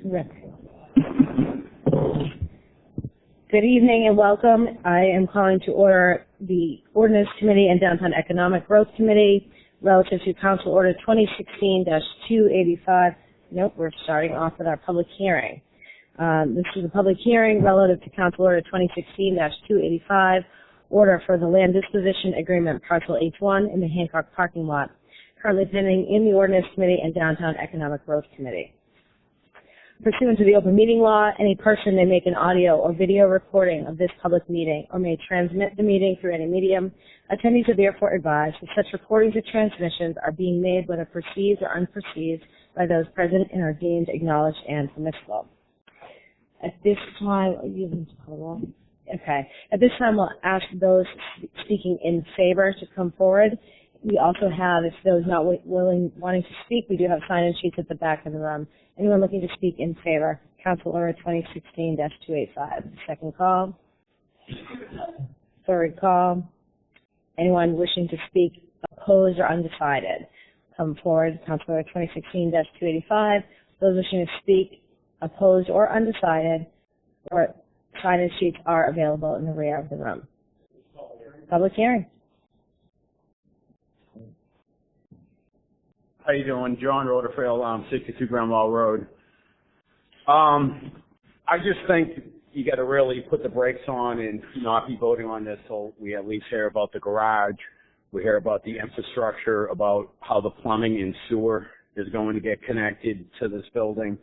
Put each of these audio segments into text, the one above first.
Good evening and welcome. I am calling to order the Ordinance Committee and Downtown Economic Growth Committee relative to Council Order 2016-285. Nope, we're starting off with our public hearing. This is a public hearing relative to Council Order 2016-285, order for the land disposition agreement Parcel H1 in the Hancock Parking Lot, currently pending in the Ordinance Committee and Downtown Economic Growth Committee. Pursuant to the open meeting law, any person may make an audio or video recording of this public meeting or may transmit the meeting through any medium. Attendees are therefore advised that such recordings or transmissions are being made whether perceived or unperceived by those present and are deemed acknowledged and permissible. At this time, okay. At this time, we'll ask those speaking in favor to come forward. We also have, if those not wanting to speak, we do have sign-in sheets at the back of the room. Anyone looking to speak in favor? Council Order 2016-285. Second call. Third call. Anyone wishing to speak opposed or undecided? Come forward. Council Order 2016-285. Those wishing to speak opposed or undecided, or sign-in sheets are available in the rear of the room. Public hearing. How you doing? John Rodophele, 62 Grand Wall Road. I just think you got to really put the brakes on and not be voting on this till we at least hear about the garage. We hear about the infrastructure, about how the plumbing and sewer is going to get connected to this building.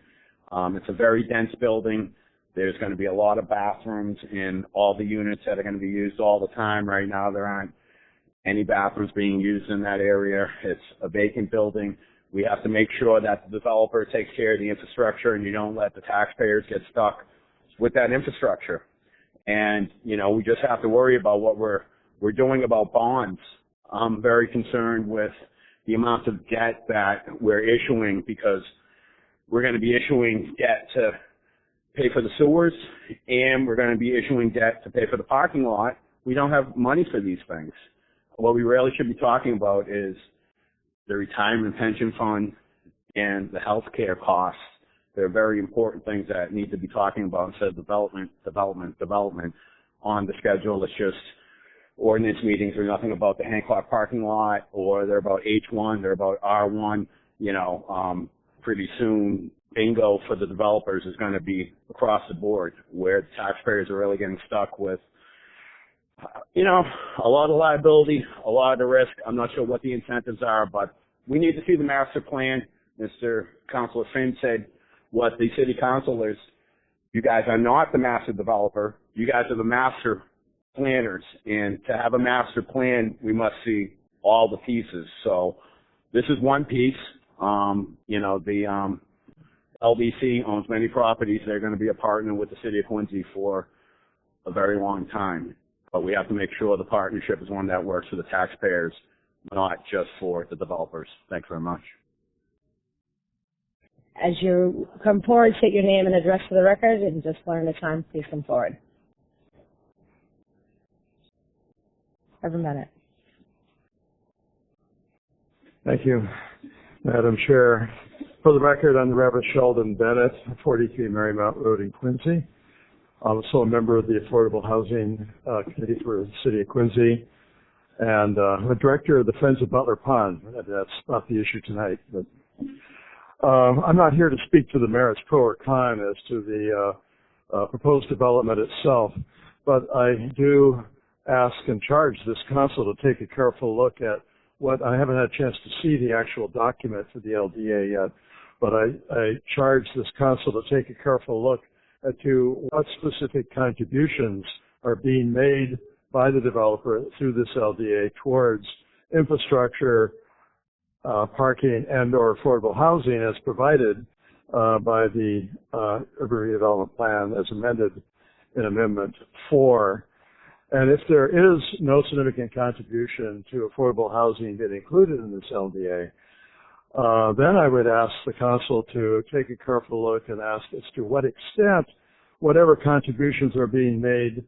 It's a very dense building. There's going to be a lot of bathrooms in all the units that are going to be used all the time. Right now, there aren't any bathrooms being used in that area. It's a vacant building. We have to make sure that the developer takes care of the infrastructure and you don't let the taxpayers get stuck with that infrastructure. And, you know, we just have to worry about what we're doing about bonds. I'm very concerned with the amount of debt that we're issuing, because we're going to be issuing debt to pay for the sewers and we're going to be issuing debt to pay for the parking lot. We don't have money for these things. What we really should be talking about is the retirement pension fund and the health care costs. They're very important things that need to be talking about instead of development on the schedule. It's just ordinance meetings are nothing about the Hancock parking lot, or they're about H1, they're about R1. You know, pretty soon bingo for the developers is going to be across the board, where the taxpayers are really getting stuck with, you know, a lot of liability, a lot of the risk. I'm not sure what the incentives are, but we need to see the master plan. Mr. Councillor Finn said what the city council is. You guys are not the master developer. You guys are the master planners. And to have a master plan, we must see all the pieces. So this is one piece. You know, the LBC owns many properties. They're going to be a partner with the city of Quincy for a very long time. But we have to make sure the partnership is one that works for the taxpayers, not just for the developers. Thanks very much. As you come forward, state your name and address for the record, and just learn the time, please come forward. Reverend Bennett. Thank you, Madam Chair. For the record, I'm the Reverend Sheldon Bennett, 43 Marymount Road in Quincy. I'm also a member of the Affordable Housing Committee for the City of Quincy, and I'm a director of the Friends of Butler Pond. That's not the issue tonight, but I'm not here to speak to the merits pro or con as to the proposed development itself, but I do ask and charge this council to take a careful look at what I haven't had a chance to see the actual document for the LDA yet, but I charge this council to take a careful look to what specific contributions are being made by the developer through this LDA towards infrastructure, parking, and or affordable housing as provided by the Urban Redevelopment Plan as amended in Amendment 4. And if there is no significant contribution to affordable housing being included in this LDA, then I would ask the council to take a careful look and ask as to what extent whatever contributions are being made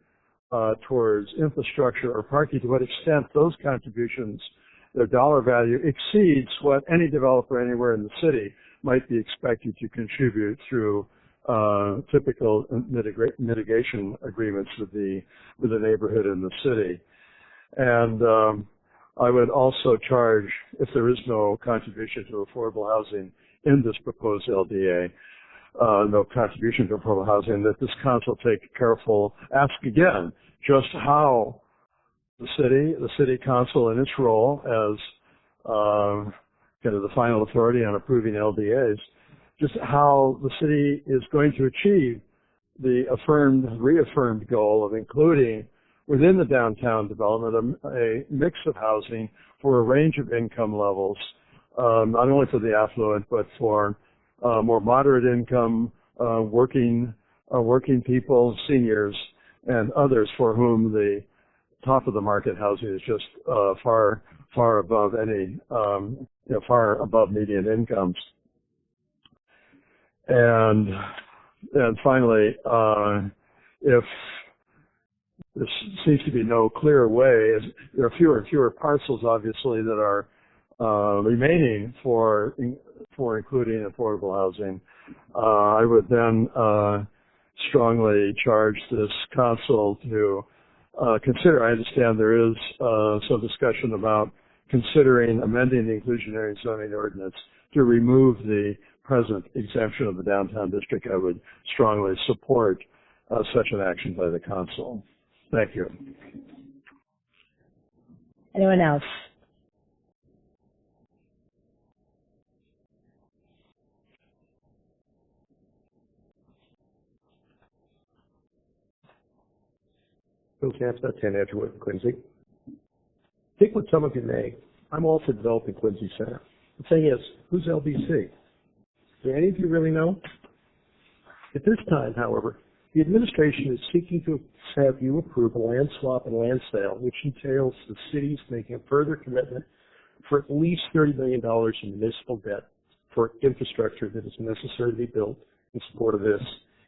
towards infrastructure or parking, to what extent those contributions, their dollar value, exceeds what any developer anywhere in the city might be expected to contribute through typical mitigation agreements with the neighborhood and the city. And I would also charge, if there is no contribution to affordable housing in this proposed LDA, no contribution to affordable housing, that this council ask again just how the city council in its role as kind of the final authority on approving LDAs, just how the city is going to achieve the reaffirmed goal of including within the downtown development a mix of housing for a range of income levels, not only for the affluent but for more moderate income, working people, seniors, and others for whom the top of the market housing is just far above far above median incomes. And finally, if there seems to be no clear way, there are fewer and fewer parcels, obviously, that are remaining for including affordable housing. I would then strongly charge this council to consider. I understand there is some discussion about considering amending the inclusionary zoning ordinance to remove the present exemption of the downtown district. I would strongly support such an action by the council. Thank you. Anyone else? Bill Campbell, 10 Edgewood, Quincy. Think what some of you may. I'm all for developing Quincy Center. The thing is, who's LBC? Do any of you really know? At this time, however, the administration is seeking to have you approve a land swap and land sale, which entails the cities making a further commitment for at least $30 million in municipal debt for infrastructure that is necessary to be built in support of this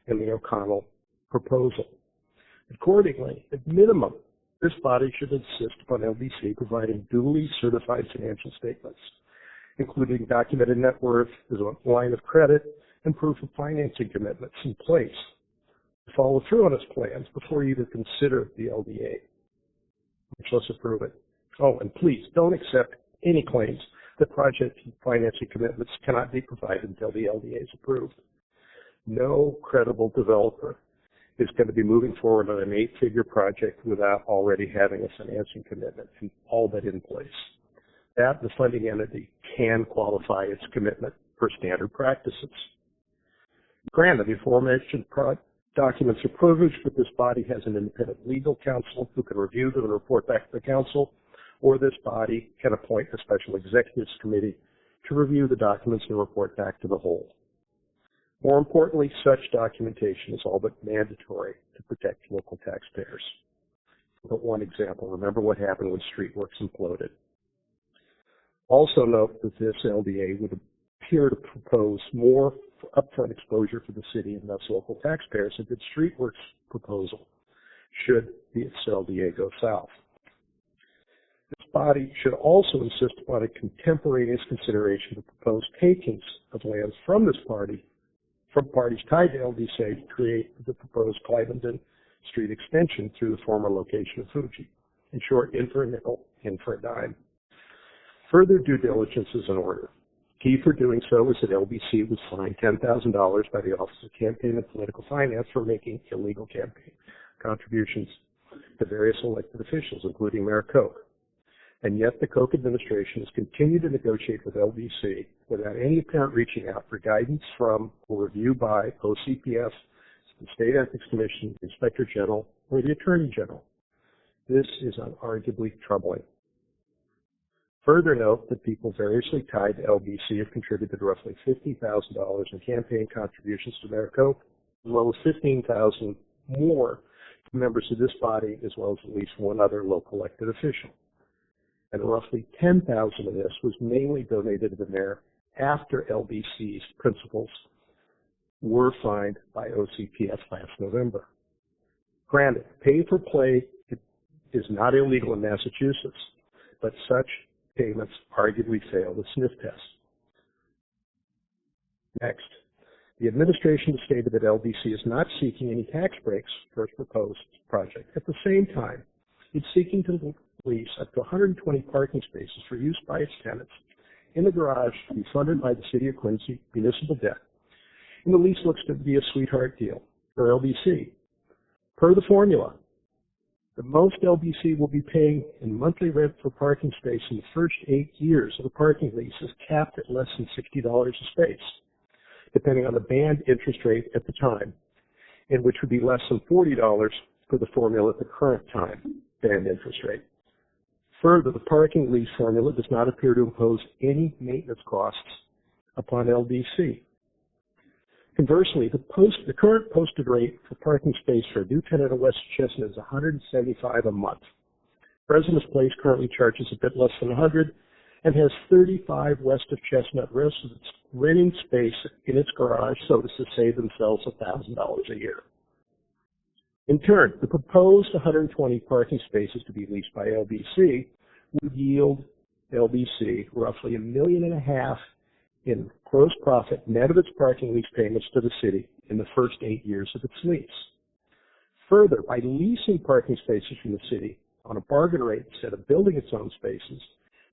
and the O'Connell proposal. Accordingly, at minimum, this body should insist upon LBC providing duly certified financial statements, including documented net worth, as a line of credit, and proof of financing commitments in place to follow through on its plans before you even consider the LDA. Which let's approve it. Oh, and please don't accept any claims that project financing commitments cannot be provided until the LDA is approved. No credible developer is going to be moving forward on an 8-figure project without already having a financing commitment and all that in place. That the funding entity can qualify its commitment per standard practices. Granted, the aforementioned documents are privileged, but this body has an independent legal counsel who can review them and report back to the council, or this body can appoint a special executives committee to review the documents and report back to the whole. More importantly, such documentation is all but mandatory to protect local taxpayers. But one example, remember what happened when Streetworks imploded. Also note that this LDA would appear to propose more upfront exposure for the city and thus local taxpayers than did Streetworks' proposal, should the LDA go south. This body should also insist upon a contemporaneous consideration of proposed takings of lands from this party, from parties tied to LDC to create the proposed Clivenden Street extension through the former location of Fuji. In short, in for a nickel, in for a dime. Further due diligence is in order. Key for doing so was that LBC was fined $10,000 by the Office of Campaign and Political Finance for making illegal campaign contributions to various elected officials, including Mayor Koch. And yet the Koch administration has continued to negotiate with LBC without any apparent reaching out for guidance from or review by OCPS, the State Ethics Commission, the Inspector General, or the Attorney General. This is unarguably troubling. Further note that people variously tied to LBC have contributed roughly $50,000 in campaign contributions to Mayor Koch, as well as $15,000 more to members of this body, as well as at least one other local elected official. And roughly $10,000 of this was mainly donated to the mayor after LBC's principals were fined by OCPS last November. Granted, pay-for-play is not illegal in Massachusetts, but such payments arguably fail the sniff test. Next, The administration stated that LBC is not seeking any tax breaks for its proposed project. At the same time, it's seeking to lease up to 120 parking spaces for use by its tenants in the garage to be funded by the City of Quincy municipal debt. And the lease looks to be a sweetheart deal for LBC. Per the formula, the most LBC will be paying in monthly rent for parking space in the first 8 years of the parking lease is capped at less than $60 a space, depending on the band interest rate at the time, and which would be less than $40 for the formula at the current time band interest rate. Further, the parking lease formula does not appear to impose any maintenance costs upon LBC. Conversely, the current posted rate for parking space for a new tenant on West Chestnut is $175 a month. President's Place currently charges a bit less than $100 and has 35 west of Chestnut residents renting space in its garage so as to save themselves $1,000 a year. In turn, the proposed 120 parking spaces to be leased by LBC would yield LBC roughly $1.5 million in gross profit net of its parking lease payments to the city in the first 8 years of its lease. Further, by leasing parking spaces from the city on a bargain rate instead of building its own spaces,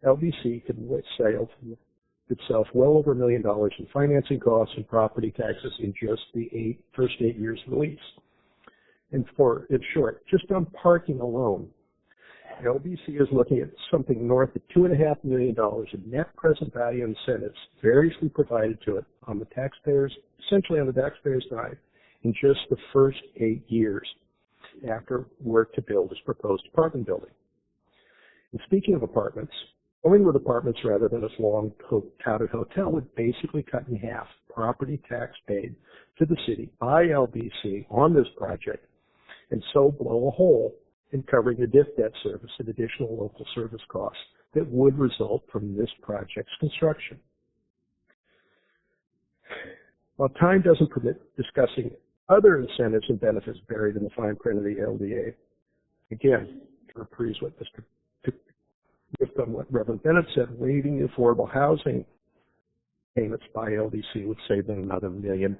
LBC could save itself well over $1 million in financing costs and property taxes in just the first 8 years of the lease. And in short, just on parking alone, LBC is looking at something north of $2.5 million in net present value incentives variously provided to it on the taxpayers, essentially on the taxpayers' side, in just the first 8 years after work to build its proposed apartment building. And speaking of apartments, going with apartments rather than its long-touted hotel would basically cut in half property tax paid to the city by LBC on this project, and so blow a hole in covering the DIF debt service and additional local service costs that would result from this project's construction. While time doesn't permit discussing other incentives and benefits buried in the fine print of the LDA, again, to reprise what Reverend Bennett said, waiving the affordable housing payments by LDC would save them another $1.4 million.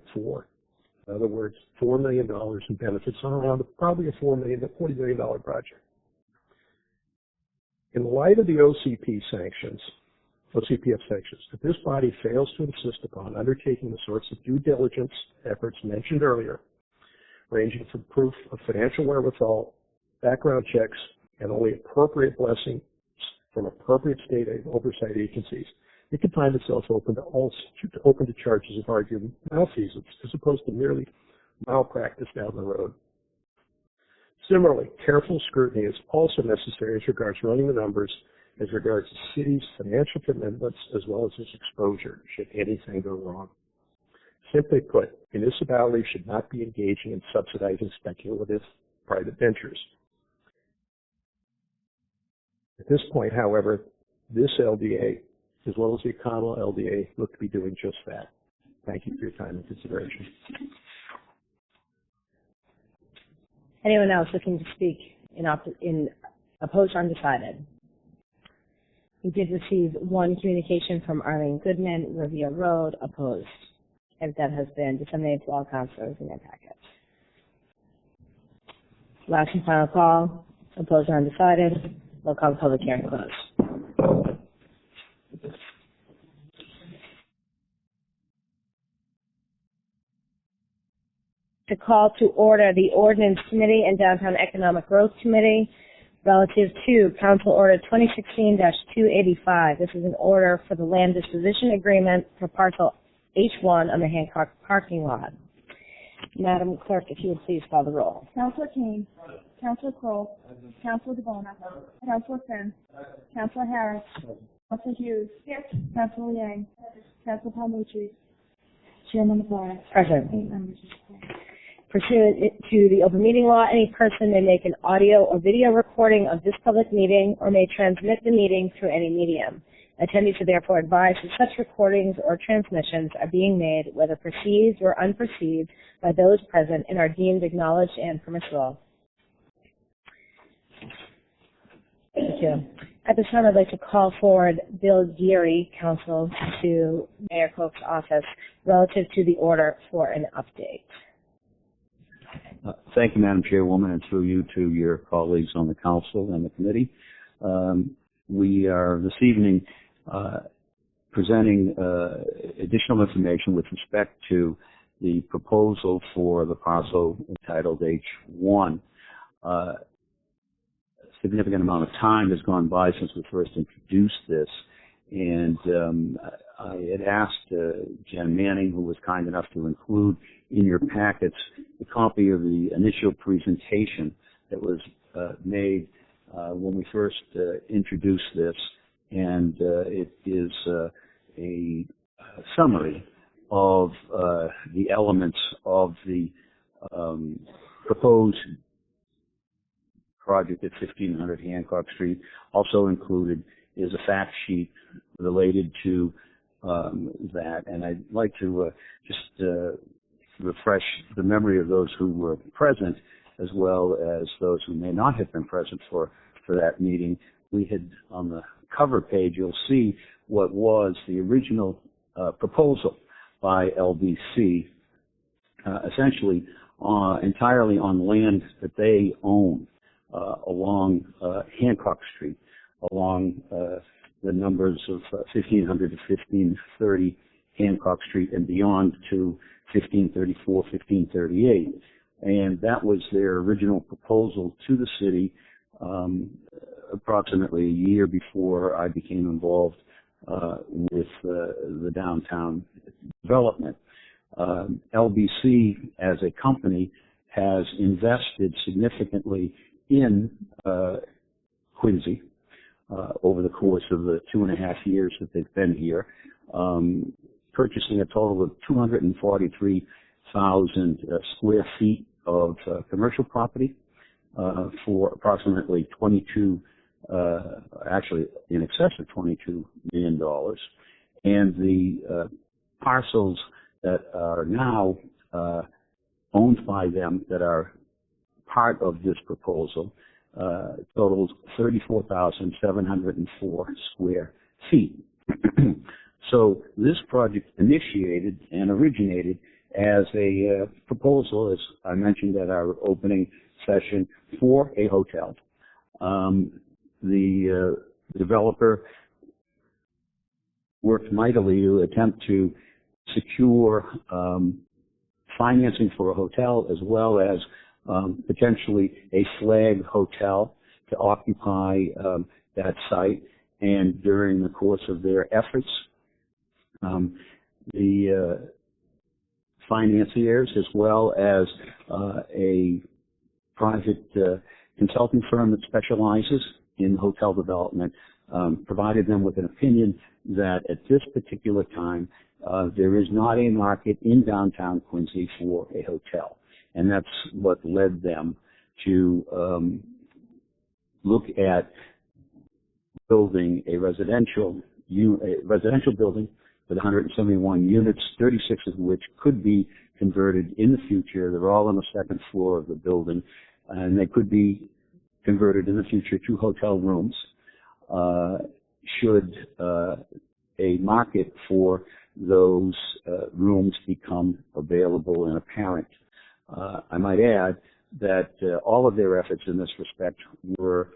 In other words, $4 million in benefits on around probably a $40 million project. In light of the OCPF sanctions, if this body fails to insist upon undertaking the sorts of due diligence efforts mentioned earlier, ranging from proof of financial wherewithal, background checks, and only appropriate blessings from appropriate state oversight agencies, it could find itself open to charges of argued malfeasance as opposed to merely malpractice down the road. Similarly, careful scrutiny is also necessary as regards running the numbers, as regards the city's financial commitments, as well as its exposure should anything go wrong. Simply put, municipalities should not be engaging in subsidizing speculative private ventures. At this point, however, this LDA, as well as the Econo LDA, look to be doing just that. Thank you for your time and consideration. Anyone else looking to speak in opposed or undecided? We did receive one communication from Arline Goodman, Riviera Road, opposed, and that has been disseminated to all councilors in their packets. Last and final call, opposed or undecided. We'll call the public hearing closed. To call to order the Ordinance Committee and Downtown Economic Growth Committee relative to Council Order 2016-285. This is an order for the land disposition agreement for Parcel H1 on the Hancock Parking Lot. Madam Clerk, if you would please call the roll. Councillor Cain. Councillor Croall. Councillor DiBona. Councillor Sim. Councillor Harris. Councillor Hughes. Councillor Liang. Councillor Palmucci. Chairman Laforest. Present. 8 members. Pursuant to the open meeting law, any person may make an audio or video recording of this public meeting or may transmit the meeting through any medium. Attendees are therefore advised that such recordings or transmissions are being made, whether perceived or unperceived, by those present and are deemed acknowledged and permissible. Thank you. At this time, I'd like to call forward Bill Geary, counsel, to Mayor Koch's office relative to the order for an update. Thank you, Madam Chairwoman, and through you to your colleagues on the council and the committee. We are this evening presenting additional information with respect to the proposal for the parcel entitled H1. A significant amount of time has gone by since we first introduced this, and I had asked Jen Manning, who was kind enough to include in your packets a copy of the initial presentation that was made when we first introduced this, and it is a summary of the elements of the proposed project at 1500 Hancock Street. Also included is a fact sheet related to that, and I'd like to just refresh the memory of those who were present, as well as those who may not have been present for that meeting. We had, on the cover page, you'll see what was the original proposal by LBC, essentially entirely on land that they own along Hancock Street, along the numbers of 1500 to 1530 Hancock Street and beyond to 1534, 1538. And that was their original proposal to the city approximately a year before I became involved with the downtown development. LBC as a company has invested significantly in Quincy over the course of the 2.5 years that they've been here, purchasing a total of 243,000 square feet of commercial property for approximately actually in excess of $22 million. And the parcels that are now owned by them that are part of this proposal totals 34,704 square feet. So this project initiated and originated as a proposal, as I mentioned at our opening session, for a hotel. The developer worked mightily to attempt to secure financing for a hotel, as well as potentially a flag hotel to occupy that site. And during the course of their efforts, the financiers, as well as a private consulting firm that specializes in hotel development, provided them with an opinion that at this particular time there is not a market in downtown Quincy for a hotel. And that's what led them to look at building a residential building with 171 units, 36 of which could be converted in the future. They're all on the second floor of the building, and they could be converted in the future to hotel rooms should a market for those rooms become available and apparent. I might add that all of their efforts in this respect were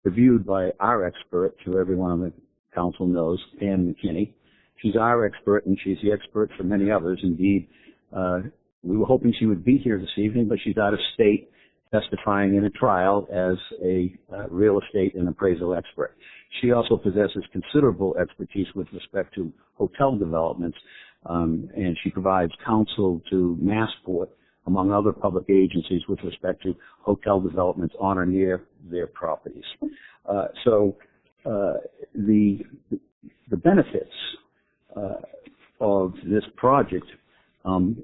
reviewed by our expert, who everyone on the council knows, Pam McKinney. She's our expert, and she's the expert for many others. Indeed, we were hoping she would be here this evening, but she's out of state testifying in a trial as a real estate and appraisal expert. She also possesses considerable expertise with respect to hotel developments, and she provides counsel to Massport, among other public agencies, with respect to hotel developments on or near their properties. So the benefits of this project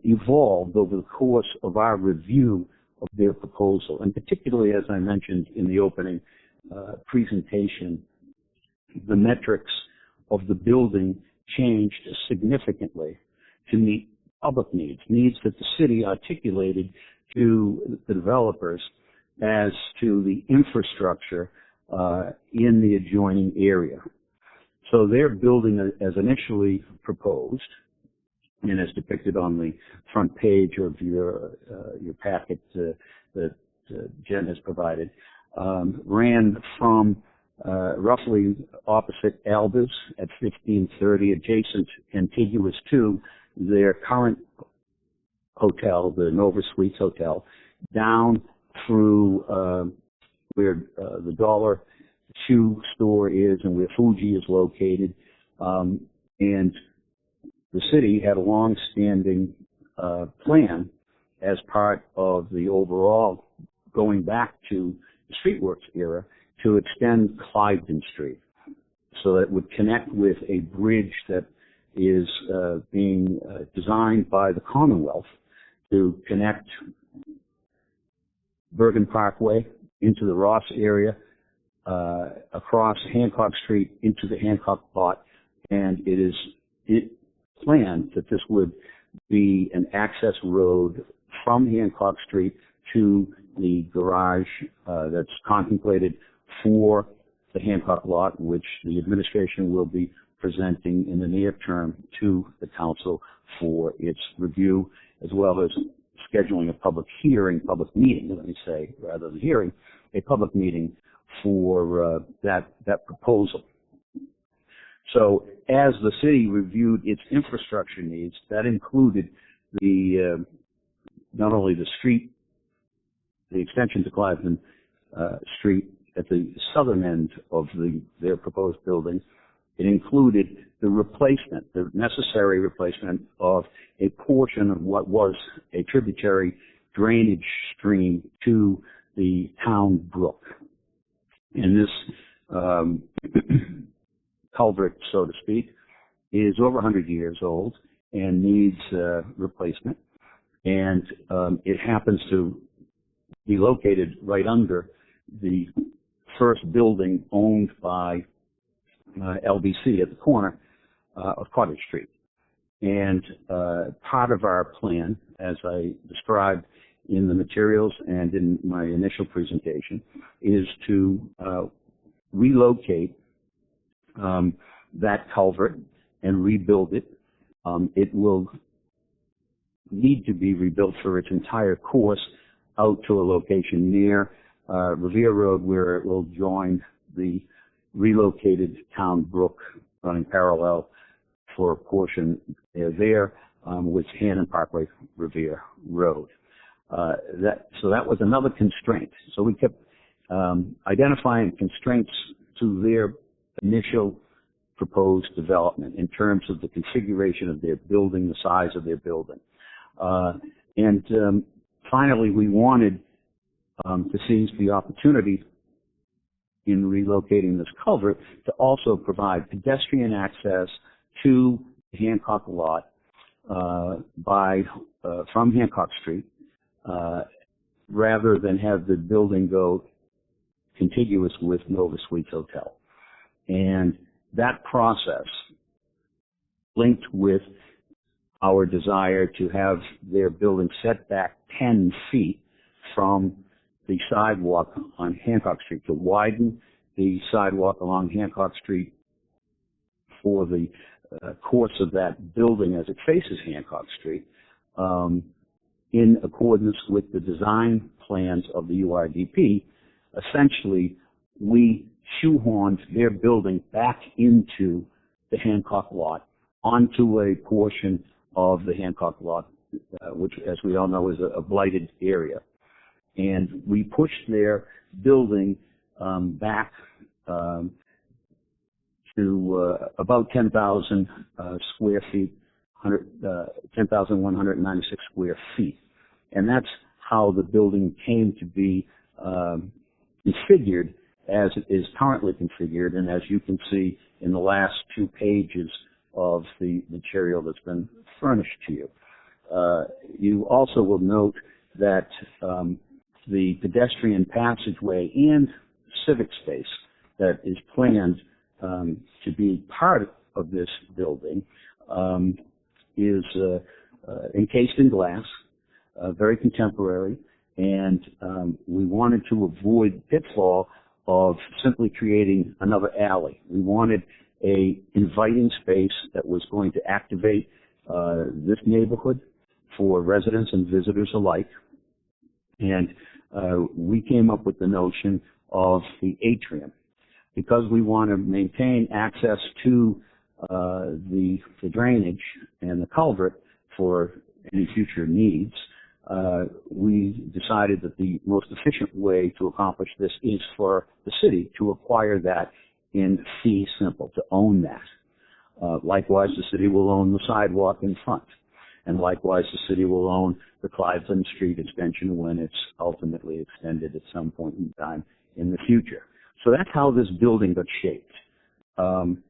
evolved over the course of our review of their proposal, and particularly, as I mentioned in the opening presentation, the metrics of the building changed significantly to meet public needs that the city articulated to the developers as to the infrastructure in the adjoining area. So their building, as initially proposed, and as depicted on the front page of your packet that Jen has provided, ran from roughly opposite Albers at 1530, adjacent, contiguous to their current hotel, the Nova Suites Hotel, down through where the Dollar Shoe store is and where Fuji is located. And the city had a long-standing plan as part of the overall going back to the Streetworks era to extend Cliveden Street so that it would connect with a bridge that is being designed by the Commonwealth to connect Bergen Parkway into the Ross area, across Hancock Street into the Hancock lot, and it planned that this would be an access road from Hancock Street to the garage that's contemplated for the Hancock lot, which the administration will be presenting in the near term to the council for its review, as well as scheduling a public meeting, let me say, rather than hearing, a public meeting for that proposal. So as the city reviewed its infrastructure needs, that included the not only the street, the extension to Cliveden Street at the southern end of their proposed building. It included the necessary replacement of a portion of what was a tributary drainage stream to the town brook. And this culvert, so to speak, is over 100 years old and needs replacement. And it happens to be located right under the first building owned by LBC at the corner of Cottage Street. And part of our plan, as I described in the materials and in my initial presentation, is to relocate that culvert and rebuild it. It will need to be rebuilt for its entire course out to a location near Revere Road, where it will join the relocated town brook running parallel for a portion there with Hannon Parkway Revere Road. So that was another constraint. So we kept identifying constraints to their initial proposed development in terms of the configuration of their building, the size of their building. And finally, we wanted to seize the opportunity in relocating this culvert to also provide pedestrian access to the Hancock lot from Hancock Street, rather than have the building go contiguous with Nova Suites Hotel. And that process, linked with our desire to have their building set back 10 feet from the sidewalk on Hancock Street, to widen the sidewalk along Hancock Street for the course of that building as it faces Hancock Street, in accordance with the design plans of the URDP. Essentially, we shoehorned their building back into the Hancock lot, onto a portion of the Hancock lot, which, as we all know, is a blighted area. And we pushed their building back to about 10,000 square feet, 10,196 square feet. And that's how the building came to be configured as it is currently configured, and as you can see in the last 2 pages of the material that's been furnished to you. You also will note that the pedestrian passageway and civic space that is planned to be part of this building is encased in glass, very contemporary, and we wanted to avoid pitfall of simply creating another alley. We wanted a inviting space that was going to activate this neighborhood for residents and visitors alike. And we came up with the notion of the atrium. Because we want to maintain access to the drainage and the culvert for any future needs, we decided that the most efficient way to accomplish this is for the city to acquire that in fee simple, to own that. Likewise, the city will own the sidewalk in front. And likewise, the city will own the Cleveland Street extension when it's ultimately extended at some point in time in the future. So that's how this building got shaped.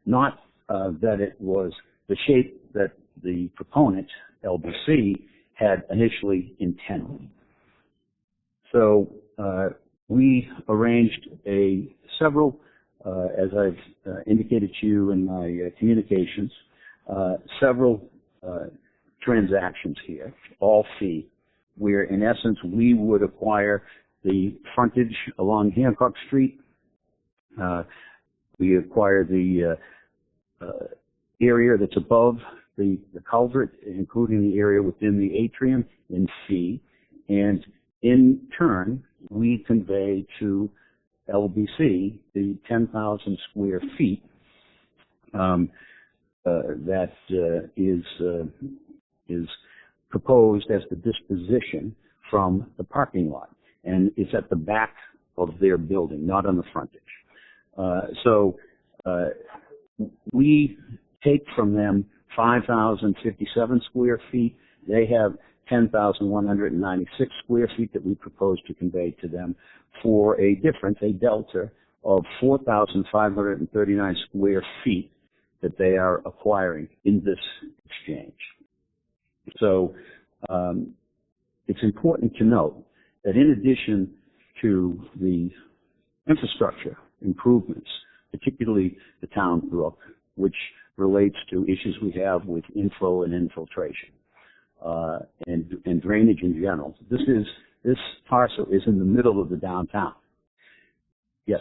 Not that it was the shape that the proponent, LBC, had initially intended. So we arranged several, as I've indicated to you in my communications, several transactions here, all fee, where in essence we would acquire the frontage along Hancock Street. We acquire the area that's above the culvert, including the area within the atrium in fee, and in turn we convey to LBC the 10,000 square feet that is proposed as the disposition from the parking lot, and it's at the back of their building, not on the frontage. So we take from them 5,057 square feet. They have 10,196 square feet that we propose to convey to them for a difference, a delta of 4,539 square feet that they are acquiring in this exchange. So it's important to note that in addition to the infrastructure improvements, particularly the town brook, which relates to issues we have with inflow and infiltration, and drainage in general. This parcel is in the middle of the downtown. Yes.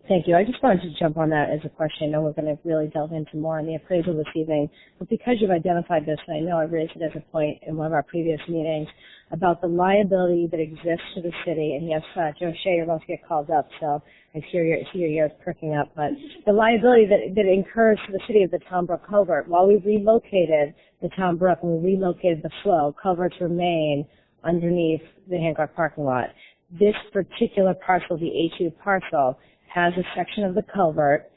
Thank you. I just wanted to jump on that as a question. I know we're going to really delve into more on the appraisal this evening, but because you've identified this, and I know I raised it as a point in one of our previous meetings, about the liability that exists to the city, and yes, Joe Shea, you're about to get called up, so I hear your ears perking up, but the liability that incurs to the city of the Town Brook culvert. While we relocated the Town Brook and we relocated the flow, culverts remain underneath the Hancock parking lot. This particular parcel, the A2 parcel, has a section of the culvert.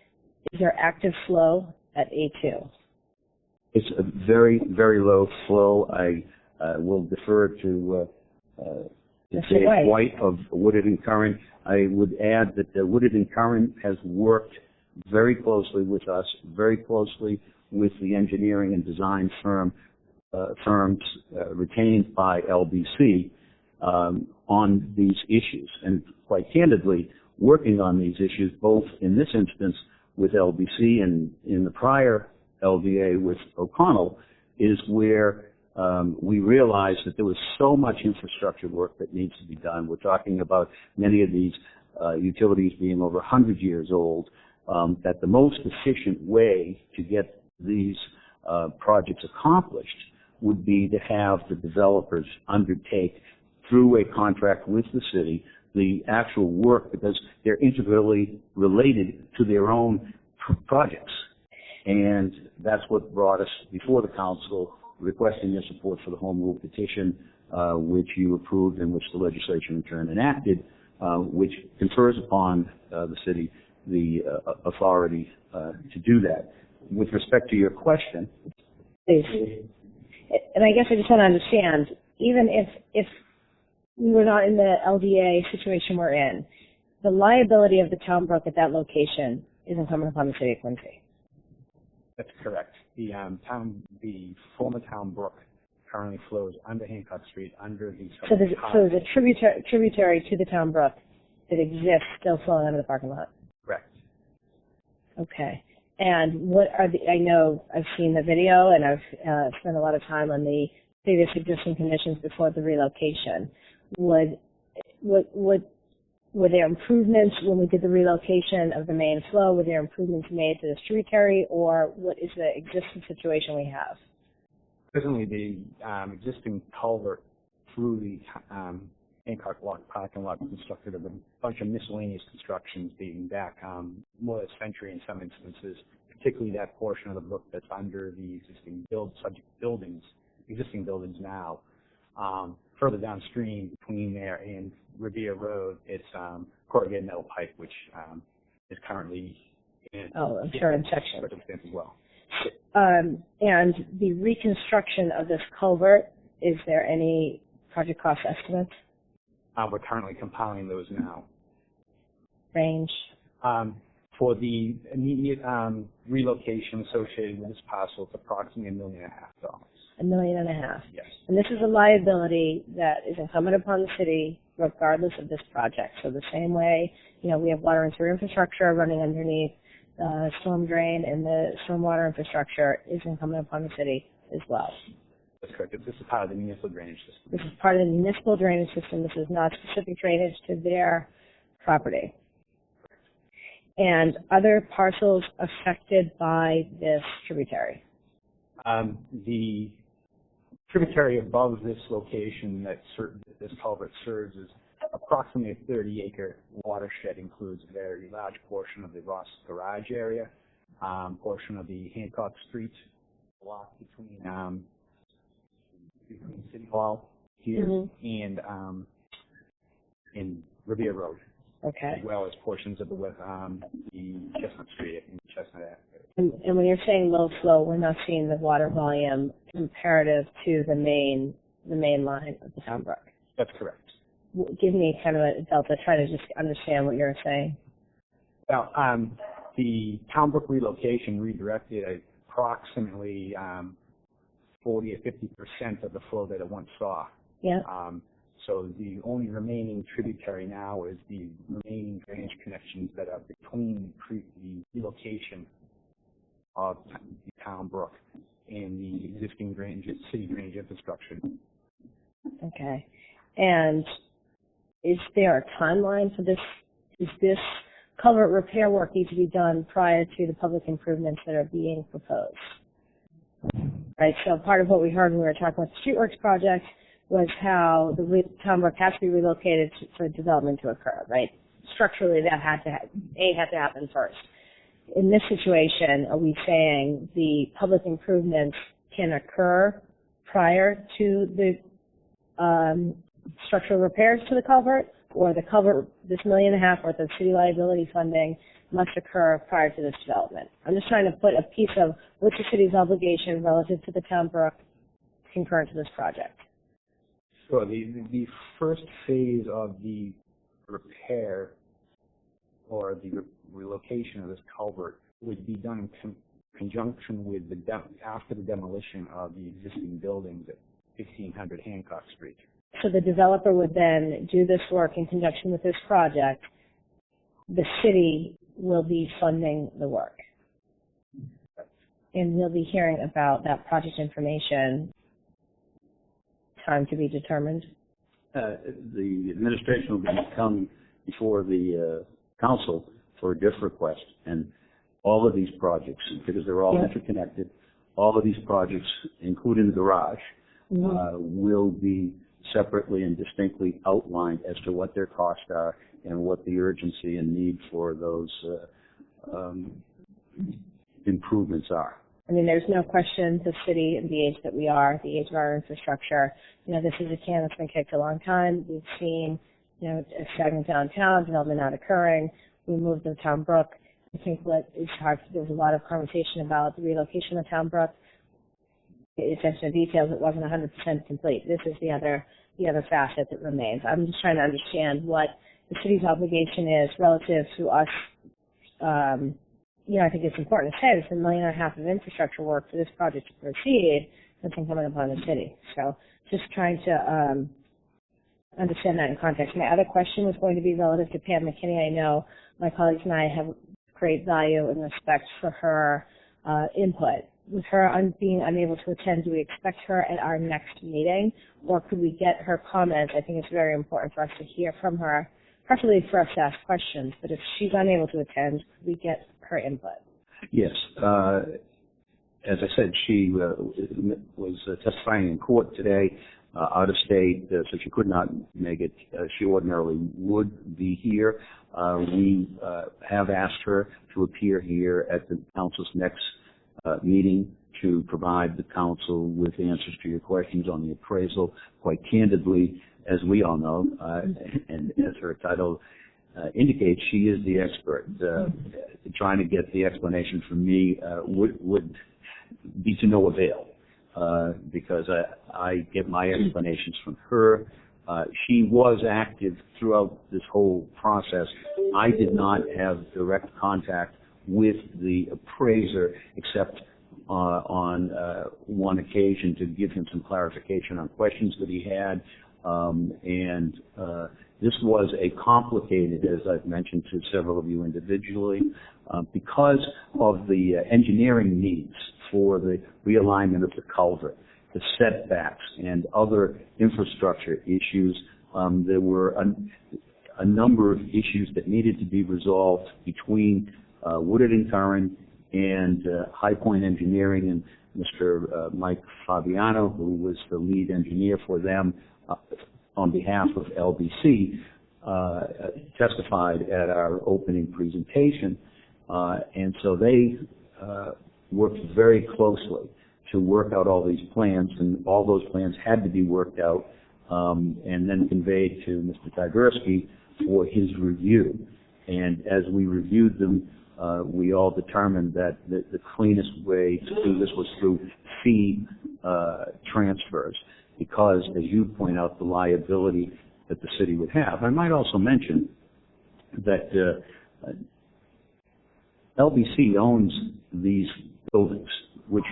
Is there active flow at A2? It's a very, very low flow. I will defer to Dave White of Woodard & Curran. I would add that Woodard & Curran has worked very closely with us, very closely with the engineering and design firms retained by LBC on these issues. And quite candidly, working on these issues, both in this instance with LBC and in the prior LDA with O'Connell, is where we realized that there was so much infrastructure work that needs to be done. We're talking about many of these utilities being over 100 years old, that the most efficient way to get these projects accomplished would be to have the developers undertake through a contract with the city the actual work, because they're integrally related to their own projects. And that's what brought us before the council, requesting your support for the home rule petition, which you approved and which the legislature in turn enacted, which confers upon the city the authority to do that. With respect to your question. Please. And I guess I just want to understand, even if we were not in the LDA situation we're in, the liability of the Town Brook at that location is incumbent upon the city of Quincy. That's correct. The former Town Brook currently flows under Hancock Street, under the... So there's a tributary to the Town Brook that exists still flowing under the parking lot? Correct. Okay. And what are I know I've seen the video and I've spent a lot of time on the previous existing conditions before the relocation. Would were there improvements when we did the relocation of the main flow? Were there improvements made to this tributary, or what is the existing situation we have? Presently, the existing culvert through the Hancock Parking Lot constructed of a bunch of miscellaneous constructions dating back more than a century in some instances, particularly that portion of the brook that's under the existing existing buildings now. Further downstream between there and Revere Road, it's corrugated metal pipe, which is currently in section circumstance as well. And the reconstruction of this culvert, is there any project cost estimates? We're currently compiling those now. Range? For the immediate relocation associated with this parcel, it's approximately $1.5 million. $1.5 million. Yes. And this is a liability that is incumbent upon the city regardless of this project. So the same way, we have water and sewer infrastructure running underneath storm drain, and the stormwater infrastructure is incumbent upon the city as well. That's correct. This is part of the municipal drainage system. This is part of the municipal drainage system. This is not specific drainage to their property. And other parcels affected by this tributary? The tributary above this location that this culvert serves is approximately a 30-acre watershed, includes a very large portion of the Ross Garage area, portion of the Hancock Street block between City Hall here and Revere Road. Okay. As well as portions of the Chestnut Street and Chestnut And Avenue. when you're saying low flow, we're not seeing the water volume comparative to the main line of the town brook. That's correct. Give me kind of a delta, try to just understand what you're saying. Well, the town brook relocation redirected approximately 40 or 50% of the flow that it once saw. Yeah. So the only remaining tributary now is the remaining drainage connections that are between the relocation of the town brook and the existing city drainage infrastructure. Okay. And is there a timeline for this? Is this culvert repair work need to be done prior to the public improvements that are being proposed? Right. So part of what we heard when we were talking about the Streetworks project was how the town brook has to be relocated for development to occur, right? Structurally, that had to happen first. In this situation, are we saying the public improvements can occur prior to the structural repairs to the culvert, or the culvert, this $1.5 million worth of city liability funding must occur prior to this development? I'm just trying to put a piece of what's the city's obligation relative to the town brook concurrent to this project. Sure. The first phase of the repair or the relocation of this culvert would be done in conjunction with after the demolition of the existing buildings at 1500 Hancock Street. So the developer would then do this work in conjunction with this project. The city will be funding the work. And we'll be hearing about that information, time to be determined. The administration will be coming before the council for a diff request, and all of these projects, because they're all interconnected, all of these projects, including the garage, will be separately and distinctly outlined as to what their costs are and what the urgency and need for those improvements are. I mean, there's no question the city and the age that we are, the age of our infrastructure, this is a can that's been kicked a long time. We've seen, a stagnant downtown, development not occurring. We moved to Town Brook. I think what is hard, there's a lot of conversation about the relocation of Town Brook. Attention to details, it wasn't 100% complete. This is the other facet that remains. I'm just trying to understand what the city's obligation is relative to us. I think it's important to say there's $1.5 million of infrastructure work for this project to proceed that's incumbent upon the city. So just trying to understand that in context. My other question was going to be relative to Pam McKinney. I know my colleagues and I have great value and respect for her input. With her being unable to attend, do we expect her at our next meeting, or could we get her comments? I think it's very important for us to hear from her preferably for us to ask questions, but if she's unable to attend, could we get her input? Yes. As I said, she was testifying in court today, out of state, so she could not make it. She ordinarily would be here. We have asked her to appear here at the council's next meeting to provide the council with answers to your questions on the appraisal. Quite candidly, as we all know, and as her title indicates, she is the expert. Trying to get the explanation from me would be to no avail, because I get my explanations from her. She was active throughout this whole process. I did not have direct contact with the appraiser except on one occasion to give him some clarification on questions that he had. This was a complicated, as I've mentioned to several of you individually, because of the engineering needs for the realignment of the culvert, the setbacks, and other infrastructure issues. There were a number of issues that needed to be resolved between Woodard and Curran and High Point Engineering, and Mr. Mike Fabiano, who was the lead engineer for them on behalf of LBC, testified at our opening presentation. And so they worked very closely to work out all these plans, and all those plans had to be worked out and then conveyed to Mr. Tyburski for his review. And as we reviewed them, we all determined that the cleanest way to do this was through fee transfers, because, as you point out, the liability that the city would have. I might also mention that LBC owns these buildings, which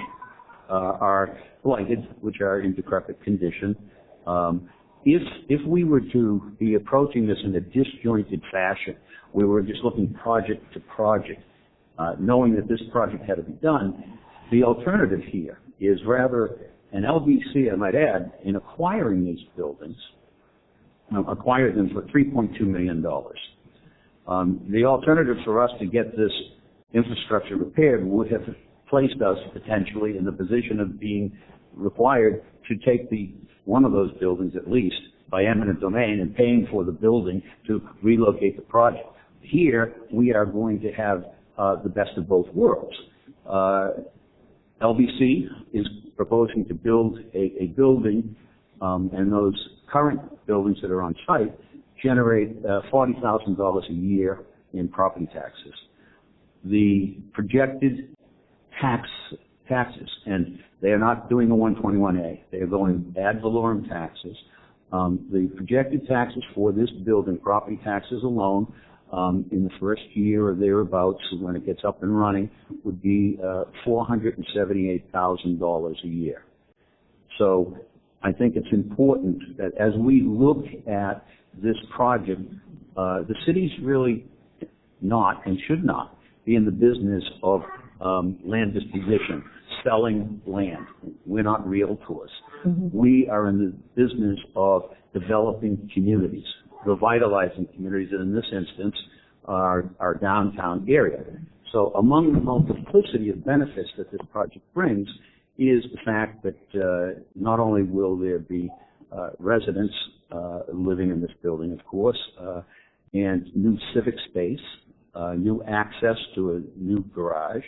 are blighted, which are in decrepit condition. If we were to be approaching this in a disjointed fashion, we were just looking project to project, knowing that this project had to be done, the alternative here is rather an LBC, I might add, in acquiring these buildings, acquired them for $3.2 million. The alternative for us to get this infrastructure repaired would have placed us potentially in the position of being required to take one of those buildings at least by eminent domain and paying for the building to relocate the project. Here, we are going to have the best of both worlds. LBC is proposing to build a building, and those current buildings that are on site generate $40,000 a year in property taxes. The projected taxes, and they are not doing a 121A, they are going ad valorem taxes. The projected taxes for this building, property taxes alone, in the first year or thereabouts, when it gets up and running, would be $478,000 a year. So I think it's important that as we look at this project, the city's really not and should not be in the business of land disposition, selling land. We're not realtors. Mm-hmm. We are in the business of developing communities, revitalizing communities, and in this instance, our downtown area. So among the multiplicity of benefits that this project brings is the fact that not only will there be residents living in this building, of course, and new civic space, new access to a new garage,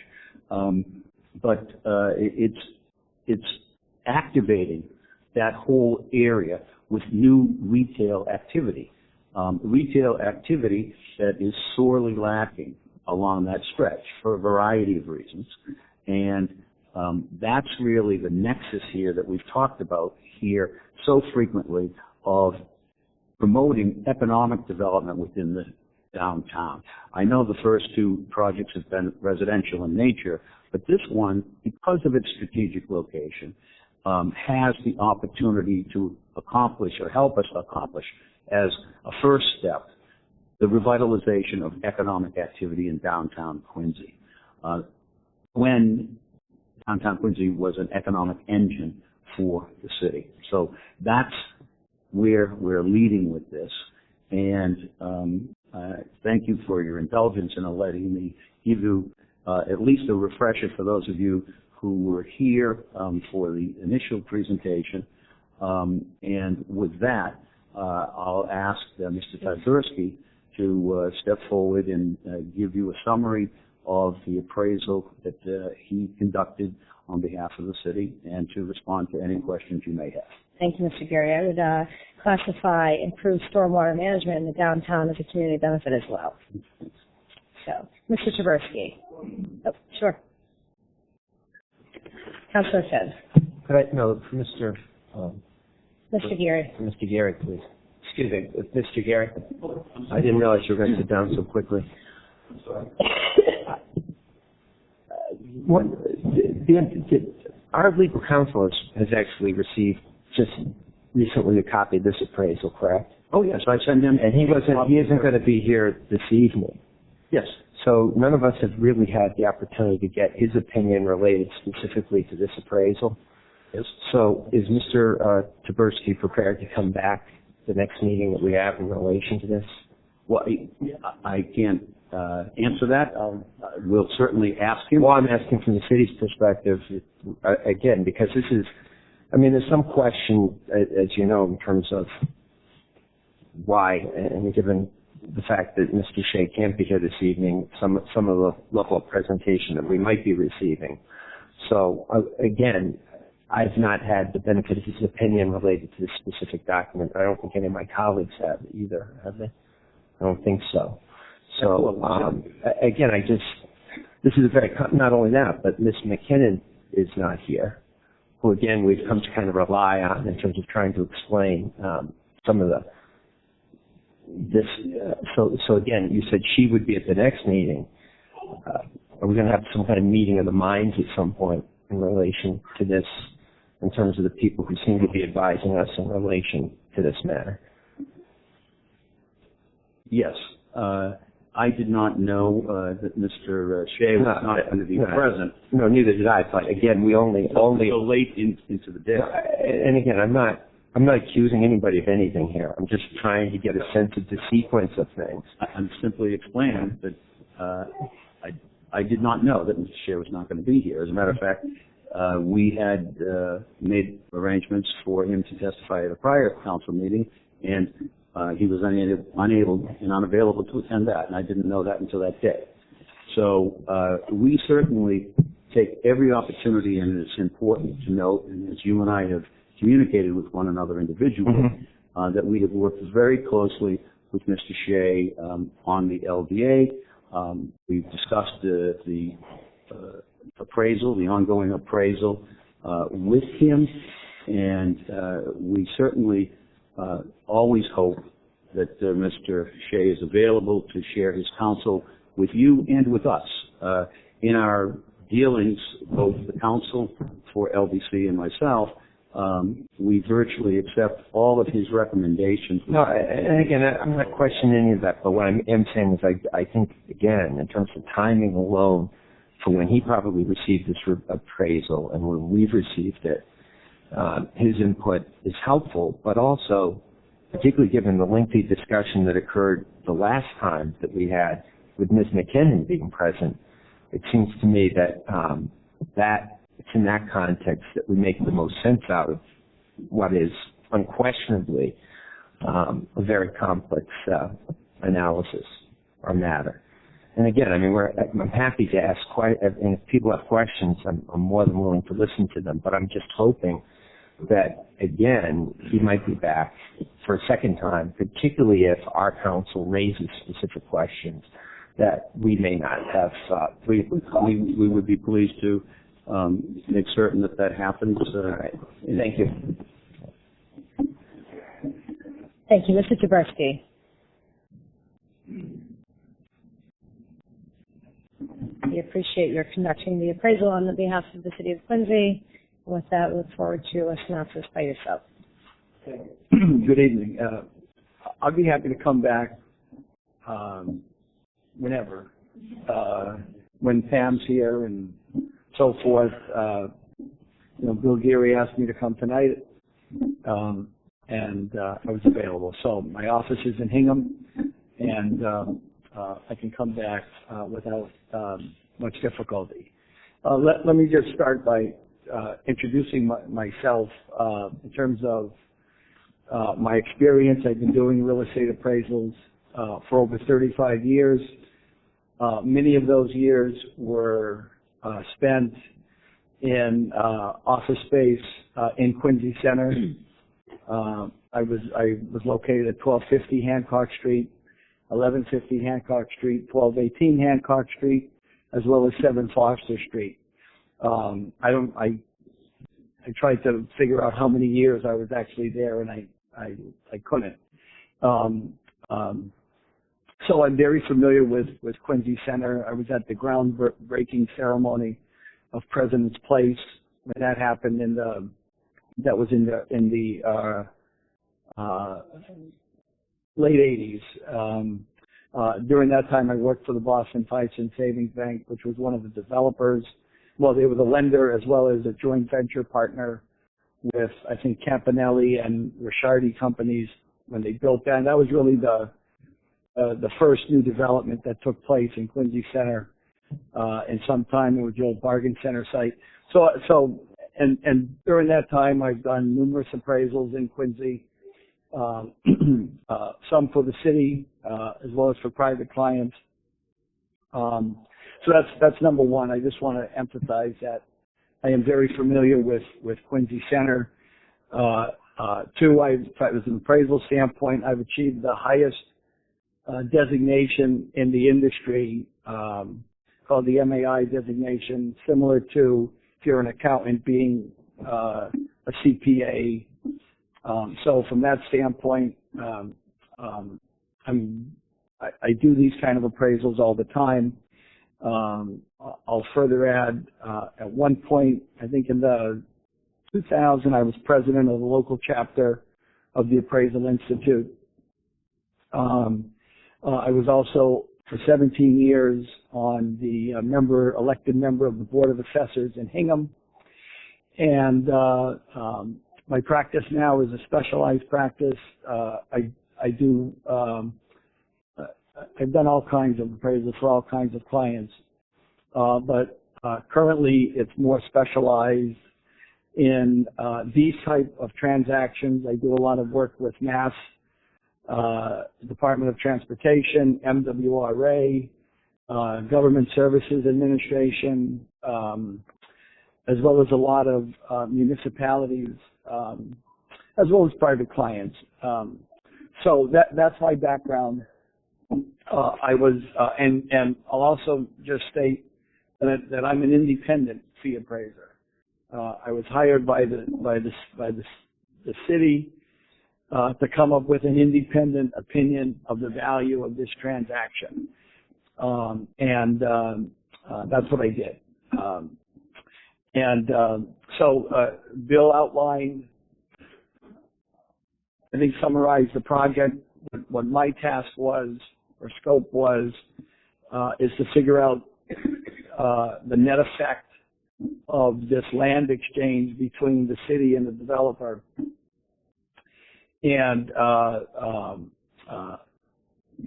but it's activating that whole area with new retail activity. Retail activity that is sorely lacking along that stretch for a variety of reasons. And that's really the nexus here that we've talked about here so frequently of promoting economic development within the downtown. I know the first two projects have been residential in nature, but this one, because of its strategic location, has the opportunity to accomplish or help us accomplish as a first step the revitalization of economic activity in downtown Quincy. When downtown Quincy was an economic engine for the city. So that's where we're leading with this. and thank you for your indulgence in letting me give you at least a refresher for those of you who were here for the initial presentation. And with that, I'll ask Mr. Tyburski to step forward and give you a summary of the appraisal that he conducted on behalf of the city and to respond to any questions you may have. Thank you, Mr. Geary. I would classify improved stormwater management in the downtown as a community benefit as well. So, Mr. Tyburski. Oh, sure. Councillor Finn. Could I, no, Mr. Geary. Mr. Geary, please. Excuse me, Mr. Geary. I didn't realize you were going to sit down so quickly. Our legal counsel has actually received just recently a copy of this appraisal, correct? Oh yes, I sent him. And he isn't going to be here this evening. Yes. So none of us have really had the opportunity to get his opinion related specifically to this appraisal. Yes. So is Mr. Tyburski prepared to come back the next meeting that we have in relation to this? Well, I can't answer that. We'll certainly ask him. Well, I'm asking from the city's perspective, again, because this is, I mean, there's some question, as you know, in terms of why, and given the fact that Mr. Shea can't be here this evening, some of the level of presentation that we might be receiving. So, again, I've not had the benefit of his opinion related to this specific document. I don't think any of my colleagues have either, have they? I don't think so. So, again, this is a very, not only that, but Ms. McKinnon is not here, who, again, we've come to kind of rely on in terms of trying to explain some of so again, you said she would be at the next meeting. Are we going to have some kind of meeting of the minds at some point in relation to this, in terms of the people who seem to be advising us in relation to this matter? Yes. I did not know that Mr. Shea was not going to be present. No, neither did I. But again, we only so late into the day. And again, I'm not accusing anybody of anything here. I'm just trying to get a sense of the sequence of things. I'm simply explaining that I did not know that Mr. Shea was not going to be here. As a matter of fact, we had made arrangements for him to testify at a prior council meeting, and he was unable and unavailable to attend that, and I didn't know that until that day. So we certainly take every opportunity, and it's important to note, and as you and I have communicated with one another individually, that we have worked very closely with Mr. Shea on the LDA. We've discussed the appraisal, the ongoing appraisal with him, and we certainly always hope that Mr. Shea is available to share his counsel with you and with us. In our dealings, both the counsel for LBC and myself, we virtually accept all of his recommendations. No, and again, I'm not questioning any of that, but what I am saying is I think, again, in terms of timing alone, for when he probably received this appraisal and when we've received it, his input is helpful, but also, particularly given the lengthy discussion that occurred the last time that we had with Ms. McKinnon being present, it seems to me that it's in that context that we make the most sense out of what is unquestionably a very complex analysis or matter. And again, I mean, I'm happy to ask and if people have questions, I'm more than willing to listen to them, but I'm just hoping that, again, he might be back for a second time, particularly if our counsel raises specific questions that we may not have. We would be pleased to make certain that happens. All right. Thank you. Thank you. Mr. Tyburski. We appreciate your conducting the appraisal on the behalf of the City of Quincy. With that, we look forward to a synopsis by yourself. Good evening. I'll be happy to come back whenever, when Pam's here and so forth. Bill Geary asked me to come tonight, and and I was available. So my office is in Hingham, and I can come back without much difficulty. Let me just start by introducing myself in terms of my experience. I've been doing real estate appraisals for over 35 years. Many of those years were spent in office space in Quincy Center. I was located at 1250 Hancock Street, 1150 Hancock Street, 1218 Hancock Street, as well as 7 Foster Street. I tried to figure out how many years I was actually there, and I couldn't. So I'm very familiar with Quincy Center. I was at the groundbreaking ceremony of President's Place when that happened that was in the late 80s. During that time, I worked for the Boston Fights and Savings Bank, which was one of the developers. Well, they were the lender as well as a joint venture partner with, I think, Campanelli and Ricciardi companies when they built that. And that was really the first new development that took place in Quincy Center in some time. It was the old bargain center site. And during that time, I've done numerous appraisals in Quincy, some for the city as well as for private clients. So that's number one. I just want to emphasize that I am very familiar with Quincy Center. Two, as an appraisal standpoint, I've achieved the highest designation in the industry called the MAI designation, similar to if you're an accountant being a CPA. So from that standpoint, I do these kind of appraisals all the time. I'll further add, at one point, I think in the 2000, I was president of the local chapter of the Appraisal Institute. I was also for 17 years on the elected member of the Board of Assessors in Hingham. And my practice now is a specialized practice. I've done all kinds of appraisals for all kinds of clients, but currently it's more specialized in these type of transactions. I do a lot of work with Mass Department of Transportation, MWRA, Government Services Administration, as well as a lot of municipalities, as well as private clients. So that's my background. I was, and I'll also just state that I'm an independent fee appraiser. I was hired by the city to come up with an independent opinion of the value of this transaction, and that's what I did. So Bill outlined, I think, summarized the project. What my task was, or scope was, is to figure out the net effect of this land exchange between the city and the developer. And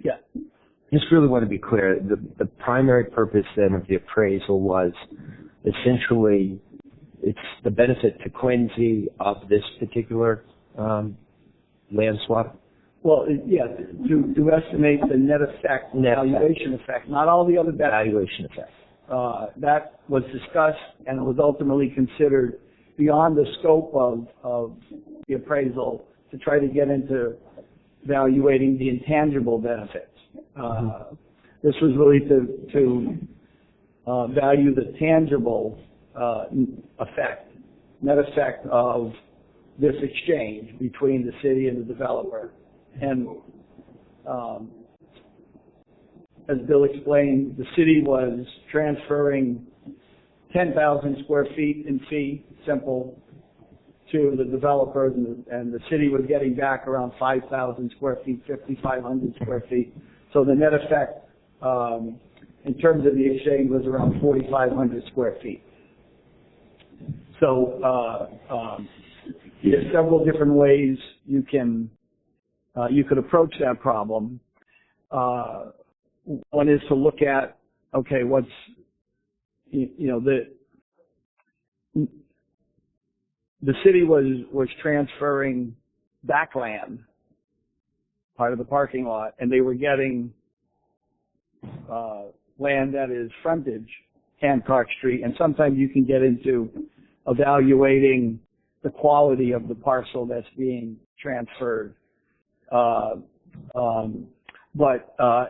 yeah. Just really want to be clear. The primary purpose then of the appraisal was essentially it's the benefit to Quincy of this particular land swap. Well, yeah, to estimate the net effect, valuation effect, not all the other valuation effects. That was discussed and was ultimately considered beyond the scope of the appraisal to try to get into evaluating the intangible benefits. This was really to value the tangible effect, net effect of this exchange between the city and the developer. And as Bill explained, the city was transferring 10,000 square feet in fee simple to the developers, and the city was getting back around 5,000 square feet, 5,500 square feet. So the net effect in terms of the exchange was around 4,500 square feet. So There's several different ways you could approach that problem. One is to look at, okay, what's, the city was transferring backland, part of the parking lot, and they were getting land that is frontage Hancock Street, and sometimes you can get into evaluating the quality of the parcel that's being transferred. But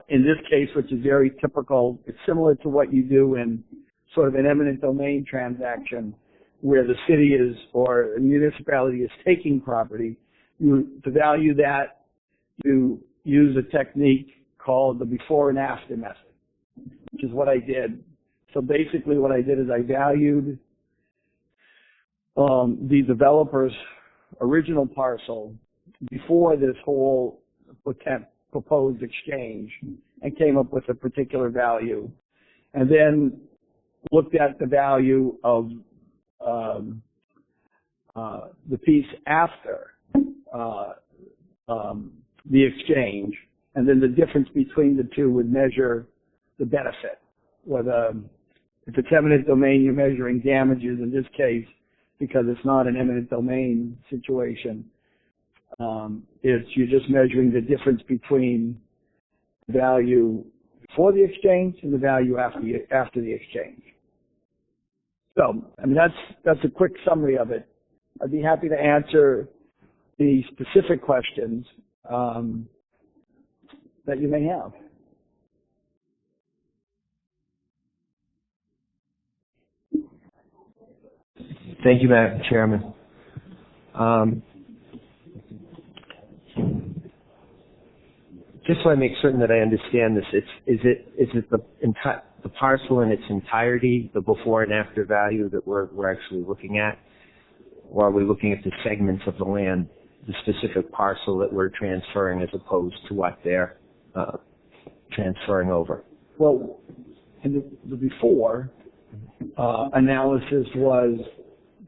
in this case, which is very typical, it's similar to what you do in sort of an eminent domain transaction, where the city is or a municipality is taking property. To value that, you use a technique called the before and after method, which is what I did. So basically what I did is I valued the developer's original parcel before this whole proposed exchange and came up with a particular value, and then looked at the value of the piece after the exchange, and then the difference between the two would measure the benefit. Whether if it's eminent domain, you're measuring damages. In this case, because it's not an eminent domain situation, you're just measuring the difference between value before the exchange and the value after the exchange. So, I mean, that's a quick summary of it. I'd be happy to answer the specific questions that you may have. Thank you, Madam Chairman. Just so I make certain that I understand this, is it the parcel in its entirety, the before and after value that we're actually looking at, or are we looking at the segments of the land, the specific parcel that we're transferring, as opposed to what they're transferring over? Well, in the before analysis was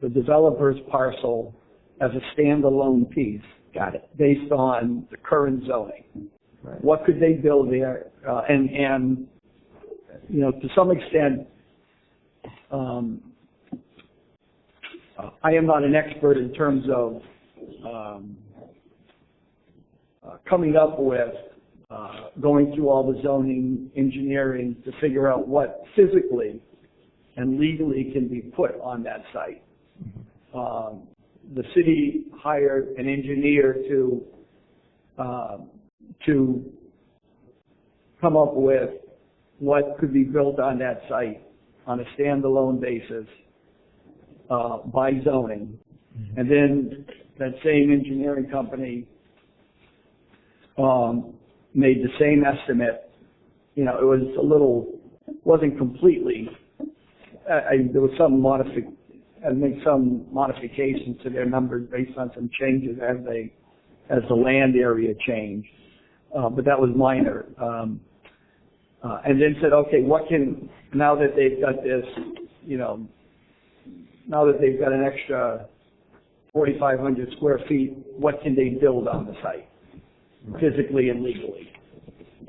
the developer's parcel as a standalone piece. Got it. Based on the current zoning. Right. What could they build there? And to some extent, I am not an expert in terms of coming up with going through all the zoning engineering to figure out what physically and legally can be put on that site. The city hired an engineer to come up with what could be built on that site on a standalone basis by zoning. And then that same engineering company made the same estimate. It was wasn't completely, there was some make some modifications to their numbers based on some changes as the land area changed, but that was minor. And then said, okay, now that they've got this, now that they've got an extra 4,500 square feet, what can they build on the site, physically and legally?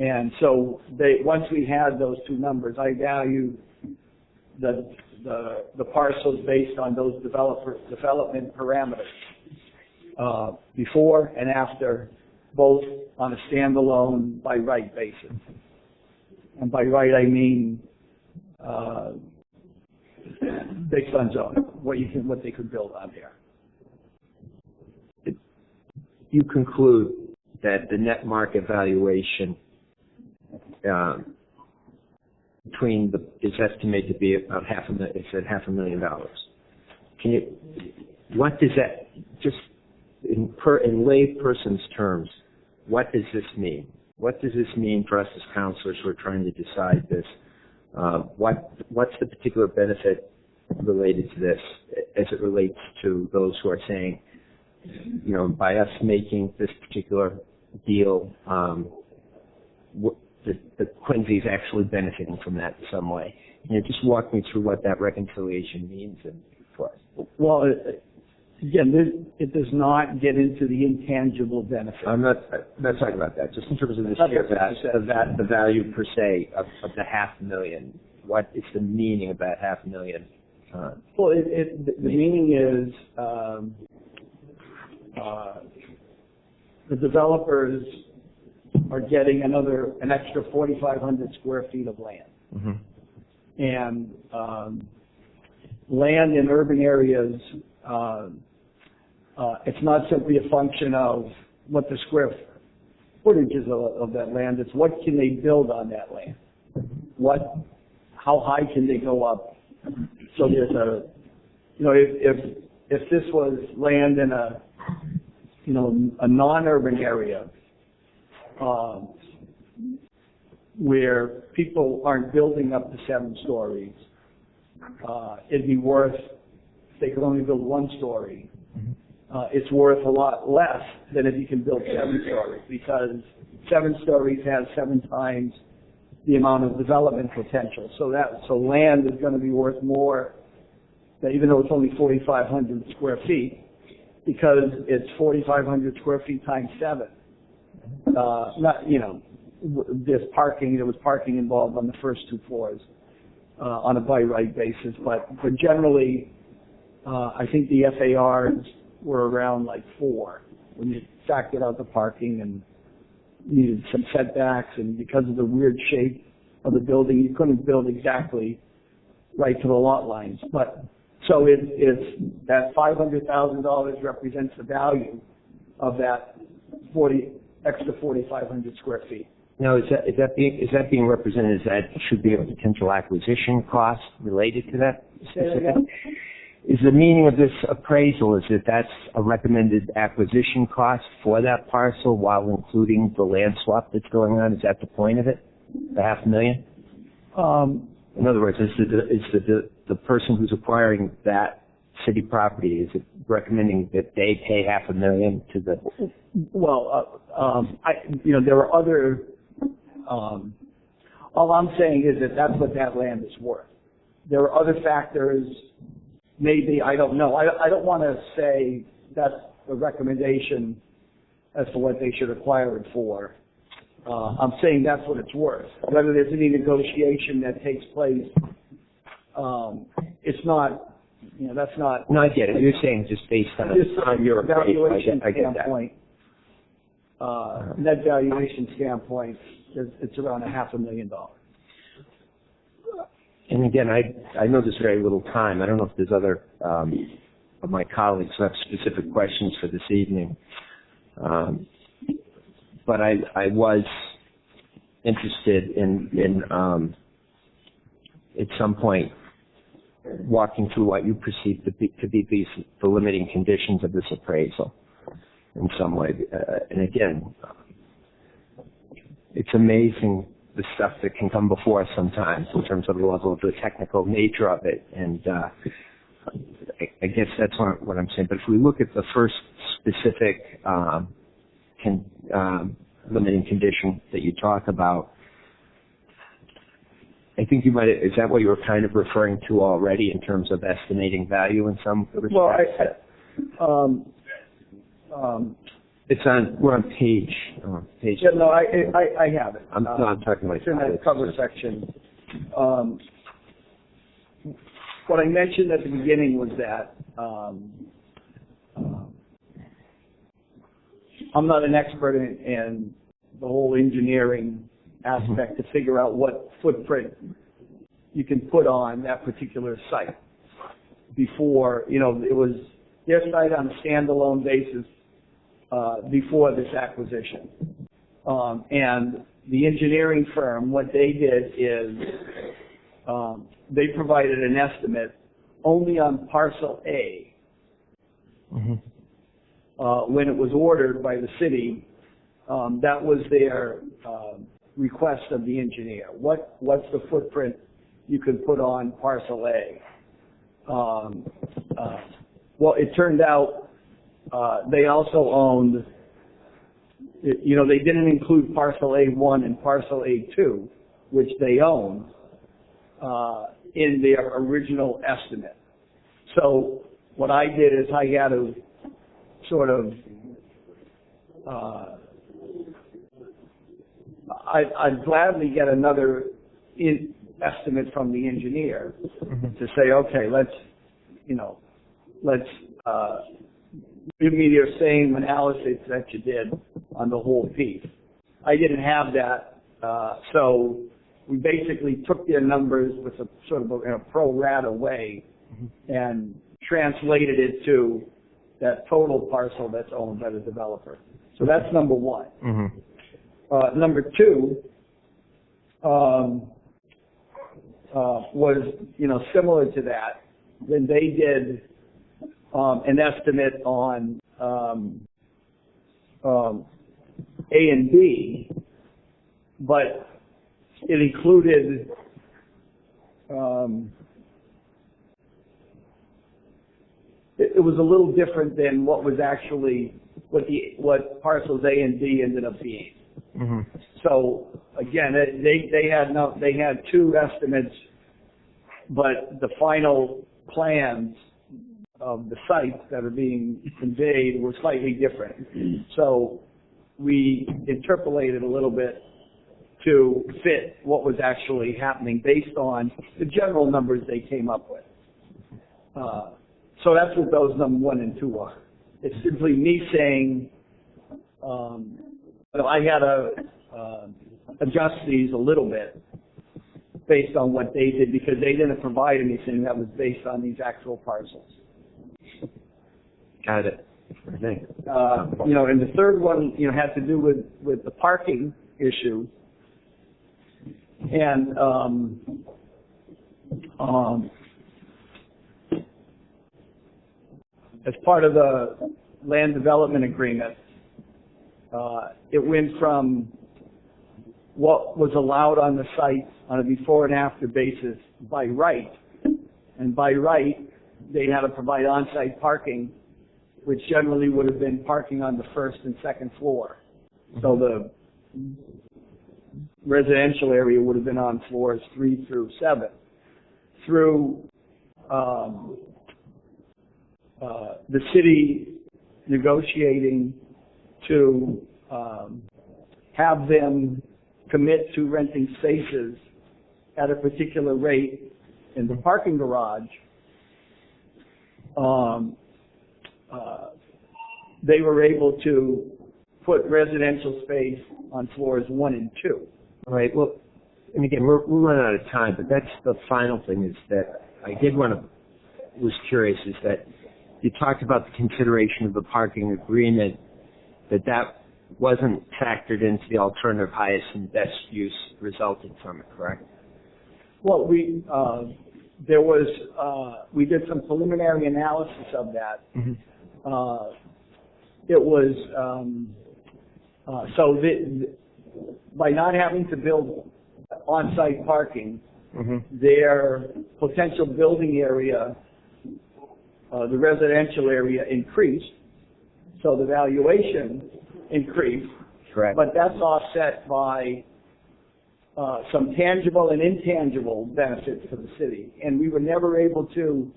And so once we had those two numbers, I valued the parcels based on those development parameters, before and after, both on a standalone by right basis. And by right I mean based on zoning, what they could build on there. You conclude that the net market valuation is estimated to be about $500,000. What does that, just in lay person's terms, what does this mean? What does this mean for us as counselors who are trying to decide this? What's the particular benefit related to this as it relates to those who are saying, by us making this particular deal, the Quincy is actually benefiting from that in some way? Just walk me through what that reconciliation means for us. Well, Again, it does not get into the intangible benefit. I'm not talking about that. Just in terms of the value per se of the $500,000. What is the meaning of that $500,000? Well, the meaning is the developers are getting an extra 4,500 square feet of land. Mm-hmm. And land in urban areas, it's not simply a function of what the square footage is of that land. It's what can they build on that land? How high can they go up? So there's if this was land in a non-urban area, where people aren't building up to 7 stories, it'd be worth, if they could only build 1 story, it's worth a lot less than if you can build 7 stories, because 7 stories has 7 times the amount of development potential. So land is going to be worth more, even though it's only 4,500 square feet, because it's 4,500 square feet times 7. There's parking. There was parking involved on the first 2 floors on a by right basis, but generally, I think the FARs were around like 4 when you factored out the parking and needed some setbacks, and because of the weird shape of the building, you couldn't build exactly right to the lot lines. But so it's that $500,000 represents the value of that extra 4,500 square feet. Now, is that being represented as that should be a potential acquisition cost related to that? Say that again? Is the meaning of this appraisal is that that's a recommended acquisition cost for that parcel while including the land swap that's going on? Is that the point of it? The $500,000? In other words, is the person who's acquiring that city property, is it recommending that they pay $500,000 to the? Well, there are other. All I'm saying is that that's what that land is worth. There are other factors. Maybe, I don't know. I don't want to say that's a recommendation as to what they should acquire it for. I'm saying that's what it's worth. Whether there's any negotiation that takes place, it's not, that's not. No, I get it. You're saying just based on your valuation I get standpoint. Net valuation standpoint, it's around $500,000. And again, I know there's very little time. I don't know if there's other of my colleagues who have specific questions for this evening. But I was interested in at some point walking through what you perceive to be the limiting conditions of this appraisal in some way. And again, it's amazing the stuff that can come before us sometimes in terms of the level of the technical nature of it. And I guess that's what I'm saying. But if we look at the first specific limiting condition that you talk about, I think you might. Is that what you were kind of referring to already in terms of estimating value in some respects? Well, it's on. We're on page. Yeah, no, I have it. I'm talking about. It's in that cover section. What I mentioned at the beginning was that I'm not an expert in the whole engineering aspect to figure out what footprint you can put on that particular site. Before, it was their site on a standalone basis before this acquisition. And the engineering firm, what they did is they provided an estimate only on Parcel A. Mm-hmm. When it was ordered by the city, that was their request of the engineer. What's the footprint you could put on Parcel A? Well, it turned out they also owned, they didn't include Parcel A1 and Parcel A2, which they owned, in their original estimate. So what I did is I had to sort of, I'd gladly get another estimate from the engineer to say, okay, let's give me your same analysis that you did on the whole piece. I didn't have that, so we basically took their numbers with a sort of in a pro rata way and translated it to that total parcel that's owned by the developer. So that's number one. Number two was, similar to that. Then they did an estimate on A and B, but it included it was a little different than what was actually what parcels A and B ended up being. So again, they had two estimates, but the final plans of the sites that are being conveyed were slightly different. So we interpolated a little bit to fit what was actually happening based on the general numbers they came up with. So that's what those number 1 and 2 are. It's simply me saying, I had to adjust these a little bit based on what they did because they didn't provide anything that was based on these actual parcels. Got it. And the third one, had to do with the parking issue. And as part of the land development agreement, it went from what was allowed on the site on a before and after basis by right, and by right they had to provide on-site parking, which generally would have been parking on the first and second floor. So the residential area would have been on floors 3 through 7. Through the city negotiating to have them commit to renting spaces at a particular rate in the parking garage, they were able to put residential space on floors 1 and 2. All right. Well, and again, we're running out of time, but that's the final thing is that I was curious is that you talked about the consideration of the parking agreement, that wasn't factored into the alternative highest and best use resulting from it, correct? Well, we did some preliminary analysis of that. It was by not having to build on-site parking, their potential building area, the residential area increased, so the valuation increased. Correct. But that's offset by some tangible and intangible benefits to the city, and we were never able to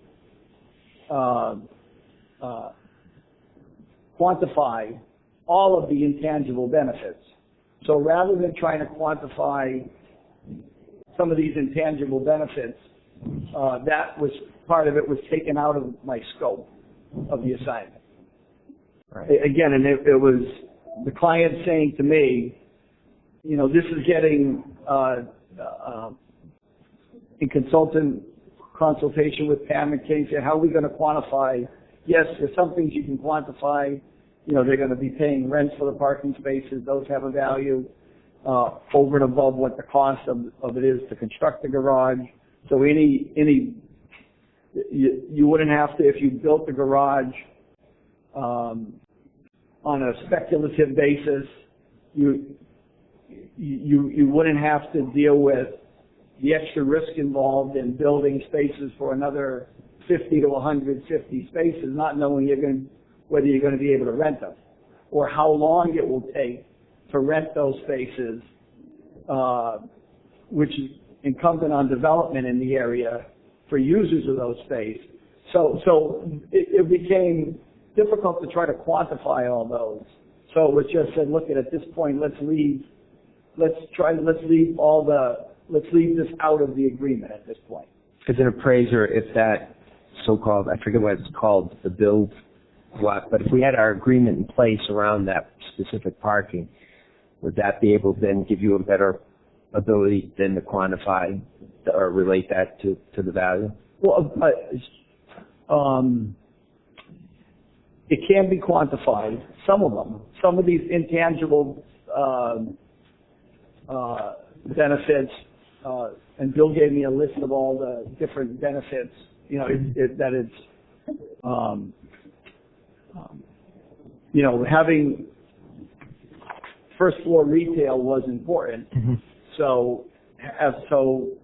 quantify all of the intangible benefits. So rather than trying to quantify some of these intangible benefits, that was part of it was taken out of my scope of the assignment. Right. Again, and it was the client saying to me, this is getting in consultation with Pam and Cain, how are we going to quantify? Yes, there's some things you can quantify. They're going to be paying rent for the parking spaces. Those have a value over and above what the cost of it is to construct the garage. So you wouldn't have to, if you built the garage on a speculative basis, you wouldn't have to deal with the extra risk involved in building spaces for another 50 to 150 spaces, not knowing whether you're going to be able to rent them, or how long it will take to rent those spaces, which is incumbent on development in the area for users of those space. So it became difficult to try to quantify all those. So it was just said, look, at this point, let's leave this out of the agreement at this point. As an appraiser, if that so-called, I forget what it's called, the build block, but if we had our agreement in place around that specific parking, would that be able to then give you a better ability then to quantify or relate that to the value? Well, it can be quantified, some of them. Some of these intangible benefits, and Bill gave me a list of all the different benefits, having first floor retail was important. Mm-hmm. So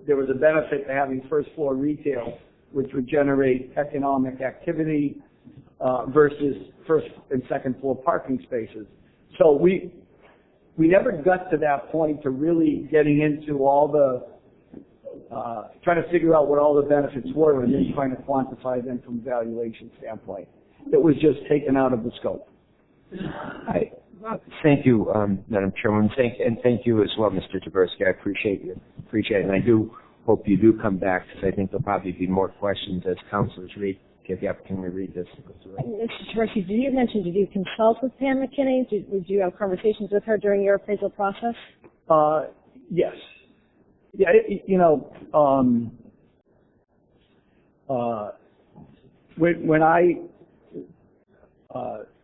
there was a benefit to having first floor retail, which would generate economic activity versus first and second floor parking spaces. So we never got to that point to really getting into all the trying to figure out what all the benefits were and then trying to quantify them from a valuation standpoint. It was just taken out of the scope. Thank you, Madam Chairman. Thank you as well, Mr. Tyburski. I appreciate it, and I do hope you do come back because I think there'll probably be more questions as councilors get the opportunity to read this. Mr. Tyburski, did you consult with Pam McKinney? Did you have conversations with her during your appraisal process? Yes. Yeah, when I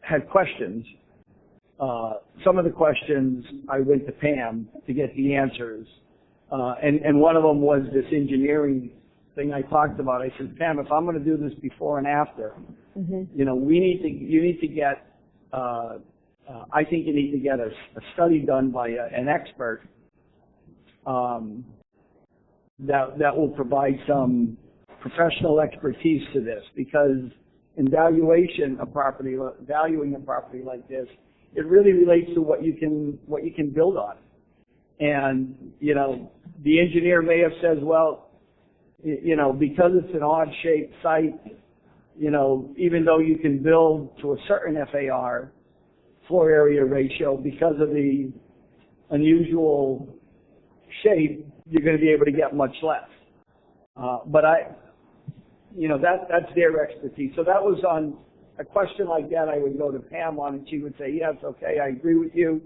had questions, some of the questions I went to Pam to get the answers, and one of them was this engineering thing I talked about. I said, Pam, if I'm going to do this before and after, mm-hmm. you need to get, I think you need to get a study done by an expert that will provide some professional expertise to this, because in valuing a property like this, it really relates to what you can build on. And, the engineer may have said, well, because it's an odd shaped site, even though you can build to a certain FAR, floor area ratio, because of the unusual shape, you're going to be able to get much less. But that's their expertise. So that was on a question like that. I would go to Pam on, and she would say, yes, okay, I agree with you.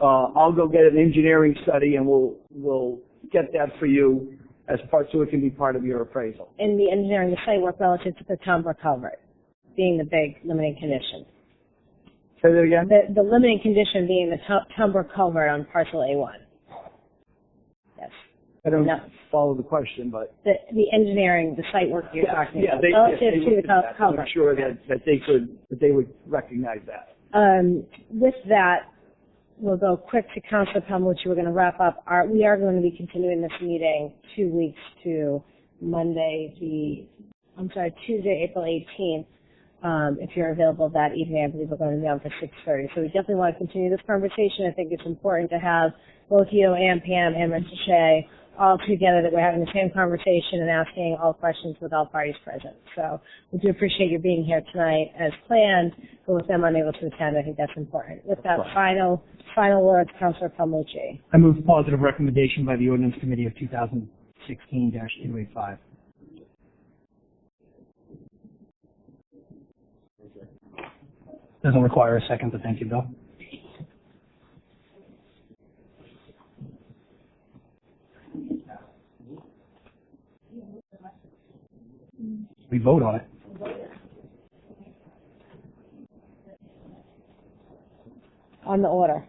I'll go get an engineering study, and we'll get that for you as part, so it can be part of your appraisal. In the engineering, the site work relative to the Tombra culvert being the big limiting condition. Say that again? The limiting condition being the Tombra culvert on Parcel A1. Yes. I don't follow the question, but the engineering, the site work you're talking about, they relative to the culvert. I'm sure that they would recognize that. With that, we'll go quick to Councillor Palmucci. We're going to wrap up. We are going to be continuing this meeting 2 weeks to Tuesday, April 18th. If you're available that evening, I believe we're going to be on for 6:30. So we definitely want to continue this conversation. I think it's important to have both you and Pam and Mr. Shea all together, that we're having the same conversation and asking all questions with all parties present. So we do appreciate you being here tonight as planned, but with them unable to attend, I think that's important. With that, final words, Councillor Palmucci. I move positive recommendation by the Ordinance Committee of 2016-285. Doesn't require a second, but thank you, Bill. We vote on it. On the order.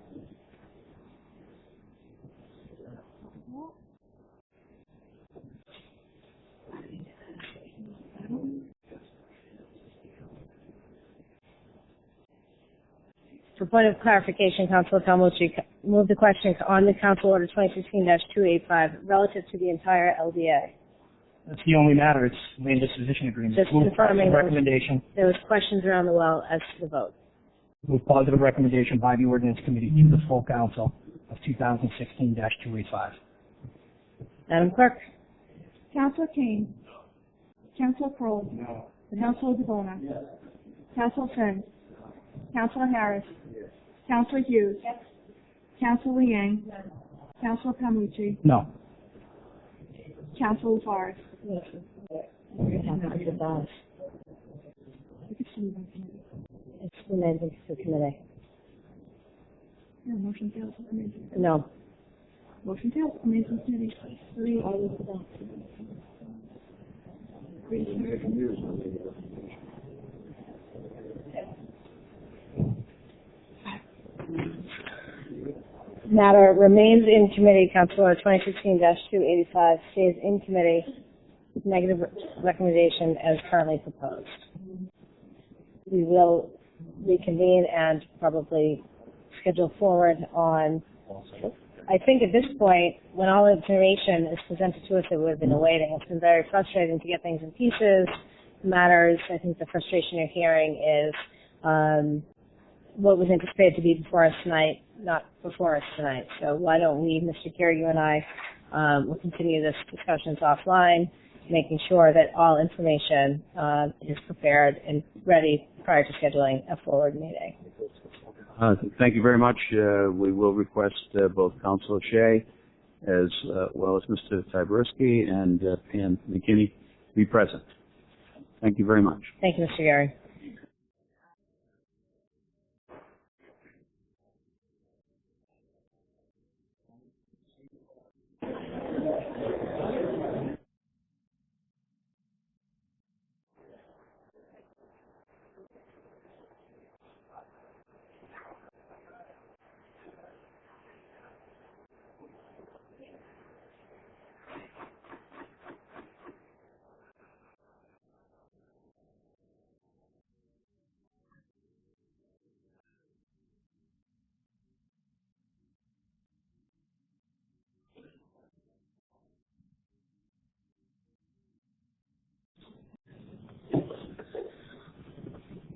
For point of clarification, Councilor Palmucci, move the question on the Council Order 2016-285 relative to the entire LDA. That's the only matter. It's land disposition agreement. Just move confirming recommendation. There was questions around the well as to the vote. Move positive recommendation by the Ordinance Committee to the full Council of 2016-285. Madam Clerk. Councilor Cain. Councilor Croall. No. Councilor DiBona. Yes. Councilor St. Councilor Harris. Yes. Councilor Hughes. Yes. Councilor Liang. Yes. Councilor Palmucci. No. Councilor Laforest. Yes. It's amended to the committee. Yeah, motion fails. No. Motion fails. Amendment committee. 3. Matter remains in committee. Councilor 2016-285 stays in committee. Negative recommendation as currently proposed. We will reconvene and probably schedule forward on, I think at this point, when all information is presented to us, it would have been awaiting. It's been very frustrating to get things in pieces, matters. I think the frustration you're hearing is what was anticipated to be before us tonight, not before us tonight. So why don't we, Mr. Geary, you and I, will continue this discussions offline, making sure that all information is prepared and ready prior to scheduling a forward meeting. Thank you very much. We will request both Councilor Shea as well as Mr. Tyburski and Pam McKinney be present. Thank you very much. Thank you, Mr. Geary.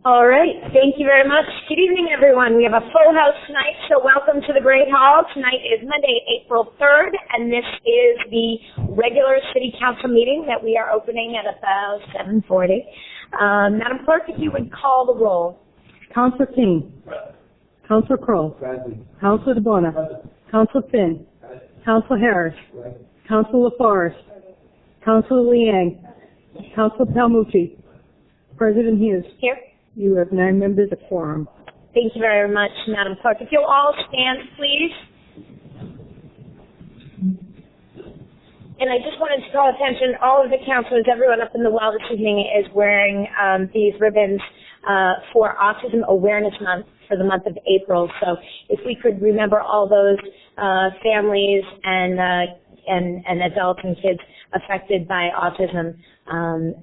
All right. Thank you very much. Good evening, everyone. We have a full house tonight, so welcome to the Great Hall. Tonight is Monday, April 3rd, and this is the regular City Council meeting that we are opening at about 7:40. Madam Clerk, if you would call the roll. Councilor Cain. Councilor Croall. Councilor DiBona. Councilor Finn. Councilor Harris. Councilor Laforest. Councilor Liang. Councilor Palmucci. President Hughes. Here. You have 9 members of quorum. Thank you very much, Madam Clerk. If you'll all stand, please. And I just wanted to call attention, all of the councilors, everyone up in the well this evening is wearing these ribbons for Autism Awareness Month for the month of April. So if we could remember all those families and adults and kids affected by autism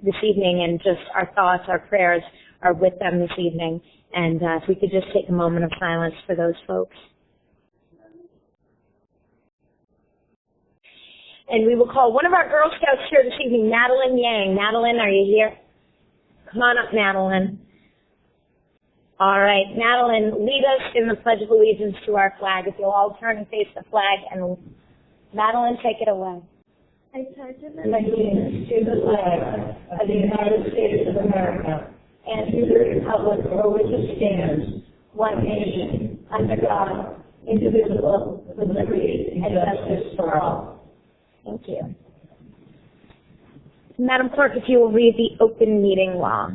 this evening, and just our thoughts, our prayers are with them this evening. And if we could just take a moment of silence for those folks. And we will call one of our Girl Scouts here this evening, Madeline Yang. Madeline, are you here? Come on up, Madeline. All right, Madeline, lead us in the Pledge of Allegiance to our flag. If you'll all turn and face the flag, and Madeline, take it away. I pledge allegiance to the flag of the United States of America and to the republic for which it stands, one nation, under God, indivisible, with liberty and justice for all. Thank you. Madam Clerk, if you will read the open meeting law.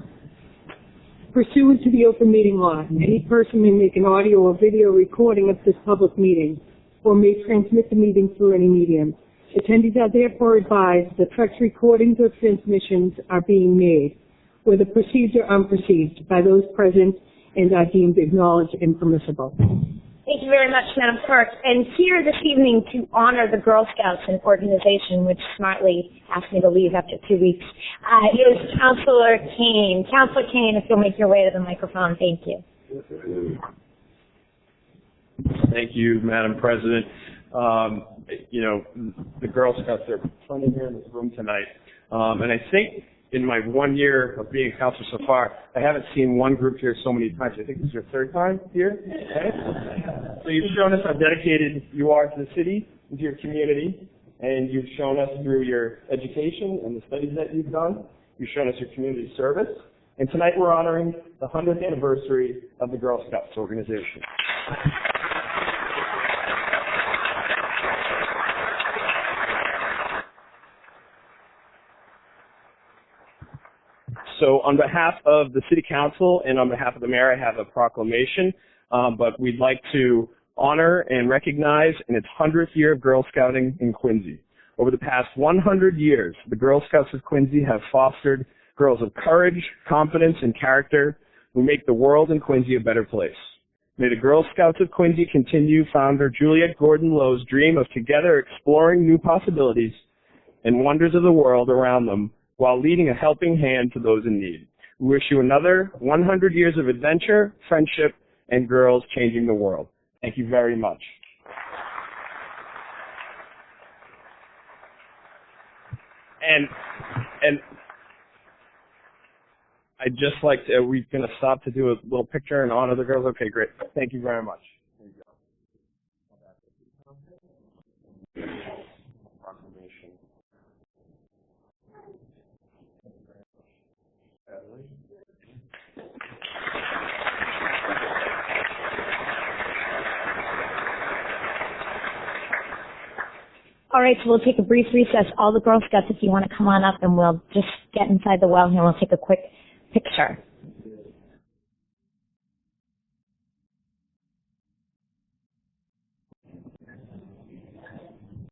Pursuant to the open meeting law, any person may make an audio or video recording of this public meeting or may transmit the meeting through any medium. Attendees are therefore advised that such recordings or transmissions are being made, whether perceived or unperceived, by those present and are deemed acknowledged and permissible. Thank you very much, Madam Clerk. And here this evening to honor the Girl Scouts, an organization which smartly asked me to leave after 2 weeks, is Councilor Cain. Councilor Cain, if you'll make your way to the microphone, thank you. Thank you, Madam President. You know, the Girl Scouts are plenty here in this room tonight. And I think in my 1 year of being a councilor so far, I haven't seen one group here so many times. I think this is your 3rd time here. Okay? So you've shown us how dedicated you are to the city and to your community, and you've shown us through your education and the studies that you've done, You've shown us your community service. And tonight we're honoring the 100th anniversary of the Girl Scouts organization. So on behalf of the City Council and on behalf of the Mayor, I have a proclamation, but we'd like to honor and recognize in its 100th year of Girl Scouting in Quincy. Over the past 100 years, the Girl Scouts of Quincy have fostered girls of courage, confidence, and character who make the world in Quincy a better place. May the Girl Scouts of Quincy continue founder Juliette Gordon-Lowe's dream of together exploring new possibilities and wonders of the world around them while leading a helping hand to those in need. We wish you another 100 years of adventure, friendship, and girls changing the world. Thank you very much. And I'd just like to, are we going to stop to do a little picture and honor the girls? Okay, great. Thank you very much. There you go. Proclamation. All right, so we'll take a brief recess. All the Girl Scouts, if you want to come on up, and we'll just get inside the well here and we'll take a quick picture.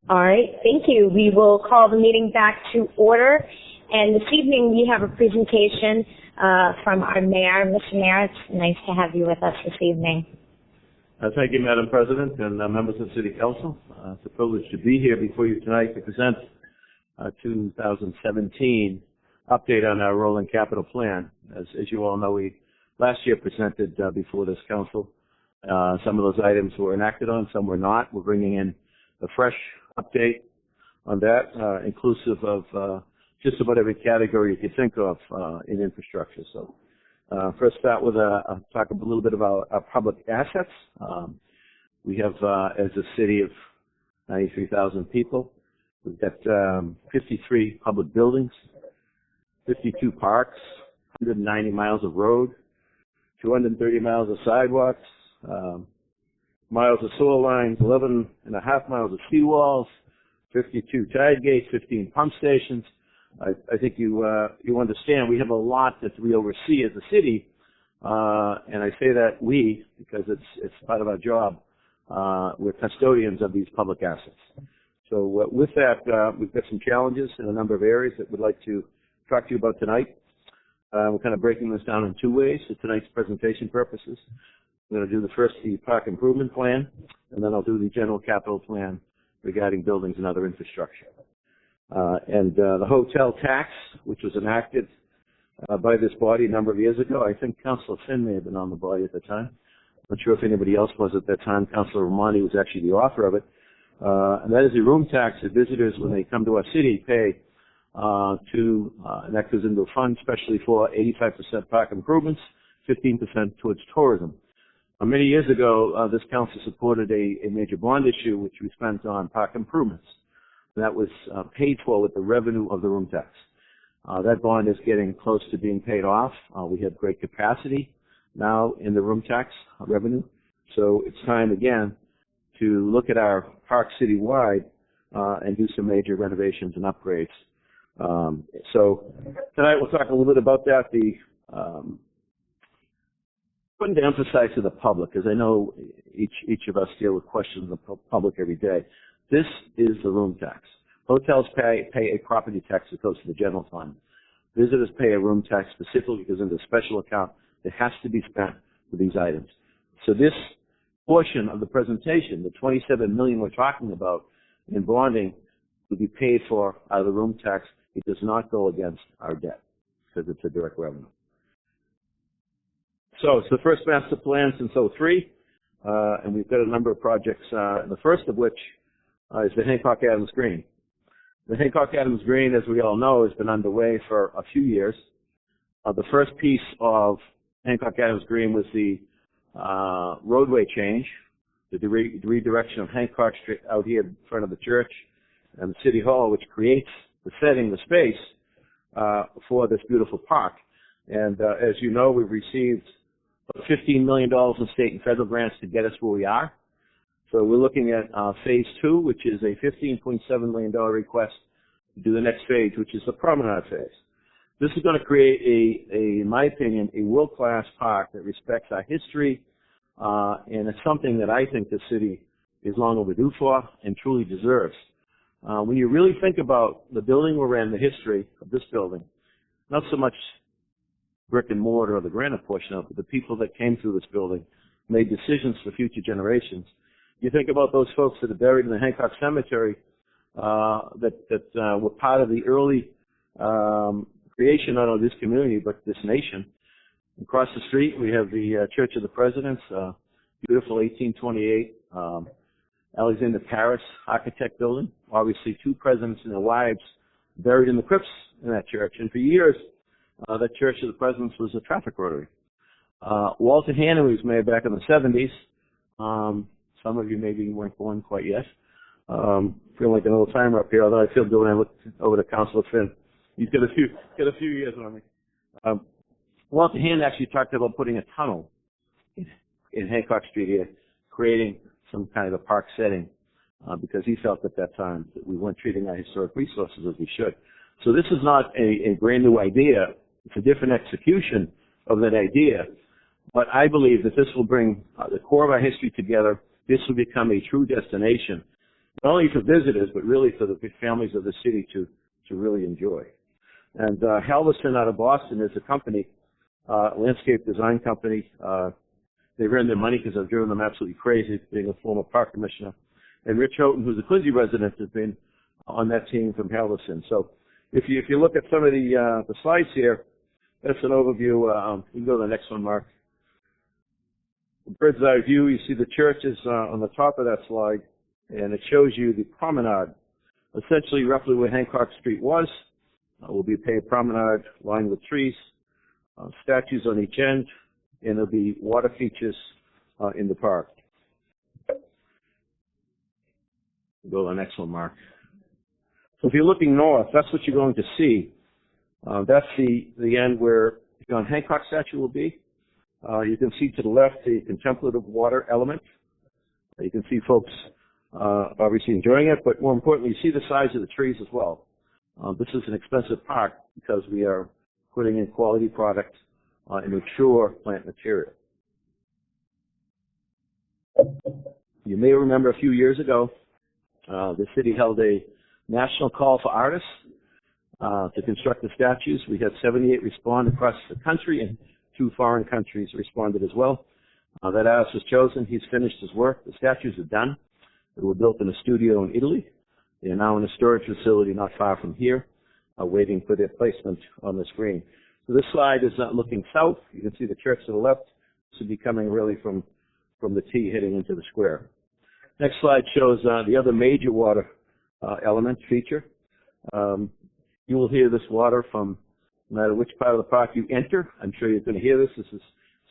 All right, thank you. We will call the meeting back to order. And this evening we have a presentation from our mayor. Mr. Mayor, it's nice to have you with us this evening. Thank you, Madam President, and members of the City Council. It's a privilege to be here before you tonight to present 2017 update on our rolling capital plan. As you all know, we last year presented before this council. Some of those items were enacted on, some were not. We're bringing in a fresh update on that, inclusive of just about every category you could think of in infrastructure. So first start with talk a little bit about our public assets. We have, as a city of 93,000 people, we've got 53 public buildings, 52 parks, 190 miles of road, 230 miles of sidewalks, miles of sewer lines, 11.5 miles of seawalls, 52 tide gates, 15 pump stations. I think you understand we have a lot that we oversee as a city, and I say that we because it's part of our job. We're custodians of these public assets. So with that, we've got some challenges in a number of areas that we'd like to talk to you about tonight. We're kind of breaking this down in two ways for tonight's presentation purposes. I'm going to do the park improvement plan, and then I'll do the general capital plan regarding buildings and other infrastructure. And the hotel tax, which was enacted by this body a number of years ago. I think Councillor Finn may have been on the body at the time. I'm not sure if anybody else was at that time. Councillor Romani was actually the author of it. And that is a room tax that visitors, when they come to our city, pay and that goes into a fund, especially for 85% park improvements, 15% towards tourism. Many years ago, this council supported a major bond issue, which we spent on park improvements. That was paid for with the revenue of the room tax. That bond is getting close to being paid off. We have great capacity now in the room tax revenue. So it's time again to look at our park citywide and do some major renovations and upgrades. So tonight we'll talk a little bit about that. Putting to emphasize to the public, because I know each of us deal with questions of the public every day. This is the room tax. Hotels pay a property tax that goes to the general fund. Visitors pay a room tax specifically because in the special account that has to be spent for these items. So this portion of the presentation, the $27 million we're talking about in bonding, will be paid for out of the room tax. It does not go against our debt because it's a direct revenue. So it's the first master plan since '03, and we've got a number of projects, the first of which is the Hancock Adams Green. The Hancock Adams Green, as we all know, has been underway for a few years. The first piece of Hancock Adams Green was the roadway change, the redirection of Hancock Street out here in front of the church and the City Hall, which creates the setting, the space for this beautiful park. And as you know, we've received $15 million in state and federal grants to get us where we are. So we're looking at phase 2, which is a $15.7 million request to do the next phase, which is the promenade phase. This is going to create in my opinion, a world-class park that respects our history, and it's something that I think the city is long overdue for and truly deserves. When you really think about the building we're in, the history of this building, not so much brick and mortar or the granite portion of it, but the people that came through this building made decisions for future generations. You think about those folks that are buried in the Hancock Cemetery that were part of the early creation not only of this community but this nation. Across the street we have the Church of the Presidents, beautiful 1828 Alexander Paris architect building. Obviously 2 presidents and their wives buried in the crypts in that church, and for years that Church of the Presidents was a traffic rotary. Walter Hannon was made back in the 70s. Some of you maybe weren't born quite yet. Feel like an old timer up here, although I feel good when I look over to Councillor Finn. He's got a few years on me. Walter Hannon actually talked about putting a tunnel in Hancock Street here, creating some kind of a park setting, because he felt at that time that we weren't treating our historic resources as we should. So this is not a brand new idea. It's a different execution of that idea. But I believe that this will bring the core of our history together. This will become a true destination, not only for visitors, but really for the families of the city to really enjoy. And Halverson out of Boston is a company, landscape design company. They've earned their money because I've driven them absolutely crazy, being a former park commissioner. And Rich Houghton, who's a Quincy resident, has been on that team from Halverson. So if you look at some of the slides here, that's an overview. You can go to the next one, Mark. Bird's eye view, you see the church is on the top of that slide, and it shows you the promenade, essentially roughly where Hancock Street was. Will be a paved promenade lined with trees, statues on each end, and there'll be water features in the park. Go to the next one, Mark. So if you're looking north, that's what you're going to see. That's the end where John Hancock statue will be. You can see to the left the contemplative water element. You can see folks obviously enjoying it, but more importantly, you see the size of the trees as well. This is an expensive park because we are putting in quality product and mature plant material. You may remember a few years ago, the city held a national call for artists to construct the statues. We had 78 respond across the country, and 2 foreign countries responded as well. That artist was chosen. He's finished his work. The statues are done. They were built in a studio in Italy. They are now in a storage facility not far from here, waiting for their placement on the screen. So this slide is not looking south. You can see the church to the left. This would be coming really from the T heading into the square. Next slide shows the other major water element feature. You will hear this water from no matter which part of the park you enter. I'm sure you're going to hear this. This is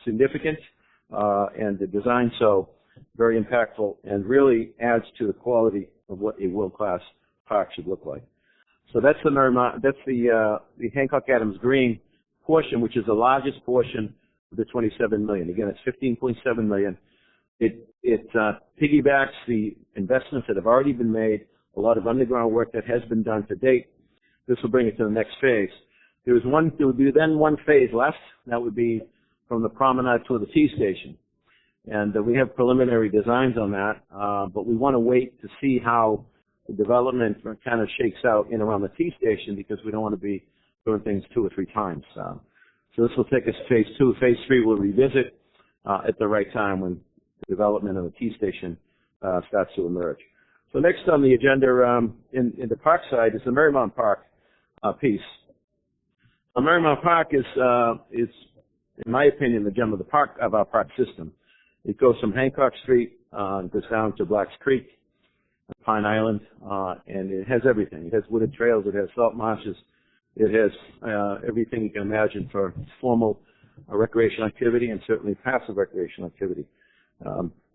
significant, and the design so very impactful and really adds to the quality of what a world-class park should look like. So that's the Hancock Adams Green portion, which is the largest portion of the $27 million. Again, it's $15.7 million. It piggybacks the investments that have already been made, a lot of underground work that has been done to date. This will bring it to the next phase. There would be then one phase left. That would be from the promenade to the T station. And we have preliminary designs on that, but we want to wait to see how the development kind of shakes out in around the T station, because we don't want to be doing things 2 or 3 times. So this will take us to phase 2. Phase 3 we'll revisit at the right time when the development of the T station starts to emerge. So next on the agenda in the park side is the Marymount Park piece. Marymount Park is, in my opinion, the gem of our park system. It goes from Hancock Street, goes down to Blacks Creek, Pine Island, and it has everything. It has wooded trails, it has salt marshes, it has everything you can imagine for formal recreational activity and certainly passive recreational activity.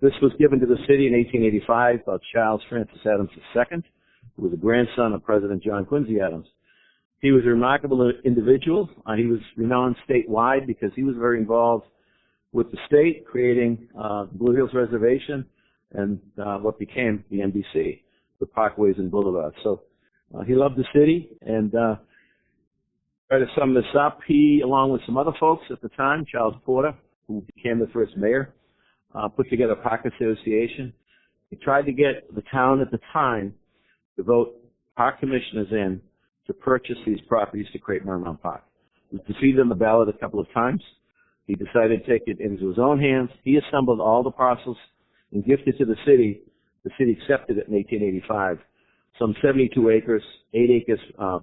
This was given to the city in 1885 by Charles Francis Adams II, who was a grandson of President John Quincy Adams. He was a remarkable individual. He was renowned statewide because he was very involved with the state, creating Blue Hills Reservation and what became the NBC, the parkways and boulevards. So he loved the city, and try to sum this up, he, along with some other folks at the time, Charles Porter, who became the first mayor, put together a park association. He tried to get the town at the time to vote park commissioners in to purchase these properties to create Marymount Park. He was defeated on the ballot a couple of times. He decided to take it into his own hands. He assembled all the parcels and gifted to the city. The city accepted it in 1885. Some 72 acres, 8 acres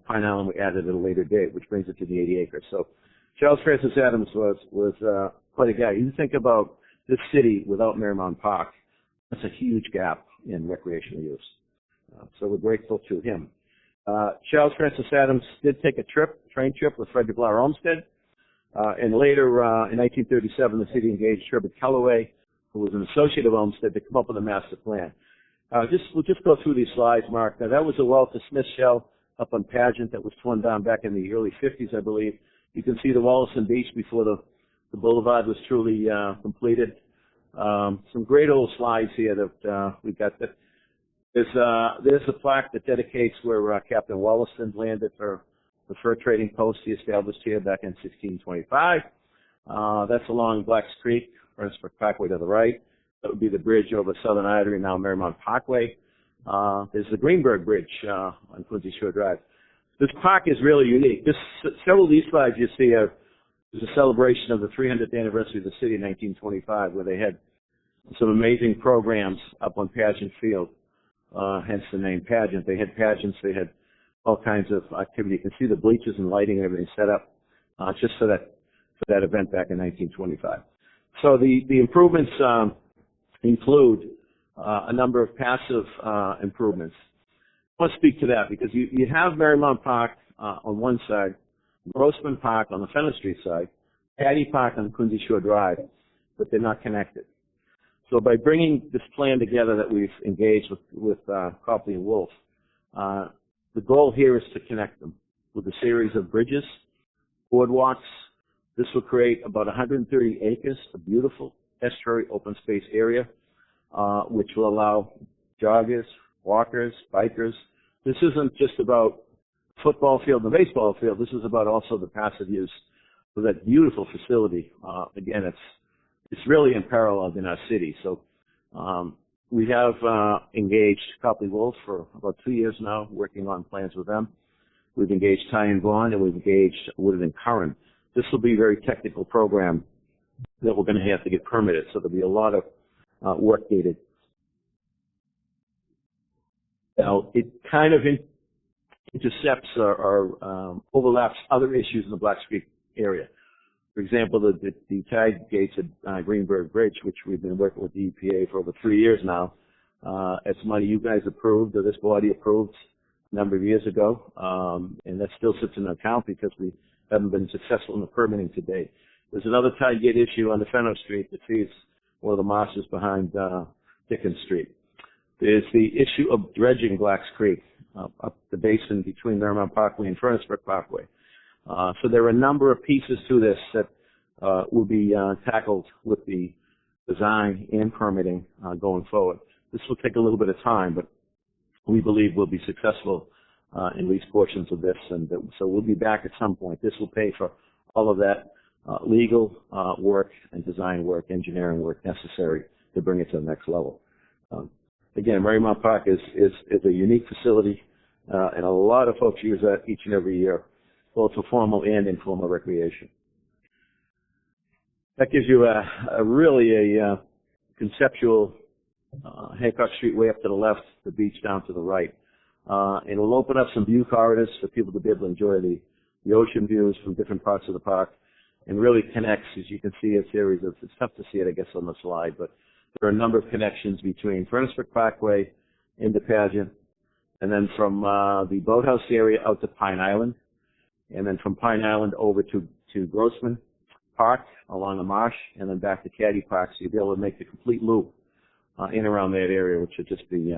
Pine Island we added at a later date, which brings it to the 80 acres. So Charles Francis Adams was quite a guy. You think about this city without Marymount Park, that's a huge gap in recreational use. So we're grateful to him. Charles Francis Adams did take a train trip with Frederick Law Olmsted. And later, in 1937, the city engaged Herbert Kellaway, who was an associate of Olmsted, to come up with a master plan. We'll just go through these slides, Mark. Now, that was a Walter Smith shell up on Pageant that was torn down back in the early 50s, I believe. You can see the Wollaston Beach before the boulevard was truly completed. Some great old slides here that we got. There's a plaque that dedicates where Captain Wollaston landed for the fur trading post he established here back in 1625. That's along Blacks Creek, Furnaceburg Parkway to the right. That would be the bridge over Southern Artery, now Marymount Parkway. There's the Greenberg Bridge on Quincy Shore Drive. This park is really unique. Several of these slides you see is a celebration of the 300th anniversary of the city in 1925, where they had some amazing programs up on Pageant Field, hence the name Pageant. They had pageants, they had all kinds of activity. You can see the bleachers and lighting and everything set up just for that event back in 1925. So the improvements include a number of passive improvements. I want to speak to that because you have Marymount Park on one side, Grossman Park on the Fenner Street side, Patty Park on Quincy Shore Drive, but they're not connected. So by bringing this plan together that we've engaged with Copley and Wolf, the goal here is to connect them with a series of bridges, boardwalks. This will create about 130 acres of beautiful estuary open space area, which will allow joggers, walkers, bikers. This isn't just about football field and baseball field. This is about also the passive use of that beautiful facility. Again, it's really unparalleled in our city. So we have engaged Copley Wolf for about 2 years now, working on plans with them. We've engaged Ty and Vaughn, and we've engaged Woodard and Curran. This will be a very technical program that we're going to have to get permitted, so there'll be a lot of work needed. Now, it kind of intercepts or overlaps other issues in the Black Creek area. For example, the tide gates at Greenberg Bridge, which we've been working with the EPA for over 3 years now. It's money you guys approved, or this body approved a number of years ago, and that still sits in an account because we haven't been successful in the permitting to date. There's another tide gate issue on the Fenner Street that feeds one of the marshes behind Dickens Street. There's the issue of dredging Blacks Creek up the basin between Marymount Parkway and Furnaceburg Parkway. So there are a number of pieces to this that will be tackled with the design and permitting going forward. This will take a little bit of time, but we believe we'll be successful in these portions of this, and so we'll be back at some point. This will pay for all of that legal work and design work, engineering work necessary to bring it to the next level. Again, Marymount Park is a unique facility, and a lot of folks use that each and every year, both for formal and informal recreation. That gives you really a conceptual Hancock Street way up to the left, the beach down to the right. And it'll open up some view corridors for people to be able to enjoy the ocean views from different parts of the park, and really connects, as you can see, a series of, it's tough to see it, I guess, on the slide, but there are a number of connections between Furnaceburg Parkway into Pageant, and then from the boathouse area out to Pine Island, and then from Pine Island over to Grossman Park along the marsh, and then back to Caddy Park, so you'll be able to make the complete loop in and around that area, which would just be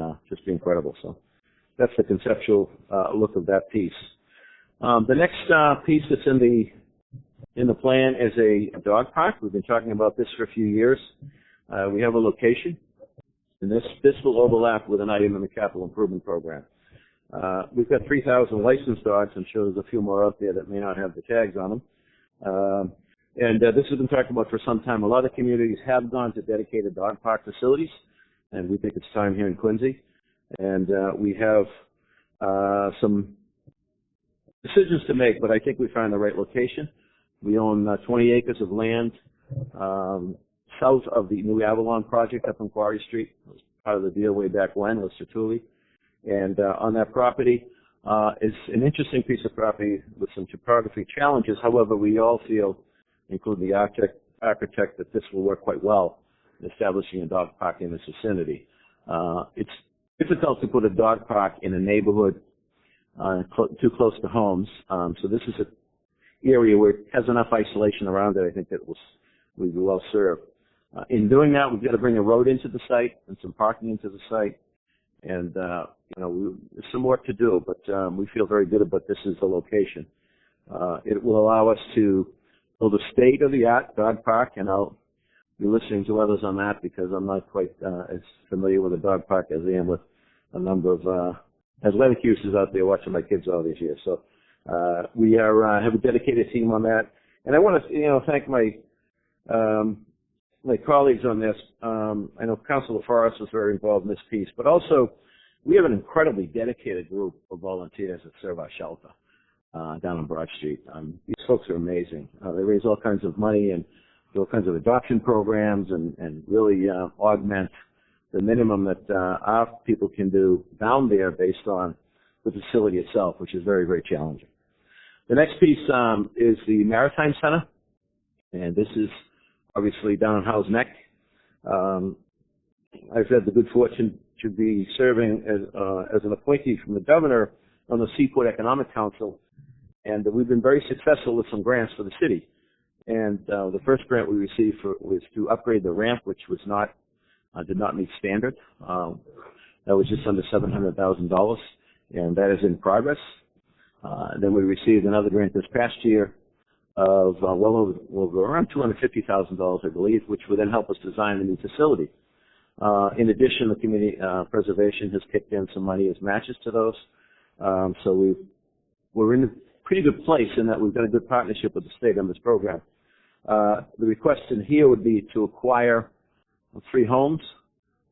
incredible. So that's the conceptual look of that piece. The next piece that's in the plan is a dog park. We've been talking about this for a few years. We have a location, and this will overlap with an item in the capital improvement program. We've got 3,000 licensed dogs. I'm sure there's a few more out there that may not have the tags on them. This has been talked about for some time. A lot of communities have gone to dedicated dog park facilities, and we think it's time here in Quincy. And we have some decisions to make, but I think we found the right location. We own 20 acres of land south of the New Avalon project up on Quarry Street. It was part of the deal way back when, with Sertuli. And on that property is an interesting piece of property with some topography challenges. However, we all feel, including the architect, that this will work quite well in establishing a dog park in this vicinity. It's difficult to put a dog park in a neighborhood too close to homes. So this is an area where it has enough isolation around it, I think, that we'll be well served. In doing that, we've got to bring a road into the site and some parking into the site. And, there's some work to do, but we feel very good about this as a location. It will allow us to build a state-of-the-art dog park, and I'll be listening to others on that because I'm not quite as familiar with a dog park as I am with a number of athletic users out there watching my kids all these years. So we have a dedicated team on that. And I want to, thank my colleagues on this. I know Councillor Laforest was very involved in this piece, but also we have an incredibly dedicated group of volunteers that serve our shelter down on Broad Street. These folks are amazing. They raise all kinds of money and do all kinds of adoption programs and really augment the minimum that our people can do down there based on the facility itself, which is very, very challenging. The next piece is the Maritime Center, and this is obviously down on Howes Neck. I've had the good fortune to be serving as an appointee from the governor on the Seaport Economic Council, and we've been very successful with some grants for the city. And the first grant we received was to upgrade the ramp, which was did not meet standard. That was just under $700,000, and that is in progress. Then we received another grant this past year of well over around $250,000, I believe, which would then help us design the new facility. In addition, the community preservation has kicked in some money as matches to those. So we're in a pretty good place in that we've got a good partnership with the state on this program. The request in here would be to acquire 3 homes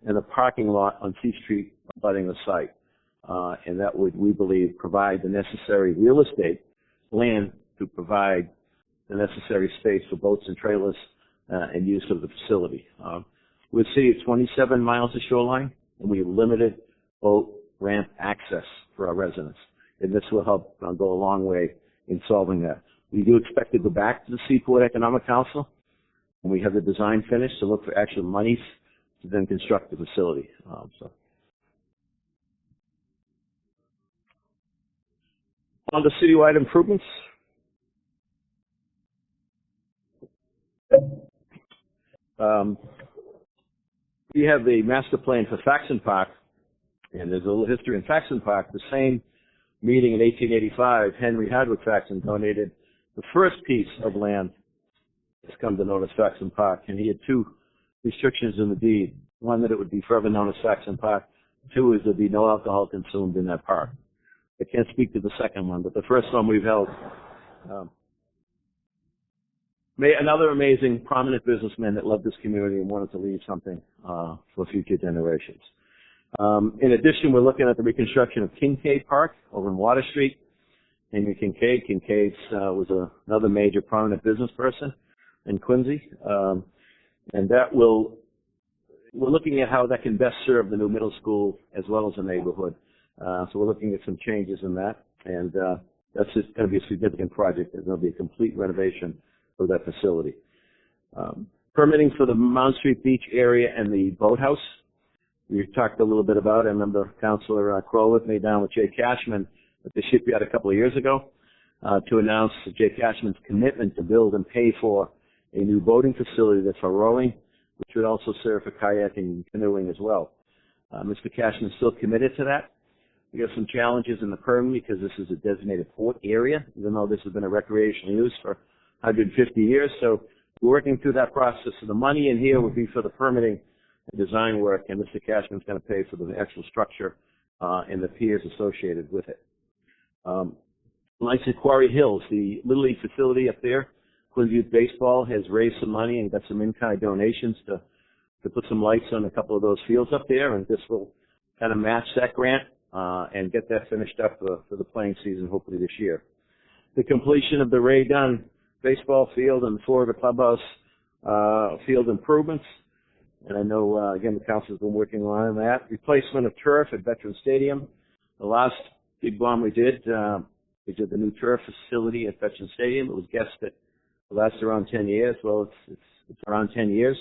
and a parking lot on C Street abutting the site. And that would, we believe, provide the necessary real estate land to provide the necessary space for boats and trailers and use of the facility. We're a city of 27 miles of shoreline, and we have limited boat ramp access for our residents. And this will help go a long way in solving that. We do expect to go back to the Seaport Economic Council, and we have the design finished to look for actual monies to then construct the facility. On to citywide improvements. We have the master plan for Faxon Park, and there's a little history in Faxon Park. The same meeting in 1885, Henry Hardwick Faxon donated the first piece of land that's come to known as Faxon Park, and he had 2 restrictions in the deed. One, that it would be forever known as Faxon Park. 2 is there'd be no alcohol consumed in that park. I can't speak to the second one, but the first one we've held. Another amazing, prominent businessman that loved this community and wanted to leave something for future generations. In addition, we're looking at the reconstruction of Kincaid Park over in Water Street. Henry Kincaid. Kincaid was another major prominent business person in Quincy. And that we're looking at how that can best serve the new middle school as well as the neighborhood. So we're looking at some changes in that. And that's just going to be a significant project. There's going to be a complete renovation of that facility. Permitting for the Mount Street Beach area and the boathouse. We talked a little bit about it. I remember Councillor Croall with me down with Jay Cashman at the shipyard a couple of years ago to announce Jay Cashman's commitment to build and pay for a new boating facility that's for rowing, which would also serve for kayaking and canoeing as well. Mr. Cashman is still committed to that. We have some challenges in the permit because this is a designated port area, even though this has been a recreational use for 150 years. So we're working through that process. So the money in here would be for the permitting and design work, and Mr. Cashman's going to pay for the actual structure and the piers associated with it. Lights at Quarry Hills, the Little League facility up there, Quincy Youth Baseball has raised some money and got some in-kind donations to put some lights on a couple of those fields up there, and this will kind of match that grant and get that finished up for the playing season, hopefully this year. The completion of the Ray Dunn baseball field and the Florida Clubhouse field improvements, and I know, again, the council's been working on that. Replacement of turf at Veterans Stadium. The last big bomb we did the new turf facility at Veterans Stadium. It was guessed that it lasts around 10 years. Well, it's around 10 years.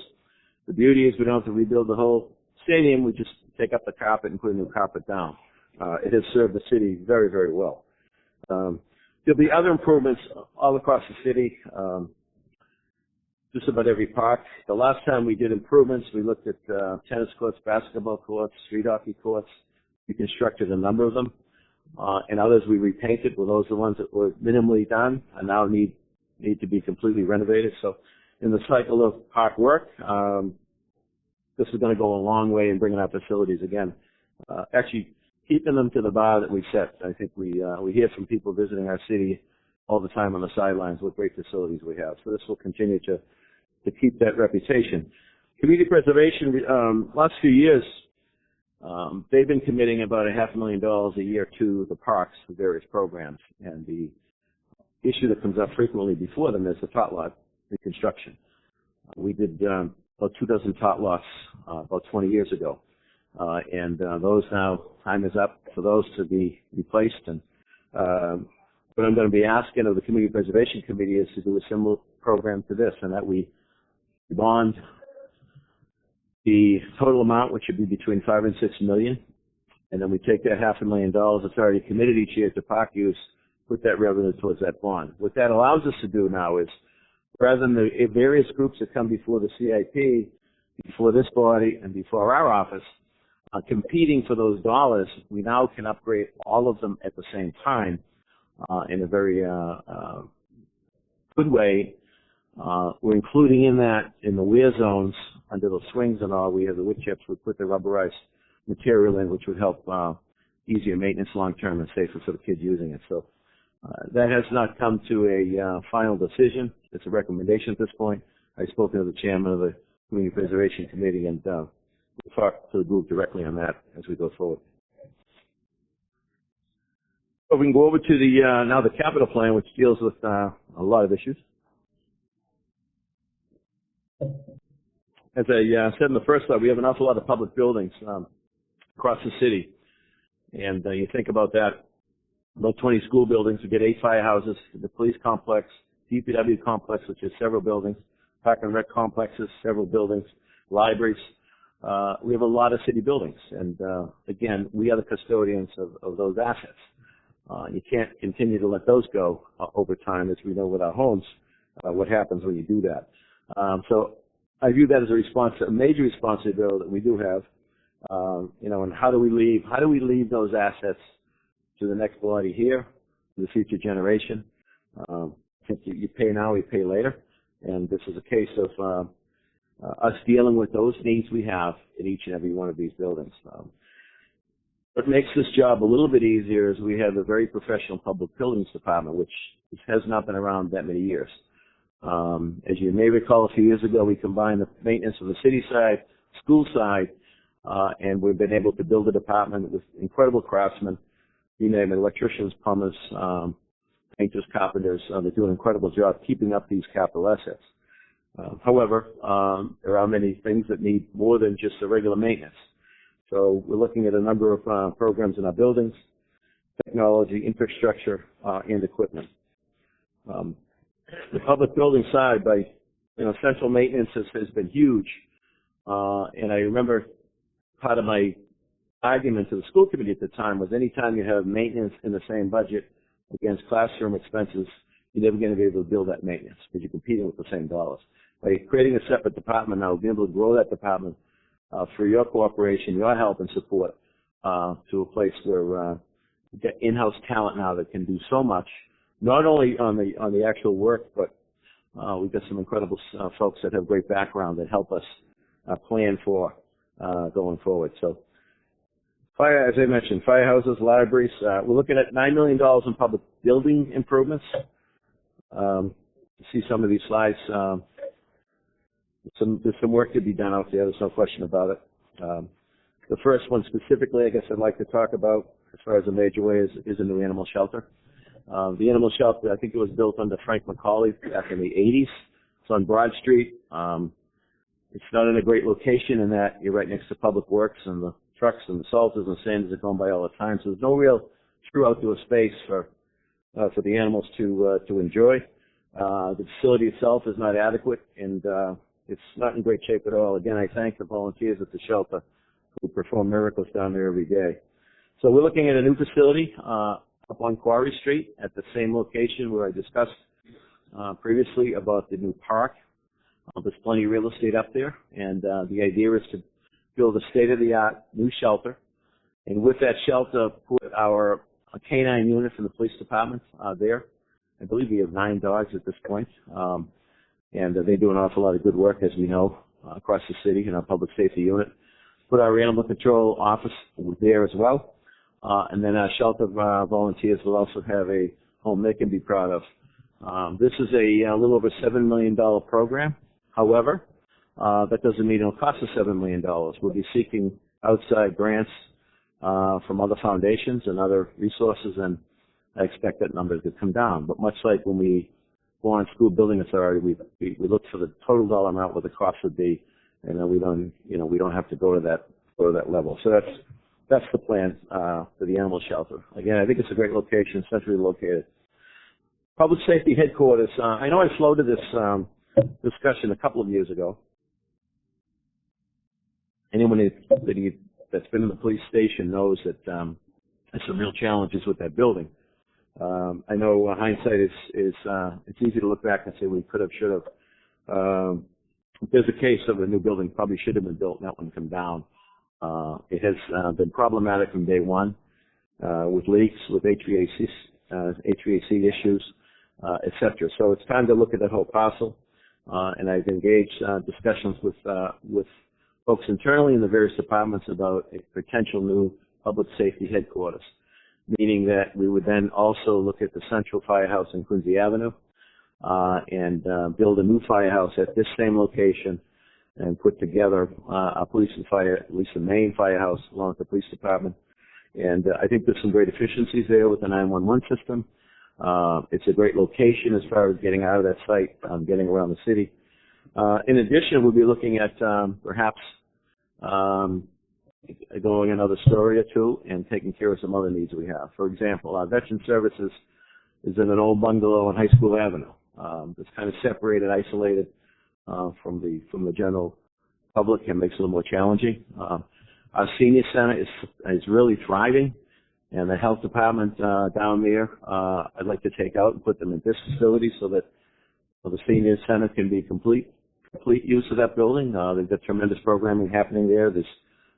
The beauty is we don't have to rebuild the whole stadium. We just take up the carpet and put a new carpet down. It has served the city very, very well. There'll be other improvements all across the city, just about every park. The last time we did improvements, we looked at tennis courts, basketball courts, street hockey courts. We constructed a number of them. And others we repainted. Well, those are the ones that were minimally done and now need to be completely renovated. So in the cycle of park work, this is going to go a long way in bringing our facilities again. Actually, keeping them to the bar that we set. I think we hear from people visiting our city all the time on the sidelines what great facilities we have. So this will continue to keep that reputation. Community preservation, last few years, they've been committing about $500,000 a year to the parks for various programs. And the issue that comes up frequently before them is the tot lot reconstruction. We did about 24 tot lots about 20 years ago. And those now, time is up for those to be replaced. And what I'm going to be asking of the Community Preservation Committee is to do a similar program to this, and that we bond the total amount, which should be between $5 and $6 million, and then we take that $500,000 that's already committed each year to park use, put that revenue towards that bond. What that allows us to do now is, rather than the various groups that come before the CIP, before this body, and before our office, competing for those dollars, we now can upgrade all of them at the same time in a very good way. We're including in that, in the wear zones, under the swings and all, we have the wood chips. We put the rubberized material in, which would help easier maintenance long-term and safer for the kids using it. So that has not come to a final decision. It's a recommendation at this point. I've spoken to the chairman of the Community Preservation Committee, and we'll talk to the group directly on that as we go forward. So we can go over to the now the capital plan, which deals with a lot of issues. As I said in the first slide, we have an awful lot of public buildings across the city. And you think about that, about 20 school buildings. We get 8 firehouses, the police complex, DPW complex, which has several buildings, park and rec complexes, several buildings, libraries. We have a lot of city buildings. And again, we are the custodians of those assets. You can't continue to let those go over time, as we know with our homes, what happens when you do that. So I view that as a major responsibility that we do have, and how do we leave those assets to the next body here, to the future generation? I think you pay now, we pay later, and this is a case of us dealing with those needs we have in each and every one of these buildings. What makes this job a little bit easier is we have a very professional public buildings department, which has not been around that many years. As you may recall, a few years ago, we combined the maintenance of the city side, school side, and we've been able to build a department with incredible craftsmen. You name it, electricians, plumbers, painters, carpenters. They do an incredible job keeping up these capital assets. However, there are many things that need more than just the regular maintenance. So we're looking at a number of programs in our buildings, technology, infrastructure, and equipment. The public building side, central maintenance has been huge. And I remember part of my argument to the school committee at the time was anytime you have maintenance in the same budget against classroom expenses, you're never going to be able to build that maintenance because you're competing with the same dollars. By creating a separate department now, we'll be able to grow that department through your cooperation, your help and support, to a place where we've got in-house talent now that can do so much, not only on the actual work, but we've got some incredible folks that have great background that help us plan for going forward. So, fire, as I mentioned, firehouses, libraries. We're looking at $9 million in public building improvements. You see some of these slides. There's some work to be done out there. There's no question about it. The first one specifically, I guess I'd like to talk about as far as a major way is a new animal shelter. The animal shelter, I think it was built under Frank McCauley back in the 80s. It's on Broad Street. It's not in a great location in that you're right next to Public Works and the trucks and the salters and sanders are going by all the time. So there's no real true outdoor space for the animals to enjoy. The facility itself is not adequate, and it's not in great shape at all. Again, I thank the volunteers at the shelter who perform miracles down there every day. So we're looking at a new facility up on Quarry Street at the same location where I discussed previously about the new park. There's plenty of real estate up there, and the idea is to build a state-of-the-art new shelter, and with that shelter, put our canine unit from the police department there. I believe we have 9 dogs at this point, and they do an awful lot of good work, as we know, across the city in our public safety unit. Put our animal control office there as well, and then our shelter volunteers will also have a home they can be proud of. This is a little over $7 million program. However, that doesn't mean it'll cost us $7 million. We'll be seeking outside grants from other foundations and other resources, and I expect that number to come down. But much like when we go on School Building Authority, we look for the total dollar amount, what the cost would be, and then we don't have to go to that level. So that's the plan for the animal shelter. Again, I think it's a great location, centrally located. Public safety headquarters. I know I floated this discussion a couple of years ago. Anyone that's been in the police station knows that there's some real challenges with that building. I know hindsight is it's easy to look back and say we could have, should have. There's a case of a new building probably should have been built and that one come down. It has been problematic from day one with leaks, with HVAC issues, etc. So it's time to look at that whole parcel, and I've engaged discussions with folks internally in the various departments about a potential new public safety headquarters, meaning that we would then also look at the central firehouse in Quincy Avenue and build a new firehouse at this same location and put together a police and fire, at least the main firehouse along with the police department. And I think there's some great efficiencies there with the 911 system. It's a great location as far as getting out of that site, getting around the city. In addition, we'll be looking at perhaps going another story or two and taking care of some other needs we have. For example, our veteran services is in an old bungalow on High School Avenue. It's kind of separated, isolated from the general public, and makes it a little more challenging. Our senior center is really thriving, and the health department down there, I'd like to take out and put them in this facility so that the senior center can be complete use of that building. They've got tremendous programming happening there. There's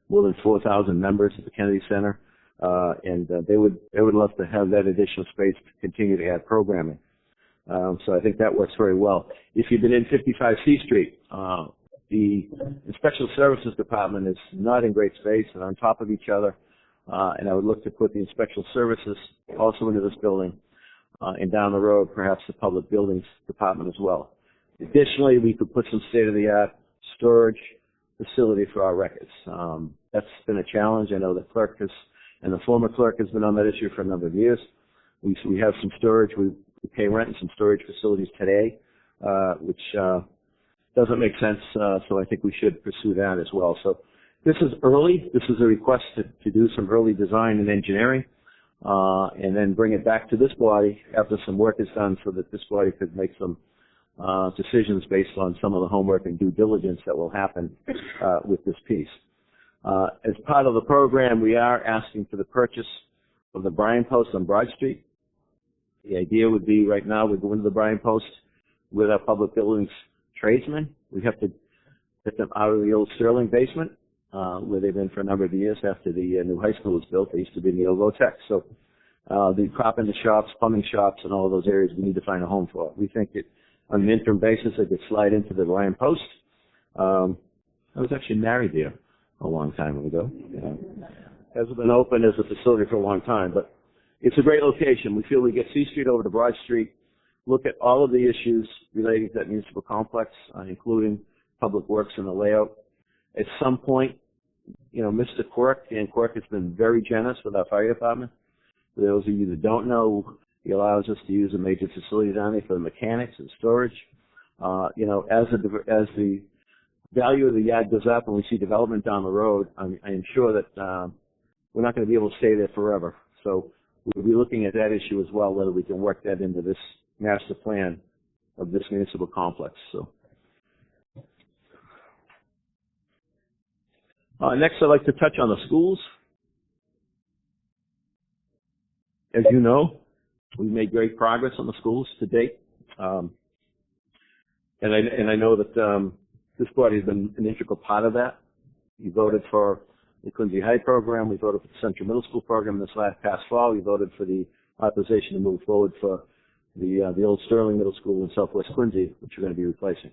more than 4,000 members at the Kennedy Center, and they would love to have that additional space to continue to add programming. So I think that works very well. If you've been in 55 C Street, the Inspection Services Department is not in great space and on top of each other, and I would look to put the Inspection Services also into this building, and down the road perhaps the Public Buildings Department as well. Additionally, we could put some state-of-the-art storage facility for our records. That's been a challenge. I know the clerk and the former clerk has been on that issue for a number of years. We have some storage. We pay rent in some storage facilities today, which doesn't make sense, so I think we should pursue that as well. So this is early. This is a request to do some early design and engineering, and then bring it back to this body after some work is done so that this body could make some decisions based on some of the homework and due diligence that will happen with this piece. As part of the program, we are asking for the purchase of the Bryan Post on Broad Street. The idea would be right now we go into the Bryan Post with our public buildings tradesmen. We have to get them out of the old Sterling basement where they've been for a number of years after the new high school was built. They used to be in the old Tech. So the carpenter shops, plumbing shops, and all of those areas we need to find a home for. We think that on an interim basis they could slide into the Lion Post. I was actually married there a long time ago. Hasn't been open as a facility for a long time, but it's a great location. We feel we get C Street over to Broad Street, look at all of the issues relating to that municipal complex, including public works and the layout. At some point, Mr. Quirk, Dan Quirk, has been very generous with our fire department. For those of you that don't know, he allows us to use a major facility down there for the mechanics and storage. As the value of the yard goes up and we see development down the road, I am sure that we're not going to be able to stay there forever. So we'll be looking at that issue as well, whether we can work that into this master plan of this municipal complex. So next, I'd like to touch on the schools. As you know, we've made great progress on the schools to date, and I know that this body has been an integral part of that. You voted for the Quincy High program. We voted for the Central Middle School program this past fall. We voted for the authorization to move forward for the old Sterling Middle School in Southwest Quincy, which we're going to be replacing.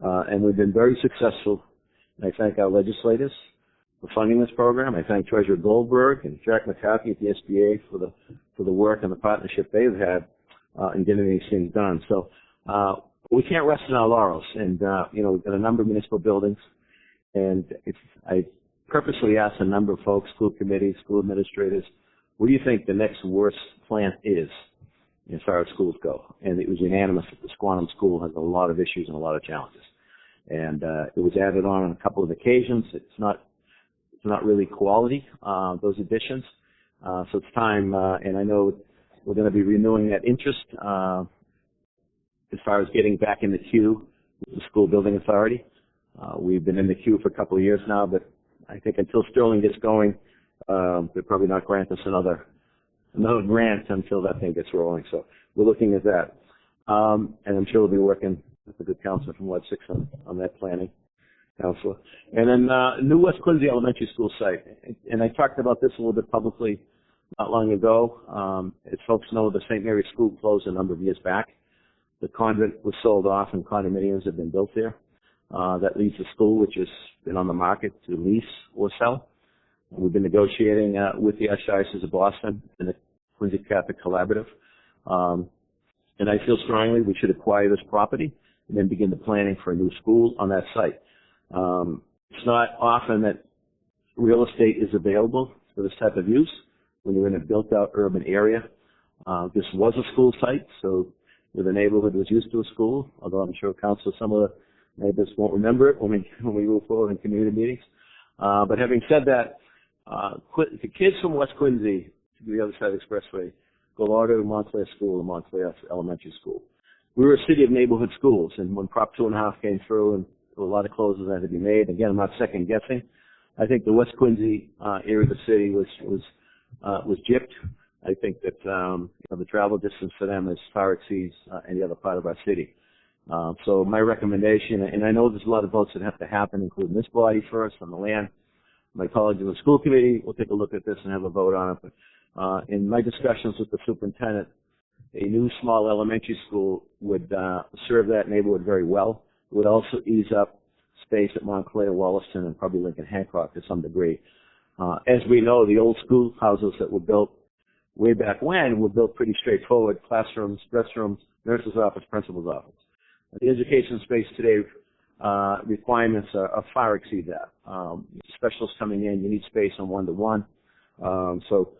And we've been very successful. And I thank our legislators for funding this program. I thank Treasurer Goldberg and Jack McCarthy at the SBA for the work and the partnership they've had in getting these things done. So we can't rest on our laurels. And we've got a number of municipal buildings, and I purposely asked a number of folks, school committees, school administrators, what do you think the next worst plant is as far as schools go? And it was unanimous that the Squantum School has a lot of issues and a lot of challenges. And it was added on a couple of occasions. It's not really quality, those additions. So it's time, and I know we're going to be renewing that interest as far as getting back in the queue with the School Building Authority. We've been in the queue for a couple of years now, but I think until Sterling gets going, they'll probably not grant us another grant until that thing gets rolling. So we're looking at that. And I'm sure we'll be working with a good counselor from Ward 6 on that planning. Counselor. And then New West Quincy Elementary School site. And I talked about this a little bit publicly not long ago. As folks know, the St. Mary's School closed a number of years back. The convent was sold off and condominiums have been built there. That leaves the school, which has been on the market, to lease or sell. We've been negotiating with the Archdiocese of Boston and the Quincy Catholic Collaborative. And I feel strongly we should acquire this property and then begin the planning for a new school on that site. It's not often that real estate is available for this type of use when you're in a built-out urban area. This was a school site, so the neighborhood was used to a school, although I'm sure Council, some of the neighbors won't remember it when we move forward in community meetings. But having said that, the kids from West Quincy to the other side of the expressway go all to Montclair School and Montclair Elementary School. We were a city of neighborhood schools, and when Prop 2.5 came through and a lot of closes that had to be made, again, I'm not second guessing. I think the West Quincy area of the city was gypped. I think that the travel distance for them far exceeds any other part of our city. So my recommendation, and I know there's a lot of votes that have to happen, including this body first on the land. My colleagues in the school committee will take a look at this and have a vote on it. But in my discussions with the superintendent, a new small elementary school would serve that neighborhood very well. It would also ease up space at Montclair, Wollaston, and probably Lincoln Hancock to some degree. As we know, the old schoolhouses that were built way back when were built pretty straightforward: classrooms, restrooms, nurse's office, principal's office. The education space today requirements are far exceed that. Specialists coming in, you need space on one-to-one. So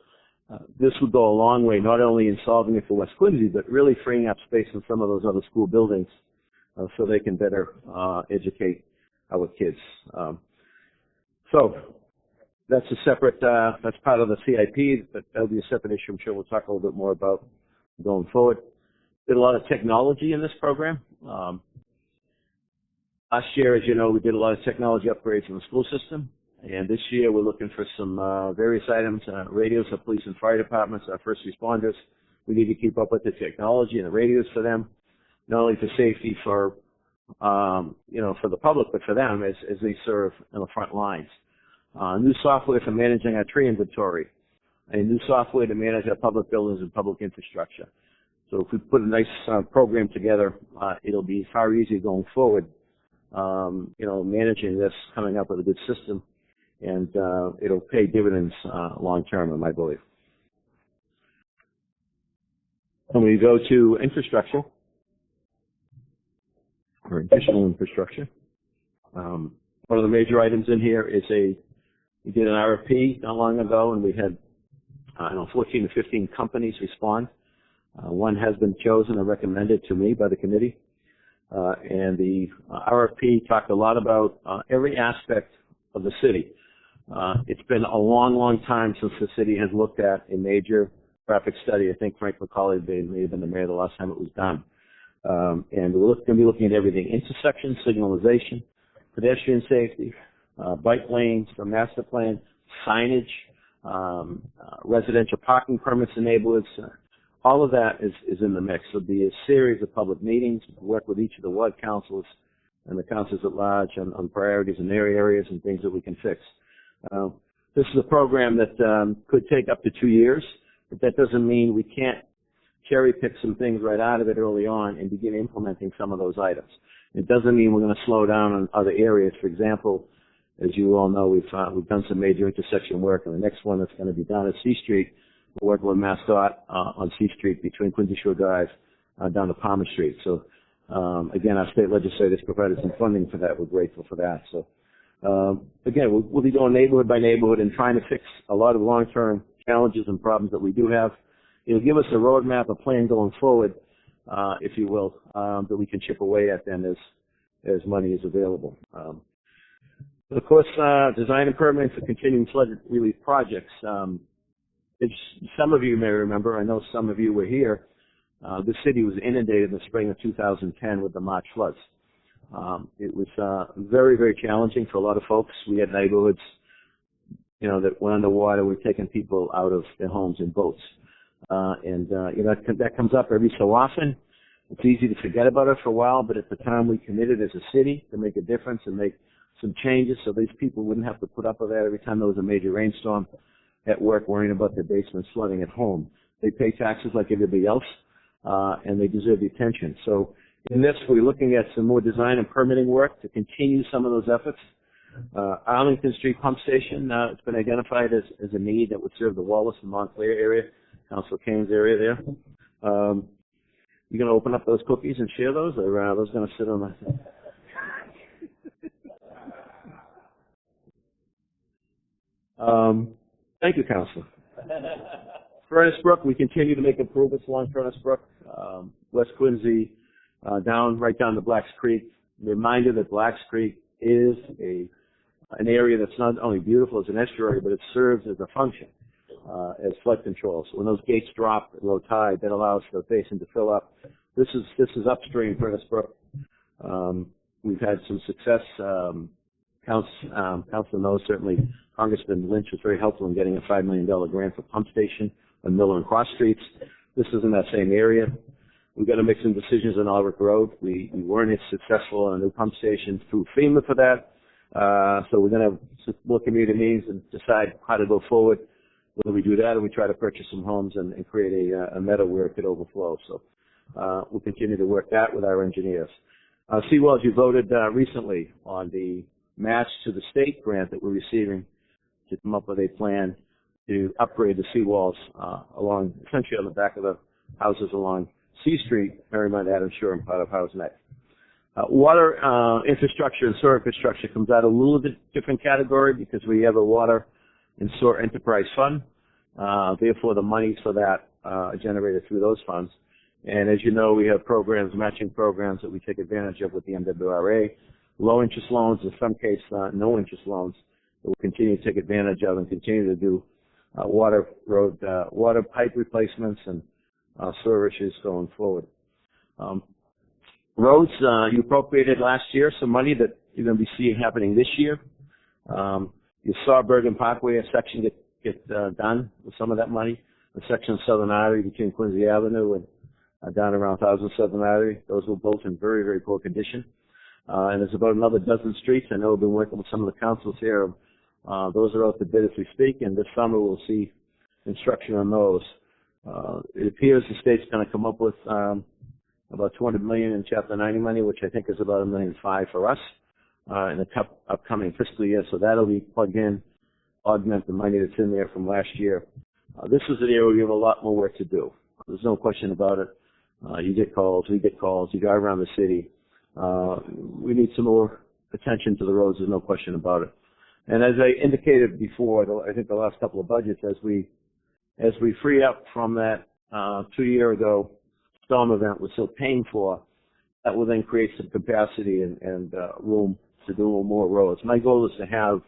this would go a long way, not only in solving it for West Quincy, but really freeing up space in some of those other school buildings so they can better educate our kids. So that's a separate, that's part of the CIP, but that'll be a separate issue I'm sure we'll talk a little bit more about going forward. Did a lot of technology in this program. Last year, as you know, we did a lot of technology upgrades in the school system. And this year, we're looking for some various items, radios for police and fire departments, our first responders. We need to keep up with the technology and the radios for them, not only for safety for, for the public, but for them as they serve in the front lines. new software for managing our tree inventory, a new software to manage our public buildings and public infrastructure. So if we put a nice program together, it'll be far easier going forward, managing this, coming up with a good system, and it'll pay dividends long term, in my belief. When we go to infrastructure, or additional infrastructure, one of the major items in here is we did an RFP not long ago, and we had 14 to 15 companies respond. One has been chosen and recommended to me by the committee. And the RFP talked a lot about every aspect of the city. It's been a long, long time since the city has looked at a major traffic study. I think Frank McCauley may have been the mayor the last time it was done. And we're going to be looking at everything: intersection, signalization, pedestrian safety, bike lanes, the master plan, signage, residential parking permits in neighborhoods. All of that is in the mix. There'll be a series of public meetings, work with each of the ward councils and the councils at large on priorities in their areas and things that we can fix. This is a program that could take up to 2 years, but that doesn't mean we can't cherry pick some things right out of it early on and begin implementing some of those items. It doesn't mean we're going to slow down on other areas. For example, as you all know, we've done some major intersection work, and the next one that's going to be done at C Street. We're working with MassDOT on C Street between Quincy Shore Drive down to Palmer Street. So, again, our state legislators provided some funding for that. We're grateful for that. So, again, we'll be going neighborhood by neighborhood and trying to fix a lot of long-term challenges and problems that we do have. It'll give us a roadmap, a plan going forward, if you will, that we can chip away at then as money is available. Of course, design and permitting for continuing flood relief projects. Some of you may remember, I know some of you were here, the city was inundated in the spring of 2010 with the March floods. It was very, very challenging for a lot of folks. We had neighborhoods, that went underwater. We're taking people out of their homes in boats. That comes up every so often. It's easy to forget about it for a while, but at the time we committed as a city to make a difference and make some changes so these people wouldn't have to put up with that every time there was a major rainstorm at work worrying about their basements flooding at home. They pay taxes like everybody else, and they deserve the attention. So in this, we're looking at some more design and permitting work to continue some of those efforts. Arlington Street Pump Station, it's been identified as a need that would serve the Wallace and Montclair area, Council Cain's area there. You going to open up those cookies and share those, or are those going to sit on the... Thank you, Councilor. Furnace Brook, we continue to make improvements along Furnace Brook, West Quincy, right down to Blacks Creek. Reminder that Blacks Creek is an area that's not only beautiful as an estuary, but it serves as a function as flood control. So when those gates drop at low tide, that allows the basin to fill up. This is upstream Furnace Brook. We've had some success. Council knows certainly Congressman Lynch was very helpful in getting a $5 million grant for pump station on Miller and Cross Streets. This is in that same area. We've got to make some decisions on Albert Road. We weren't as successful on a new pump station through FEMA for that. So we're going to have some more community meetings and decide how to go forward. Whether we do that or we try to purchase some homes and create a meadow where it could overflow. So we'll continue to work that with our engineers. Seawalls, you voted recently on the match to the state grant that we're receiving to come up with a plan to upgrade the seawalls along, essentially on the back of the houses along C Street, Marymount, Adams Shore, and part of House Neck. Water infrastructure and sewer infrastructure comes out a little bit different category because we have a water and sewer enterprise fund. Therefore, the money for that are generated through those funds. And as you know, we have programs, matching programs that we take advantage of with the MWRA, low interest loans, in some cases no interest loans that we'll continue to take advantage of and continue to do water pipe replacements and sewer issues going forward. Roads, you appropriated last year some money that you're going to be seeing happening this year. You saw Bergen Parkway, a section get done with some of that money. The section of Southern Artery between Quincy Avenue and down around 1000 Southern Artery. Those were both in very, very poor condition. And there's about another dozen streets. I know we've been working with some of the councils here Those are out to bid as we speak, and this summer we'll see instruction on those. It appears the state's going to come up with about $200 million in Chapter 90 money, which I think is about $1.5 million for us in the upcoming fiscal year. So that'll be plugged in, augment the money that's in there from last year. This is an area where we have a lot more work to do. There's no question about it. You get calls, we get calls, you drive around the city. We need some more attention to the roads, there's no question about it. And as I indicated before, I think the last couple of budgets, as we free up from that 2 year ago storm event we're still paying for, that will then create some capacity and room to do more roads. My goal is to have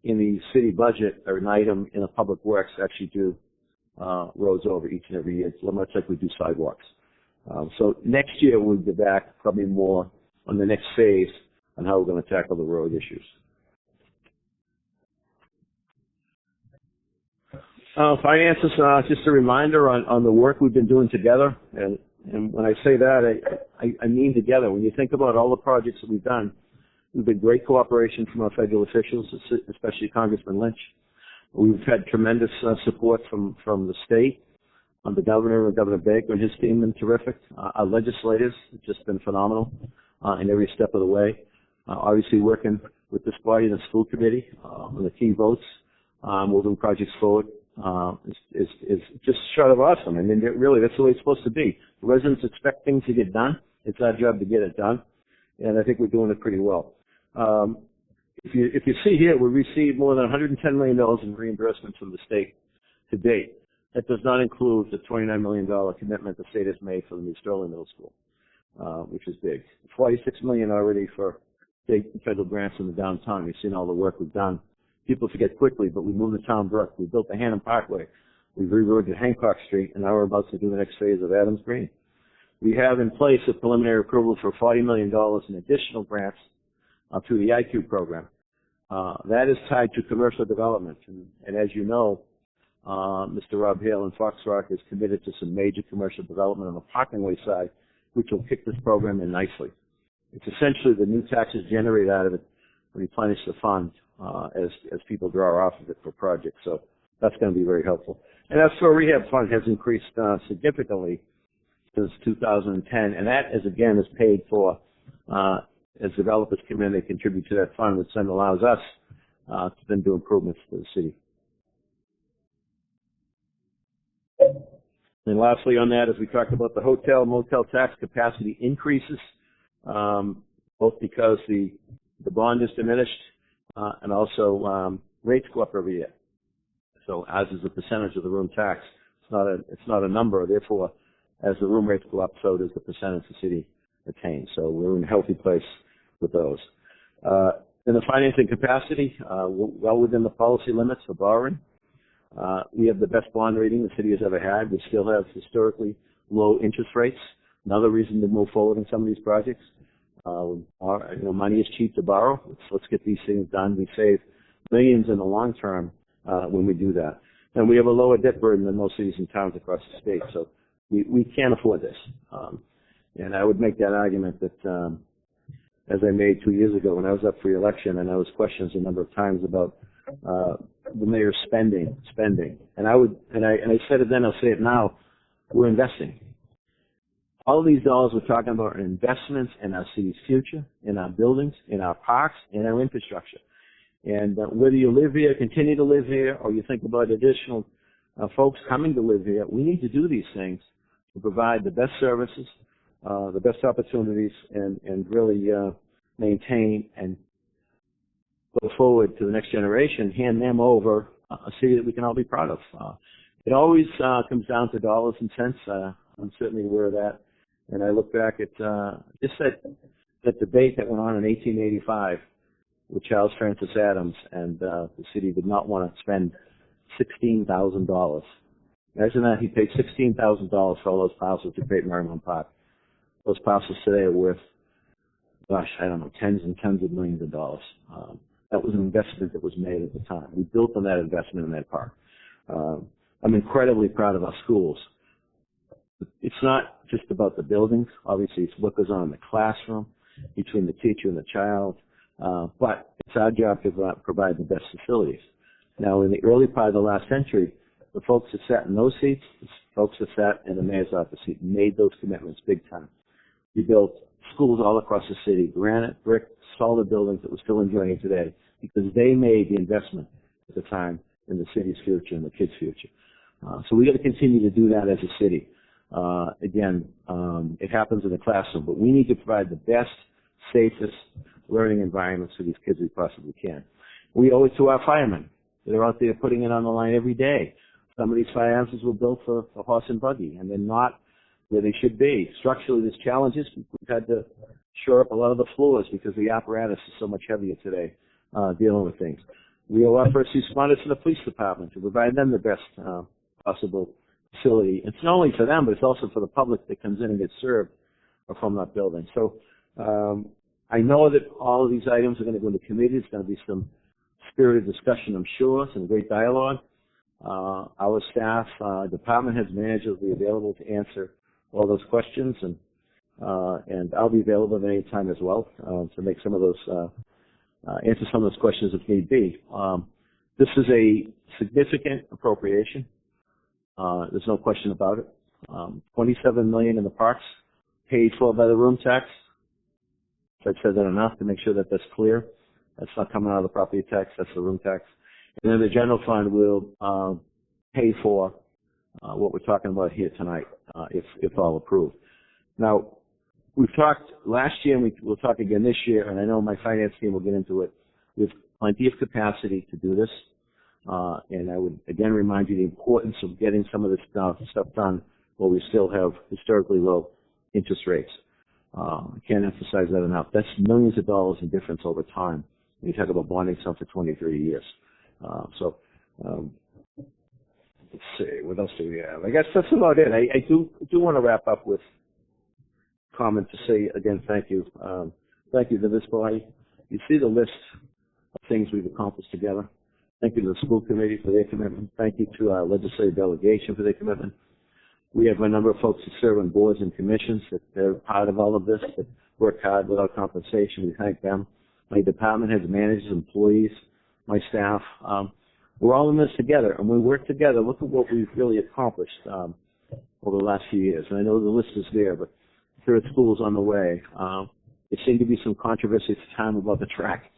in the city budget or an item in the public works to actually do roads over each and every year, much like we do sidewalks. So next year we'll be back probably more on the next phase on how we're going to tackle the road issues. Finances, just a reminder on the work we've been doing together. And when I say that, I mean together. When you think about all the projects that we've done, we've had great cooperation from our federal officials, especially Congressman Lynch. We've had tremendous support from the state. The governor and Governor Baker and his team have been terrific. Our legislators have just been phenomenal in every step of the way. Obviously working with this body and the school committee on the key votes, moving projects forward. Is just short of awesome. I mean, really, that's the way it's supposed to be. The residents expect things to get done. It's our job to get it done, and I think we're doing it pretty well. If you see here, we received more than $110 million in reimbursements from the state to date. That does not include the $29 million commitment the state has made for the new Sterling Middle School, which is big. $46 million already for state and federal grants in the downtown. You've seen all the work we've done. People forget quickly, but we moved the town brook. We built the Hannon Parkway. We rerouted Hancock Street, and now we're about to do the next phase of Adams Green. We have in place a preliminary approval for $40 million in additional grants through the IQ program. That is tied to commercial development. And as you know, Mr. Rob Hale in Fox Rock is committed to some major commercial development on the parking way side, which will kick this program in nicely. It's essentially the new taxes generated out of it replenish the fund as people draw off of it for projects. So that's going to be very helpful. And as for rehab fund has increased significantly since 2010, and that is again is paid for as developers come in, they contribute to that fund, which then allows us to then do improvements to the city. And lastly on that, as we talked about the hotel, motel tax capacity increases, both because the bond is diminished and also rates go up every year. So as is the percentage of the room tax, it's not a number. Therefore, as the room rates go up, so does the percentage the city attains. So we're in a healthy place with those. In the financing capacity, well within the policy limits for borrowing. We have the best bond rating the city has ever had. We still have historically low interest rates. Another reason to move forward in some of these projects. Money is cheap to borrow. Let's get these things done. We save millions in the long term when we do that. And we have a lower debt burden than most cities and towns across the state. So we can't afford this. And I would make that argument that as I made 2 years ago when I was up for election, and I was questioned a number of times about the mayor's spending. And I said it then, I'll say it now, we're investing. All of these dollars we're talking about are investments in our city's future, in our buildings, in our parks, in our infrastructure. And whether you live here, continue to live here, or you think about additional folks coming to live here, we need to do these things to provide the best services, the best opportunities, and really maintain and go forward to the next generation, hand them over a city that we can all be proud of. It always comes down to dollars and cents. I'm certainly aware of that. And I look back at just that debate that went on in 1885 with Charles Francis Adams, and the city did not want to spend $16,000. Imagine that. He paid $16,000 for all those parcels to create Merrimont Park. Those parcels today are worth, gosh, I don't know, tens and tens of millions of dollars. That was an investment that was made at the time. We built on that investment in that park. I'm incredibly proud of our schools. It's not just about the buildings. Obviously, it's what goes on in the classroom, between the teacher and the child, but it's our job to provide the best facilities. Now, in the early part of the last century, the folks that sat in those seats, the folks that sat in the mayor's office seat, made those commitments big time. We built schools all across the city, granite, brick, solid buildings that we're still enjoying today, because they made the investment at the time in the city's future and the kids' future. So we got to continue to do that as a city. It happens in the classroom, but we need to provide the best, safest learning environments for these kids we possibly can. We owe it to our firemen that are out there putting it on the line every day. Some of these firehouses were built for horse and buggy, and they're not where they should be. Structurally, there's challenges. We've had to shore up a lot of the floors because the apparatus is so much heavier today dealing with things. We owe our first responders to the police department to provide them the best possible facility. It's not only for them, but it's also for the public that comes in and gets served from that building. So I know that all of these items are going to go into committee. It's going to be some spirited discussion, I'm sure, some great dialogue. Our staff, department heads, managers will be available to answer all those questions, and I'll be available at any time as well to make some of those, answer some of those questions if need be. This is a significant appropriation. There's no question about it. $27 million in the parks, paid for by the room tax. So I've said that enough to make sure that that's clear. That's not coming out of the property tax, that's the room tax. And then the general fund will pay for what we're talking about here tonight, if all approved. Now, we've talked last year, and we'll talk again this year, and I know my finance team will get into it. We have plenty of capacity to do this, and I would again remind you the importance of getting some of this stuff done while we still have historically low interest rates. I can't emphasize that enough. That's millions of dollars in difference over time. You talk about bonding something for 20, 30 years. Let's see, what else do we have? I guess that's about it. I do want to wrap up with a comment to say, again, thank you. Thank you to this body. You see the list of things we've accomplished together. Thank you to the school committee for their commitment. Thank you to our legislative delegation for their commitment. We have a number of folks that serve on boards and commissions that they're part of all of this, that work hard without compensation. We thank them. My department has managers, employees, my staff. We're all in this together, and when we work together, look at what we've really accomplished over the last few years. And I know the list is there, but third school's on the way. There seemed to be some controversy at the time about the track.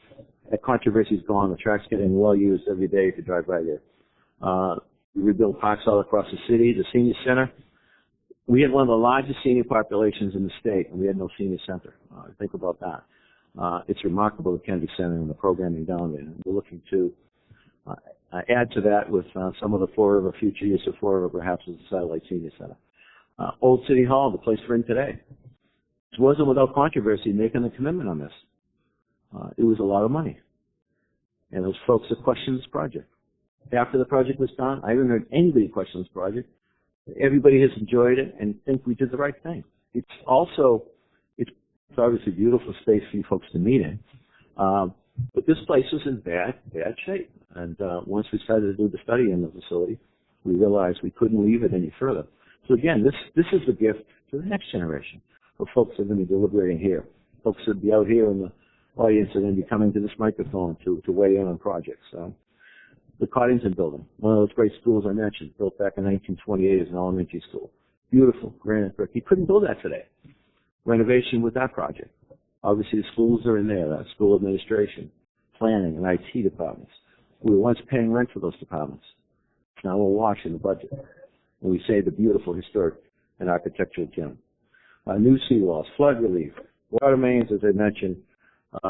That controversy's gone. The track's getting well used every day to drive by there. We rebuilt parks all across the city. The senior center, we had one of the largest senior populations in the state, and we had no senior center. Think about that. It's remarkable, the Kennedy Center and the programming down there. We're looking to add to that with some of the forever future use of forever, perhaps as a satellite senior center. Old City Hall, the place we're in today. It wasn't without controversy making the commitment on this. It was a lot of money. And those folks that questioned this project. After the project was done, I haven't heard anybody question this project. Everybody has enjoyed it and think we did the right thing. It's obviously a beautiful space for you folks to meet in. But this place was in bad shape. And once we started to do the study in the facility, we realized we couldn't leave it any further. So again, this is a gift to the next generation of folks that are going to be deliberating here. Folks that will be out here in the audience are going to be coming to this microphone to weigh in on projects. The Coddington building, one of those great schools I mentioned, built back in 1928 as an elementary school. Beautiful, granite brick. You couldn't build that today. Renovation with that project. Obviously, the schools are in there, school administration, planning, and IT departments. We were once paying rent for those departments. Now we're washing the budget. And we saved a beautiful historic and architectural gem. New seawalls, flood relief, water mains, as I mentioned,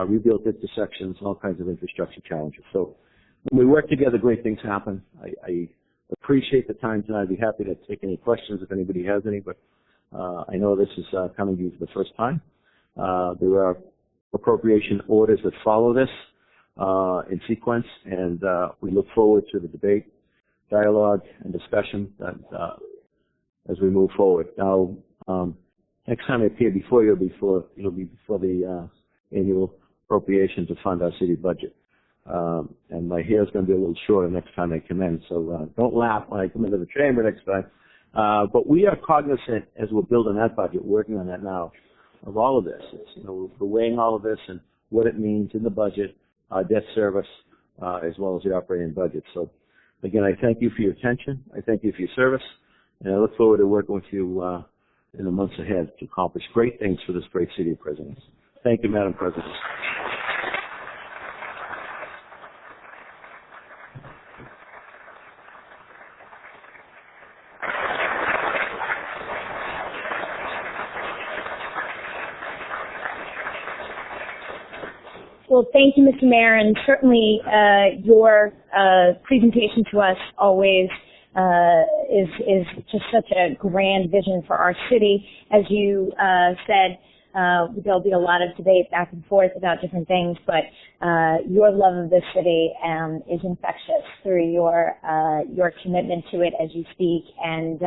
rebuilt intersections, all kinds of infrastructure challenges. So when we work together, great things happen. I appreciate the time tonight. I'd be happy to take any questions if anybody has any, but I know this is coming to you for the first time. There are appropriation orders that follow this in sequence, and we look forward to the debate, dialogue, and discussion that, as we move forward. Now, next time I appear before you, it'll be before the annual appropriation to fund our city budget. And my hair is going to be a little shorter next time I come in, so don't laugh when I come into the chamber next time. But we are cognizant as we're building that budget, working on that now, of all of this. We're weighing all of this and what it means in the budget, debt service, as well as the operating budget. So, again, I thank you for your attention. I thank you for your service, and I look forward to working with you in the months ahead to accomplish great things for this great city of Presidents. Thank you, Madam President. Well, thank you, Mr. Mayor, and certainly your presentation to us always is just such a grand vision for our city. As you said, there'll be a lot of debate back and forth about different things, but your love of this city is infectious through your commitment to it as you speak, and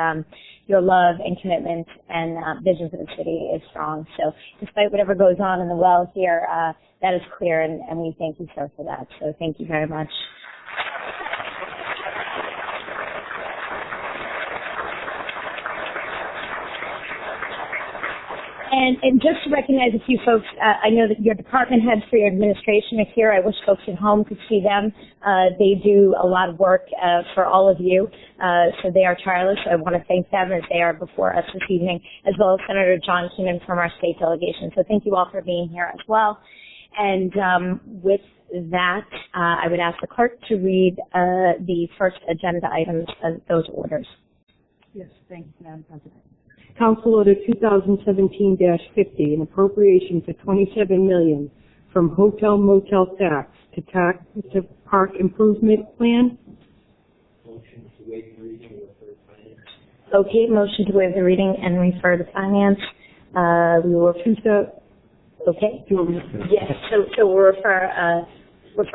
your love and commitment and vision for the city is strong. So despite whatever goes on in the well here, that is clear, and we thank you, sir, for that. So thank you very much. And just to recognize a few folks, I know that your department heads for your administration are here. I wish folks at home could see them. They do a lot of work for all of you, so they are tireless. I want to thank them as they are before us this evening, as well as Senator John Keenan from our state delegation. So thank you all for being here as well. And with that, I would ask the clerk to read the first agenda items of those orders. Yes, thank you, Madam President. Council Order 2017-50, an appropriation for $27 million from hotel motel tax to park improvement plan. Motion to waive the reading and refer to finance. Okay, motion to waive the reading and refer to finance. We will okay. Yes. So we'll refer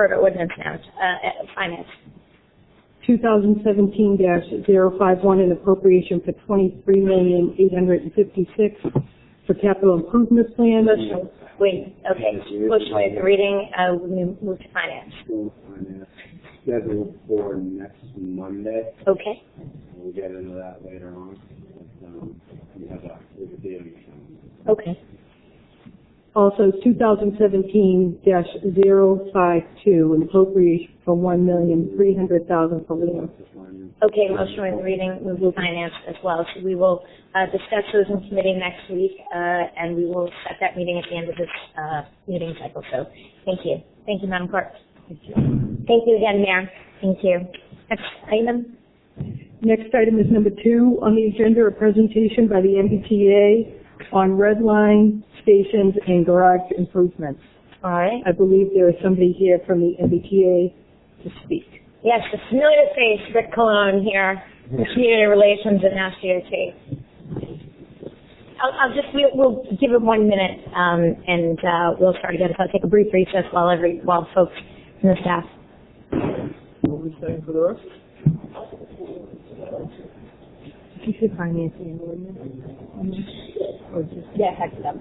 to ordinance now. Finance. 2017-051, an appropriation for $23,856,000 for capital improvement plan. Motion. Wait. Okay. Motion to waive the reading. We move to finance. Scheduled for next Monday. Okay. We'll get into that later on. We have a daily. Okay. Also, 2017-052, an appropriation for $1,300,000 for Liang. Okay, motion with reading, we will finance as well. So we will discuss those in committee next week, and we will set that meeting at the end of this meeting cycle. So thank you. Thank you, Madam Clerk. Thank you. Thank you again, Mayor. Thank you. Next item. Next item is number 2 on the agenda, a presentation by the MBTA on red line stations and garage improvements. All right. I believe there is somebody here from the MBTA to speak. Yes, the familiar face, Rick Colon here, Community Relations at MassDOT. We'll give it 1 minute, and we'll start again. So I'll take a brief recess while folks and the staff. What are we saying for the rest? You should financing an ordinance. Or just yeah, heck it up.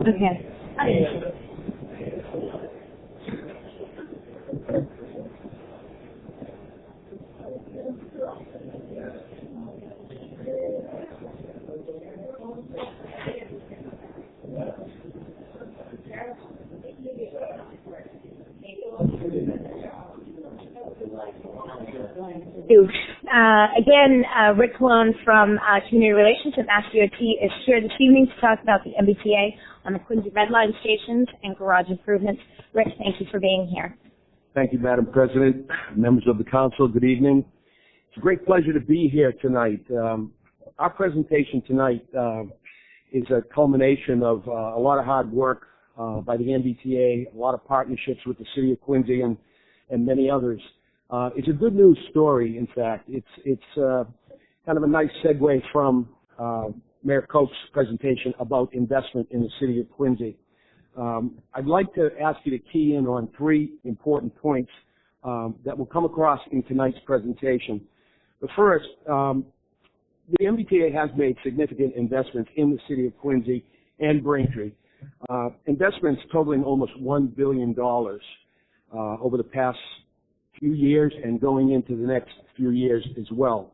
Okay. Again, Rick Colon from Community Relations at MassDOT is here this evening to talk about the MBTA on the Quincy Red Line stations and garage improvements. Rick, thank you for being here. Thank you, Madam President, members of the council, good evening. It's a great pleasure to be here tonight. Our presentation tonight is a culmination of a lot of hard work by the MBTA, a lot of partnerships with the city of Quincy and many others. It's a good news story, in fact. It's kind of a nice segue from Mayor Koch's presentation about investment in the city of Quincy. I'd like to ask you to key in on 3 important points that will come across in tonight's presentation. The first, the MBTA has made significant investments in the city of Quincy and Braintree, investments totaling almost $1 billion over the past few years and going into the next few years as well.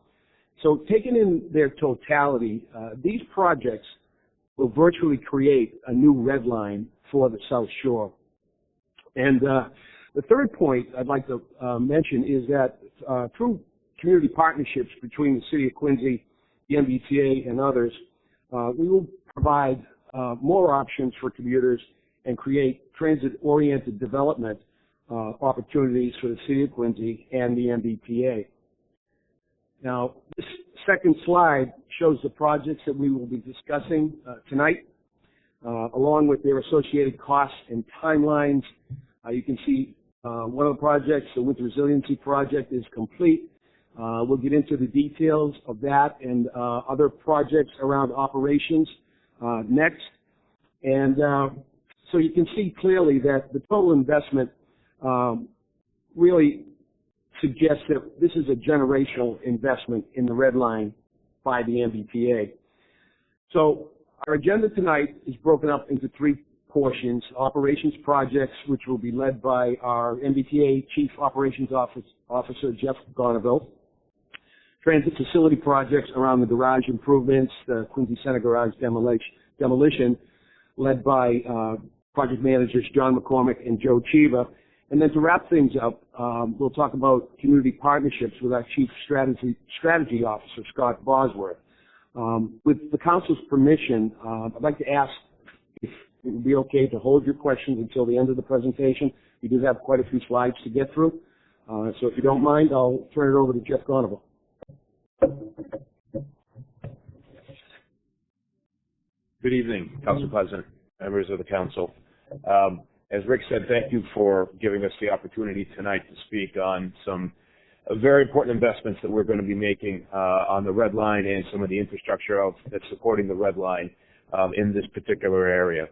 So taken in their totality, these projects will virtually create a new red line for the South Shore. And the third point I'd like to mention is that through community partnerships between the City of Quincy, the MBTA, and others, we will provide more options for commuters and create transit-oriented development opportunities for the City of Quincy and the MBTA. Now, this second slide shows the projects that we will be discussing tonight, along with their associated costs and timelines. You can see one of the projects, the Winter Resiliency Project, is complete. We'll get into the details of that and other projects around operations next. And so you can see clearly that the total investment really suggests that this is a generational investment in the red line by the MBTA. So our agenda tonight is broken up into three portions: operations projects, which will be led by our MBTA Chief Operations Officer, Jeff Gonaville; transit facility projects around the garage improvements, the Quincy Center garage demolition, led by project managers John McCormick and Joe Chiva. And then to wrap things up, we'll talk about community partnerships with our Chief Strategy Officer, Scott Bosworth. With the Council's permission, I'd like to ask if it would be okay to hold your questions until the end of the presentation. We do have quite a few slides to get through. So if you don't mind, I'll turn it over to Jeff Gonaville. Good evening, Council President, members of the Council. As Rick said, thank you for giving us the opportunity tonight to speak on some very important investments that we're going to be making on the Red Line and some of the infrastructure that's supporting the Red Line in this particular area.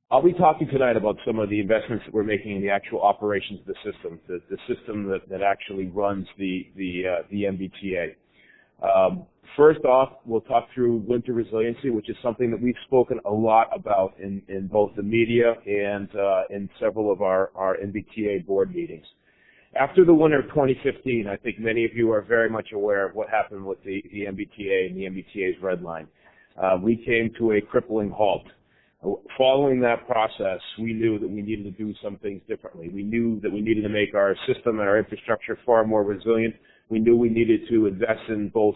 I'll be talking tonight about some of the investments that we're making in the actual operations of the system, the system that actually runs the MBTA. First off, we'll talk through winter resiliency, which is something that we've spoken a lot about in both the media and in several of our MBTA board meetings. After the winter of 2015, I think many of you are very much aware of what happened with the MBTA and the MBTA's Red Line. We came to a crippling halt. Following that process, we knew that we needed to do some things differently. We knew that we needed to make our system and our infrastructure far more resilient. We knew we needed to invest in both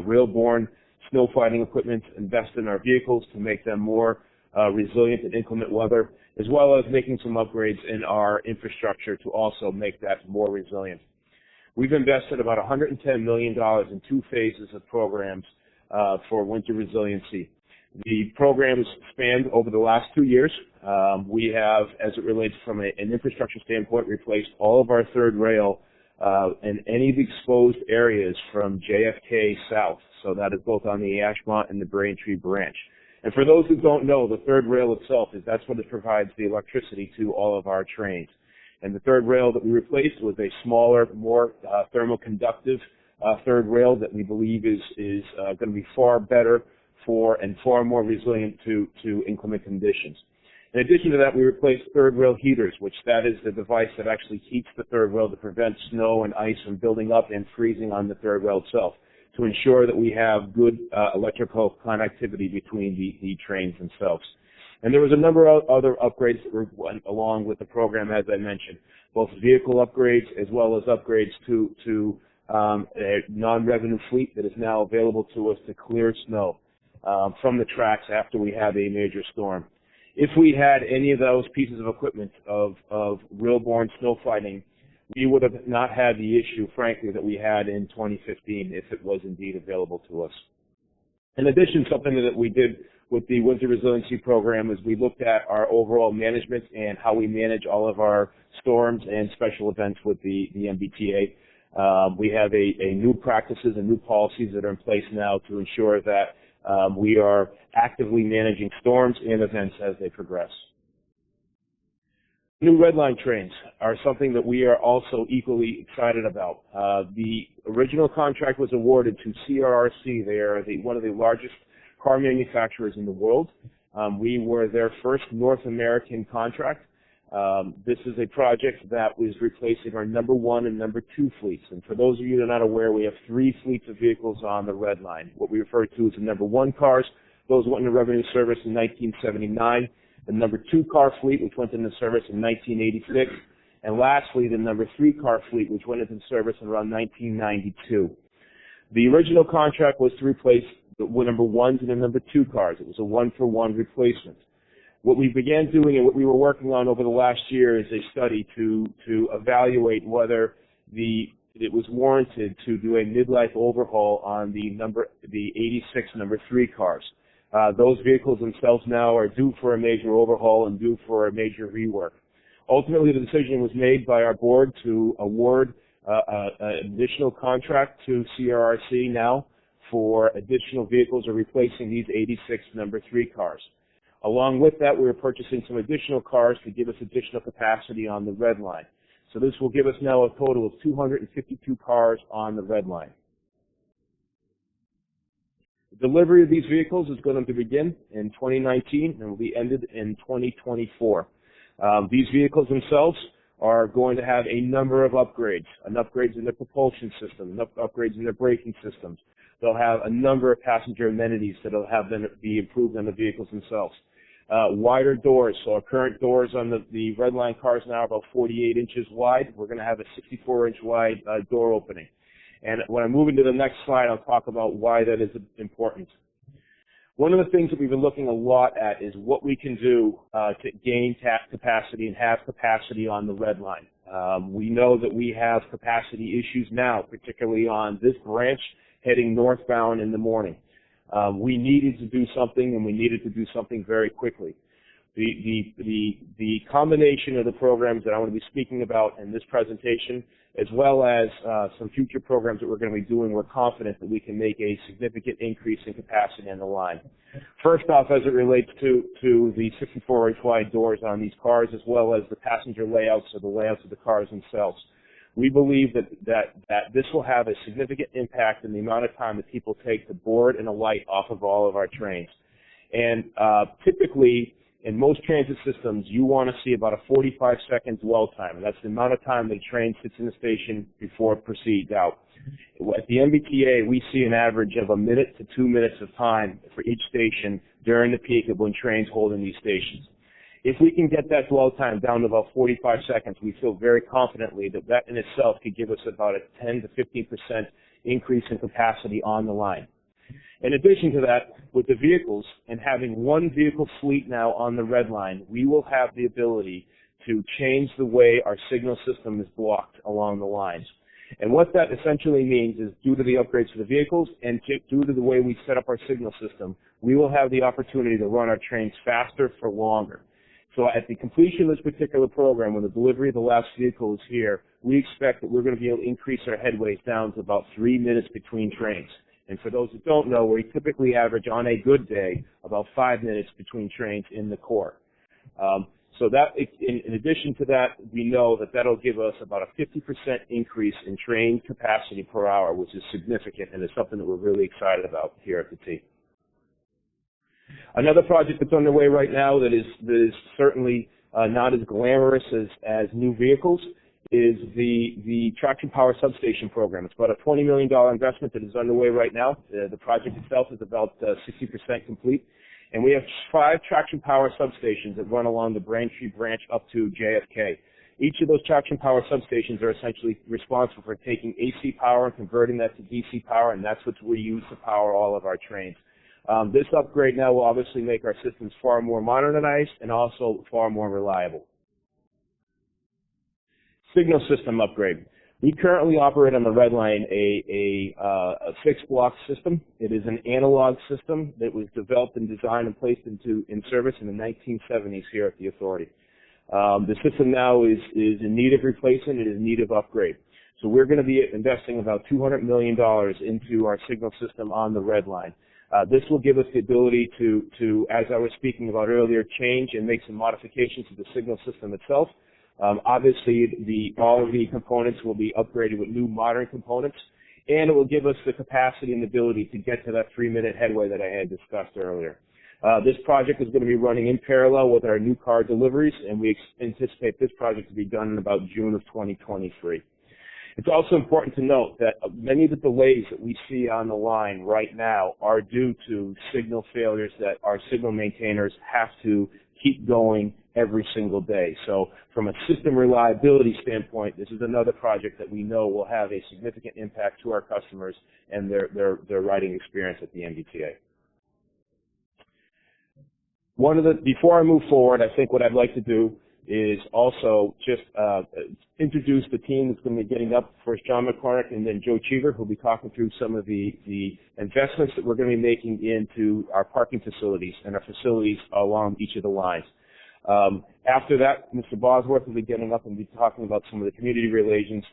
rail-borne snow fighting equipment, invest in our vehicles to make them more resilient in inclement weather, as well as making some upgrades in our infrastructure to also make that more resilient. We've invested about $110 million in two phases of programs for winter resiliency. The programs spanned over the last 2 years. We have, as it relates from an infrastructure standpoint, replaced all of our third rail in any of the exposed areas from JFK south. So that is both on the Ashmont and the Braintree branch. And for those who don't know, the third rail itself that's what it provides the electricity to all of our trains. And the third rail that we replaced was a smaller, more thermoconductive third rail that we believe is going to be far better for and far more resilient to inclement conditions. In addition to that, we replaced third rail heaters, which that is the device that actually heats the third rail to prevent snow and ice from building up and freezing on the third rail itself, to ensure that we have good electrical connectivity between the trains themselves. And there was a number of other upgrades that went along with the program, as I mentioned, both vehicle upgrades as well as upgrades to a non-revenue fleet that is now available to us to clear snow from the tracks after we have a major storm. If we had any of those pieces of equipment of rail-borne snow fighting, we would have not had the issue, frankly, that we had in 2015 if it was indeed available to us. In addition, something that we did with the Winter Resiliency Program is we looked at our overall management and how we manage all of our storms and special events with the MBTA. We have a new practices and new policies that are in place now to ensure that we are actively managing storms and events as they progress. New Red Line trains are something that we are also equally excited about. The original contract was awarded to CRRC. They are one of the largest car manufacturers in the world. We were their first North American contract. This is a project that was replacing our number 1 and number 2 fleets. And for those of you that are not aware, we have 3 fleets of vehicles on the red line. What we refer to as the number 1 cars, those went into revenue service in 1979. The number 2 car fleet, which went into service in 1986. And lastly, the number 3 car fleet, which went into service around 1992. The original contract was to replace the number 1s and the number 2 cars. It was a 1-for-1 replacement. What we began doing and what we were working on over the last year is a study to evaluate whether it was warranted to do a midlife overhaul on the 86 number 3 cars. Those vehicles themselves now are due for a major overhaul and due for a major rework. Ultimately, the decision was made by our board to award an additional contract to CRRC now for additional vehicles or replacing these 86 number 3 cars. Along with that, we're purchasing some additional cars to give us additional capacity on the red line. So this will give us now a total of 252 cars on the red line. The delivery of these vehicles is going to begin in 2019 and will be ended in 2024. These vehicles themselves are going to have a number of upgrades, upgrades in their propulsion system, upgrades in their braking systems. They'll have a number of passenger amenities that will have them be improved on the vehicles themselves. Wider doors, so our current doors on the red line cars now are about 48 inches wide. We're going to have a 64-inch wide door opening. And when I move into the next slide, I'll talk about why that is important. One of the things that we've been looking a lot at is what we can do to gain capacity and have capacity on the red line. We know that we have capacity issues now, particularly on this branch heading northbound in the morning. We needed to do something, and we needed to do something very quickly. The combination of the programs that I want to be speaking about in this presentation, as well as some future programs that we're going to be doing, we're confident that we can make a significant increase in capacity on the line. First off, as it relates to the 64-inch wide doors on these cars, as well as the passenger layouts or the layouts of the cars themselves, we believe that this will have a significant impact in the amount of time that people take to board and alight off of all of our trains. And typically, in most transit systems, you want to see about a 45-second dwell time, and that's the amount of time the train sits in the station before it proceeds out. At the MBTA, we see an average of 1 minute to 2 minutes of time for each station during the peak of when trains hold in these stations. If we can get that dwell time down to about 45 seconds, we feel very confidently that that in itself could give us about a 10 to 15% increase in capacity on the line. In addition to that, with the vehicles and having one vehicle fleet now on the red line, we will have the ability to change the way our signal system is blocked along the lines. And what that essentially means is, due to the upgrades to the vehicles and due to the way we set up our signal system, we will have the opportunity to run our trains faster for longer. So at the completion of this particular program, when the delivery of the last vehicle is here, we expect that we're going to be able to increase our headways down to about 3 minutes between trains. And for those that don't know, we typically average on a good day about 5 minutes between trains in the core. So that, in addition to that, we know that that'll give us about a 50% increase in train capacity per hour, which is significant, and it's something that we're really excited about here at the T. Another project that's underway right now that is certainly not as glamorous as new vehicles is the traction power substation program. It's about a $20 million investment that is underway right now. The project itself is about 60% complete. And we have 5 traction power substations that run along the Braintree branch up to JFK. Each of those traction power substations are essentially responsible for taking AC power and converting that to DC power, and that's what we use to power all of our trains. This upgrade now will obviously make our systems far more modernized and also far more reliable. Signal system upgrade. We currently operate on the red line a fixed block system. It is an analog system that was developed and designed and placed in service in the 1970s here at the authority. The system now is in need of replacement. It is in need of upgrade. So we're going to be investing about $200 million into our signal system on the red line. This will give us the ability to, as I was speaking about earlier, change and make some modifications to the signal system itself. Obviously, all of the components will be upgraded with new modern components, and it will give us the capacity and the ability to get to that 3-minute headway that I had discussed earlier. This project is going to be running in parallel with our new car deliveries, and we anticipate this project to be done in about June of 2023. It's also important to note that many of the delays that we see on the line right now are due to signal failures that our signal maintainers have to keep going every single day. So from a system reliability standpoint, this is another project that we know will have a significant impact to our customers and their riding experience at the MBTA. Before I move forward, I think what I'd like to do is also just introduce the team that's going to be getting up. First, John McCormick and then Joe Cheever, who'll be talking through some of the investments that we're going to be making into our parking facilities and our facilities along each of the lines. After that, Mr. Bosworth will be getting up and be talking about some of the community relations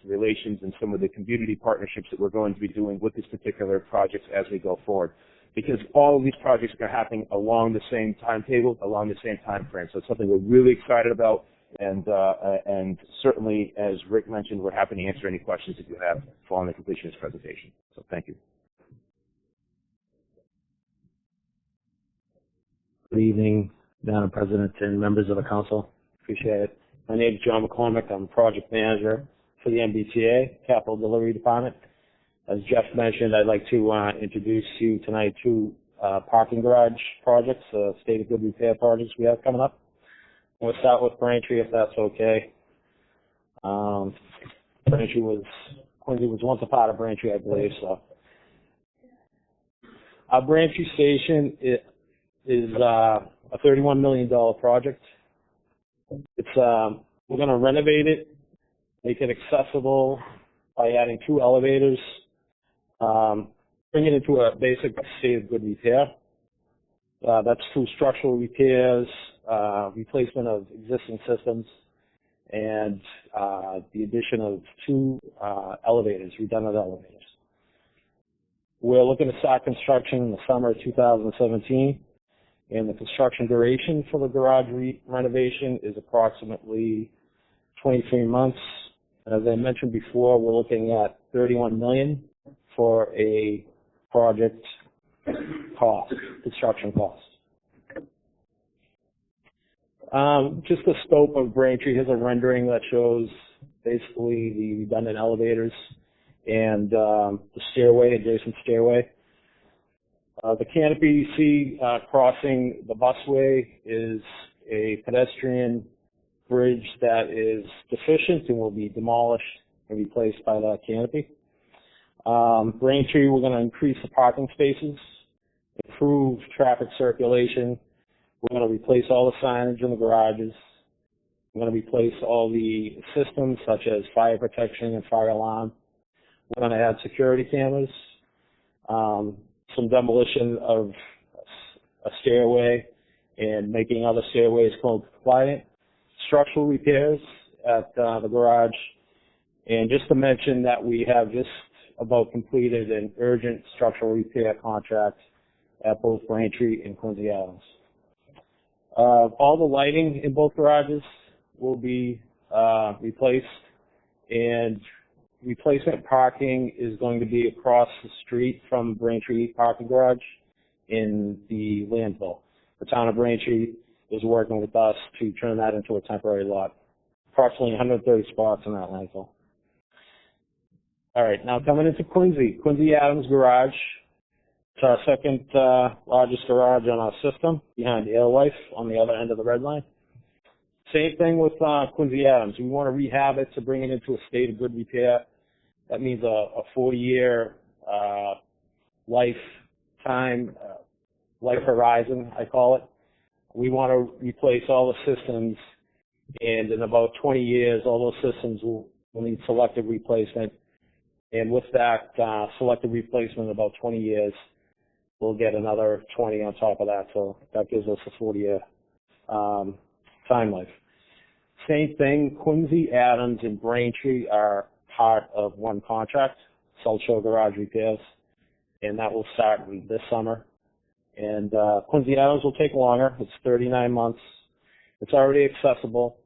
and some of the community partnerships that we're going to be doing with this particular project as we go forward. Because all of these projects are happening along the same timetable, along the same time frame. So it's something we're really excited about, and certainly, as Rick mentioned, we're happy to answer any questions that you have following the completion of this presentation. So thank you. Good evening, Madam President and members of the council. Appreciate it. My name is John McCormick. I'm project manager for the MBTA Capital Delivery Department. As Jeff mentioned, I'd like to introduce you tonight to parking garage projects, state of good repair projects we have coming up. We'll start with Braintree, if that's okay. Quincy was once a part of Braintree, I believe. So, our Braintree station is a $31 million project. It's we're going to renovate it, make it accessible by adding 2 elevators. Bring it into a basic state of good repair. That's through structural repairs, replacement of existing systems, and the addition of 2 elevators, redundant elevators. We're looking to start construction in the summer of 2017, and the construction duration for the garage renovation is approximately 23 months. As I mentioned before, we're looking at $31 million for a project cost, construction cost. Just the scope of Braintree. Here's a rendering that shows basically the redundant elevators and the stairway, adjacent stairway. The canopy you see crossing the busway is a pedestrian bridge that is deficient and will be demolished and replaced by that canopy. Braintree, we're going to increase the parking spaces, improve traffic circulation. We're going to replace all the signage in the garages. We're going to replace all the systems such as fire protection and fire alarm. We're going to add security cameras, some demolition of a stairway and making other stairways code compliant, structural repairs at the garage, and just to mention that we have just about completed an urgent structural repair contract at both Braintree and Quincy Adams. All the lighting in both garages will be replaced, and replacement parking is going to be across the street from Braintree parking garage in the landfill. The town of Braintree is working with us to turn that into a temporary lot. Approximately 130 spots in that landfill. All right, now coming into Quincy Adams Garage. It's our second largest garage on our system, behind Alewife on the other end of the red line. Same thing with Quincy Adams. We want to rehab it to bring it into a state of good repair. That means a 4-year lifetime, life horizon, I call it. We want to replace all the systems, and in about 20 years, all those systems will need selective replacement. And with that selective replacement in about 20 years, we'll get another 20 on top of that. So that gives us a 40-year time life. Same thing, Quincy, Adams, and Braintree are part of one contract, South Shore Garage Repairs, and that will start this summer. And Quincy Adams will take longer. It's 39 months. It's already accessible.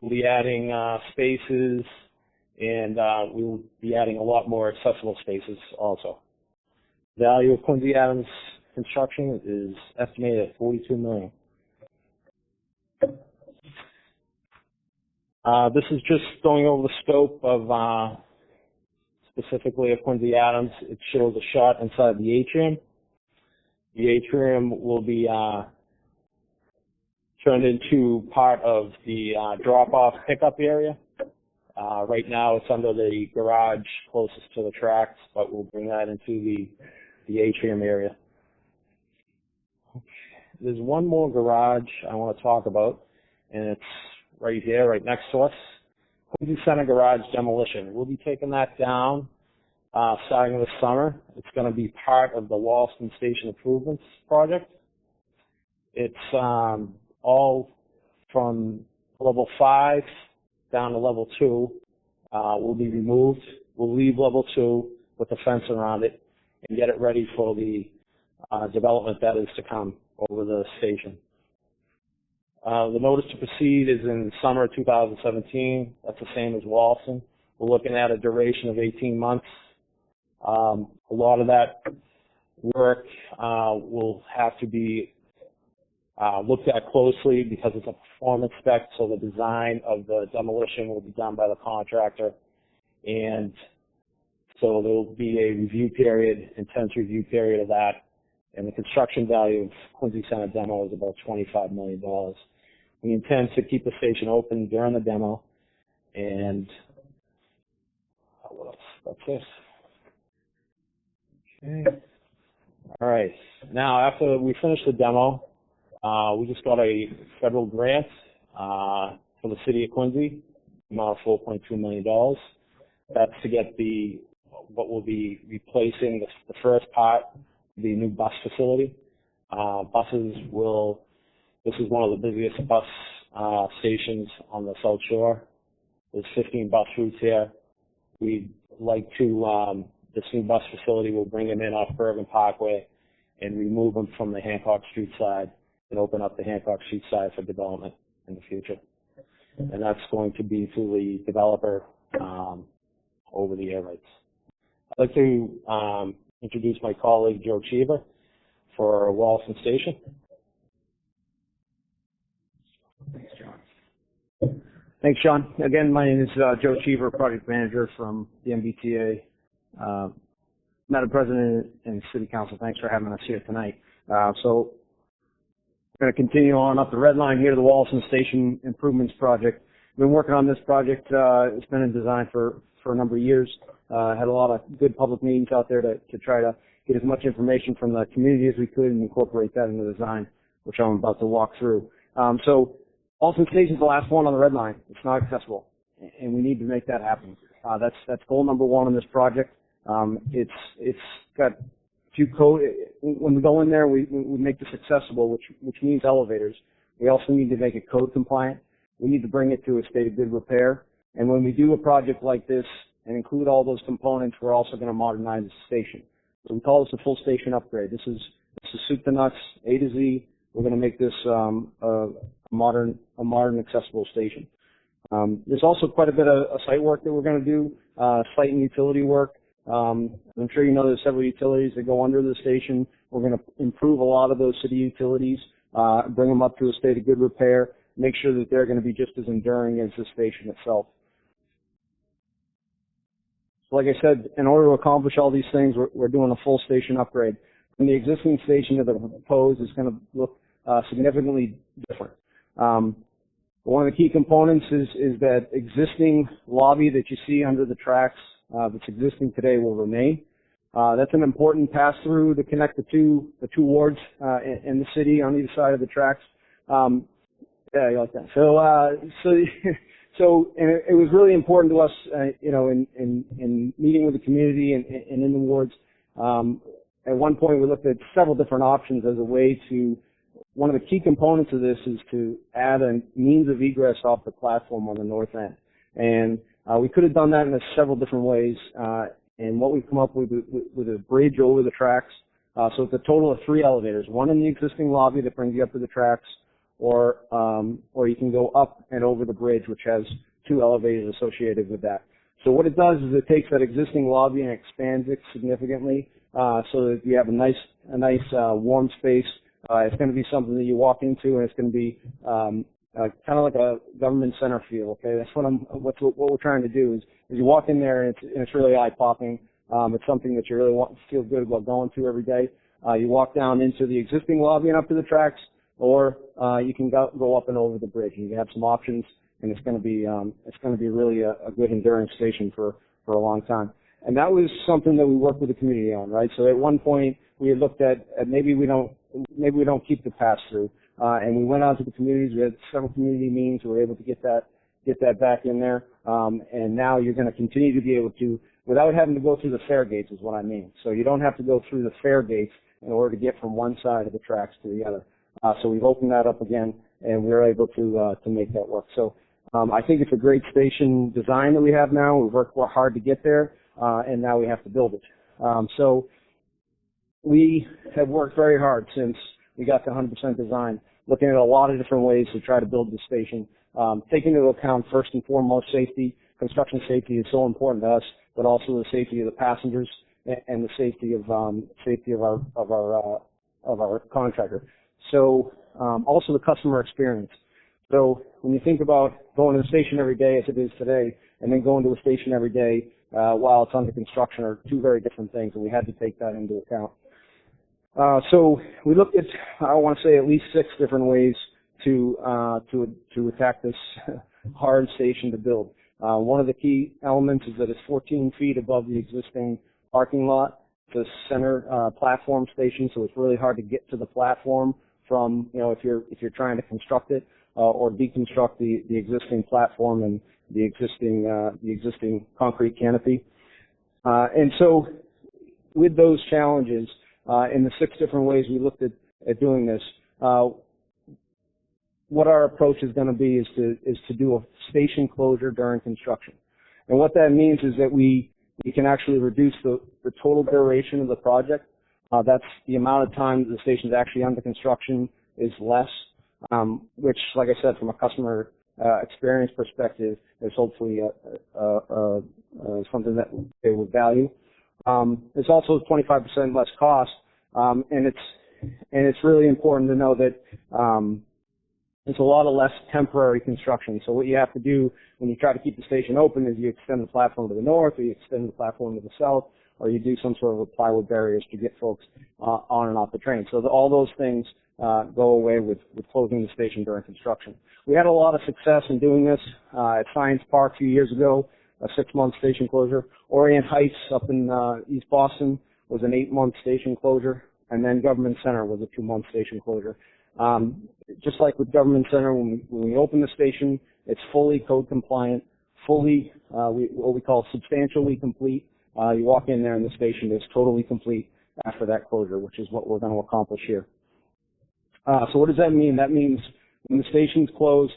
We'll be adding spaces, and we will be adding a lot more accessible spaces also. Value of Quincy Adams construction is estimated at $42 million. This is just going over the scope of specifically of Quincy Adams. It shows a shot inside the atrium. The atrium will be turned into part of the drop-off pickup area. Right now it's under the garage closest to the tracks, but we'll bring that into the atrium area. There's one more garage I want to talk about, and it's right here, right next to us. Quincy Center garage demolition. We'll be taking that down starting this summer. It's going to be part of the Walston Station Improvements project. It's all from level 5 down to level 2 will be removed. We'll leave level 2 with a fence around it and get it ready for the development that is to come over the station. The notice to proceed is in summer 2017. That's the same as Walston. We're looking at a duration of 18 months. A lot of that work will have to be looked at closely because it's a performance spec, so the design of the demolition will be done by the contractor. And so there will be a review period, intense review period of that. And the construction value of Quincy Center demo is about $25 million. We intend to keep the station open during the demo. And what else? That's it. Okay. All right. Now, after we finish the demo, we just got a federal grant for the city of Quincy, amount of $4.2 million. That's to get what will be replacing the first part, the new bus facility. This is one of the busiest bus stations on the South Shore. There's 15 bus routes here. We'd like to, this new bus facility will bring them in off Bergen Parkway and remove them from the Hancock Street side and open up the Hancock Street side for development in the future. And that's going to be through the developer over the air rights. I'd like to introduce my colleague Joe Cheever for Walston Station. Thanks, John. Thanks, Sean. Again, my name is Joe Cheever, project manager from the MBTA. Madam President and City Council, thanks for having us here tonight. So we're going to continue on up the red line here to the Walston Station Improvements Project. We've been working on this project. It's been in design for a number of years. Had a lot of good public meetings out there to try to get as much information from the community as we could and incorporate that into the design, which I'm about to walk through. So Walston Station is the last one on the red line. It's not accessible, and we need to make that happen. That's goal number one on this project. It's got a few code. When we go in there, we make this accessible, which means elevators. We also need to make it code compliant. We need to bring it to a state of good repair. And when we do a project like this and include all those components, we're also going to modernize the station. So we call this a full station upgrade. This is soup to nuts, A to Z. We're going to make this a modern, accessible station. There's also quite a bit of site work that we're going to do, site and utility work. I'm sure you know there's several utilities that go under the station. We're going to improve a lot of those city utilities, bring them up to a state of good repair, make sure that they're going to be just as enduring as the station itself. So like I said, in order to accomplish all these things, we're doing a full station upgrade. And the existing station that the proposed is going to look significantly different. One of the key components is that existing lobby that you see under the tracks that's existing today will remain. That's an important pass-through to connect the two wards in the city on either side of the tracks. Yeah, you like that. So it was really important to us, in meeting with the community and in the wards. At one point, we looked at several different options as a way to. One of the key components of this is to add a means of egress off the platform on the north end, and we could have done that in several different ways. And what we've come up with a bridge over the tracks. So it's a total of 3 elevators: one in the existing lobby that brings you up to the tracks, or you can go up and over the bridge, which has 2 elevators associated with that. So what it does is it takes that existing lobby and expands it significantly. so that you have a nice warm space. It's going to be something that you walk into, and it's going to be kind of like a government center feel. Okay, that's what we're trying to do is you walk in there and it's really eye popping. It's something that you really want to feel good about going to every day. You walk down into the existing lobby and up to the tracks, or you can go up and over the bridge. You have some options, and it's going to be really a good enduring station for a long time. And that was something that we worked with the community on, right? So at one point we had looked at maybe we don't keep the pass through, and we went out to the communities. We had several community meetings. We were able to get that back in there, and now you're going to continue to be able to, without having to go through the fare gates, is what I mean. So you don't have to go through the fare gates in order to get from one side of the tracks to the other. So we've opened that up again, and we're able to make that work. So I think it's a great station design that we have now. We've worked hard to get there, and now we have to build it. So we have worked very hard since we got to 100% design, looking at a lot of different ways to try to build the station, taking into account first and foremost safety. Construction safety is so important to us, but also the safety of the passengers and the safety of our contractor. So also the customer experience. So when you think about going to the station every day as it is today, and then going to a station every day while it's under construction are two very different things, and we had to take that into account. So we looked at, I want to say, at least 6 different ways to attack this hard station to build. One of the key elements is that it's 14 feet above the existing parking lot. It's a center platform station, so it's really hard to get to the platform from, if you're trying to construct it or deconstruct the existing platform and the existing concrete canopy. And so with those challenges, in the 6 different ways we looked at doing this, what our approach is going to be is to do a station closure during construction. And what that means is that we can actually reduce the total duration of the project. That's the amount of time that the station is actually under construction is less, which, like I said, from a customer experience perspective, is hopefully something that they will value. It's also 25% less cost, and it's really important to know that it's a lot of less temporary construction. So what you have to do when you try to keep the station open is you extend the platform to the north, or you extend the platform to the south, or you do some sort of a plywood barriers to get folks on and off the train. So all those things go away with closing the station during construction. We had a lot of success in doing this at Science Park a few years ago, a 6-month station closure. Orient Heights up in East Boston was an 8-month station closure, and then Government Center was a 2-month station closure. Just like with Government Center, when we open the station, it's fully code compliant, fully what we call substantially complete. You walk in there and the station is totally complete after that closure, which is what we're going to accomplish here. So what does that mean? That means when the station's closed,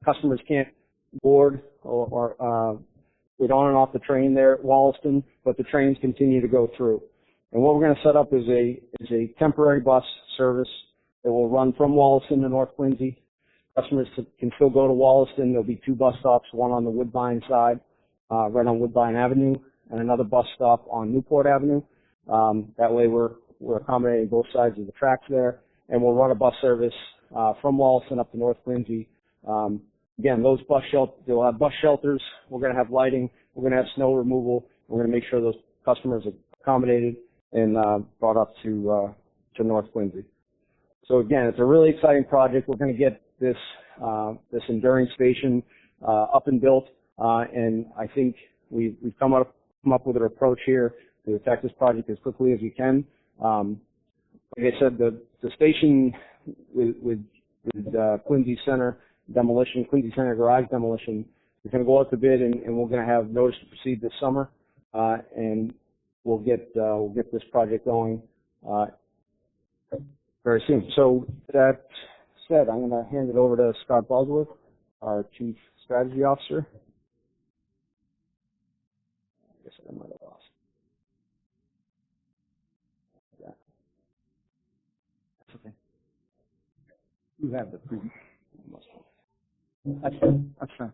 customers can't board or get on and off the train there at Wollaston, but the trains continue to go through. And what we're going to set up is a temporary bus service that will run from Wollaston to North Quincy. Customers can still go to Wollaston. There'll be 2 bus stops, one on the Woodbine side, right on Woodbine Avenue, and another bus stop on Newport Avenue. That way we're accommodating both sides of the tracks there, and we'll run a bus service from Wollaston up to North Quincy. Again, those they'll have bus shelters. We're going to have lighting. We're going to have snow removal. We're going to make sure those customers are accommodated and brought up to North Quincy. So again, it's a really exciting project. We're going to get this enduring station up and built, and I think we've come up with an approach here to attack this project as quickly as we can. Like I said, the station with Quincy Center demolition, Quincy Center garage demolition, is going to go out to bid, and we're going to have notice to proceed this summer, and we'll get this project going very soon. So that said, I'm going to hand it over to Scott Bosworth, our Chief Strategy Officer. I guess I might have lost. Yeah. That's okay. You have the preview. That's fine.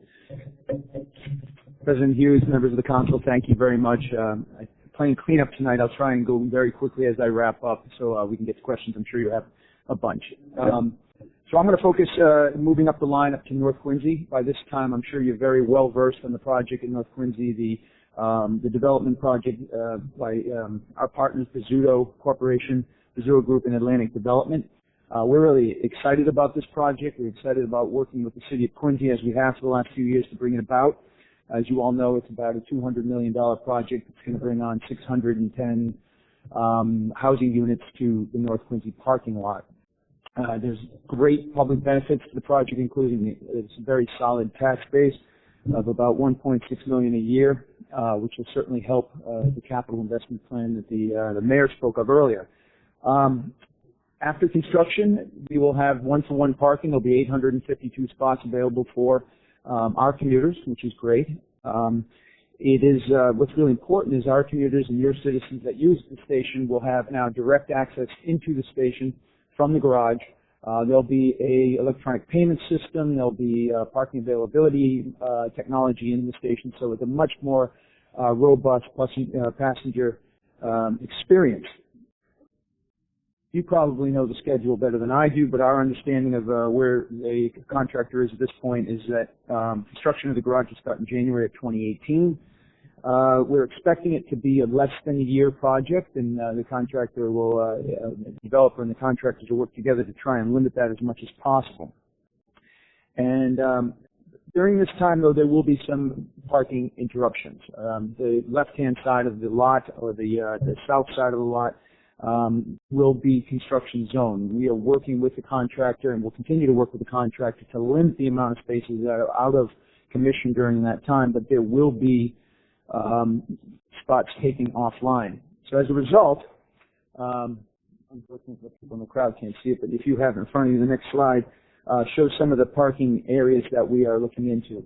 President Hughes, members of the council, thank you very much. I playing cleanup tonight. I'll try and go very quickly as I wrap up so we can get to questions. I'm sure you have a bunch. So I'm going to focus moving up the line up to North Quincy. By this time, I'm sure you're very well versed on the project in North Quincy, the development project by our partners, Pizzuto Corporation, Pizzuto Group, and Atlantic Development. We're really excited about this project. We're excited about working with the city of Quincy as we have for the last few years to bring it about. As you all know, it's about a $200 million project. It's going to bring on 610 housing units to the North Quincy parking lot. There's great public benefits to the project, including it's a very solid tax base of about $1.6 million a year, which will certainly help the capital investment plan that the mayor spoke of earlier. After construction, we will have one-for-one parking. There'll be 852 spots available for our commuters, which is great. It is what's really important is our commuters and your citizens that use the station will have now direct access into the station from the garage. There'll be a electronic payment system. There'll be parking availability technology in the station, so it's a much more robust passenger experience. You probably know the schedule better than I do, but our understanding of where the contractor is at this point is that construction of the garage will start in January of 2018. We're expecting it to be a less than a year project, and the contractor will, the developer and the contractors will work together to try and limit that as much as possible. And during this time, though, there will be some parking interruptions. The left-hand side of the lot, or the south side of the lot, will be construction zone. We are working with the contractor, and we'll continue to work with the contractor to limit the amount of spaces that are out of commission during that time, but there will be spots taken offline. So as a result, unfortunately people in the crowd can't see it, but if you have it in front of you, the next slide shows some of the parking areas that we are looking into.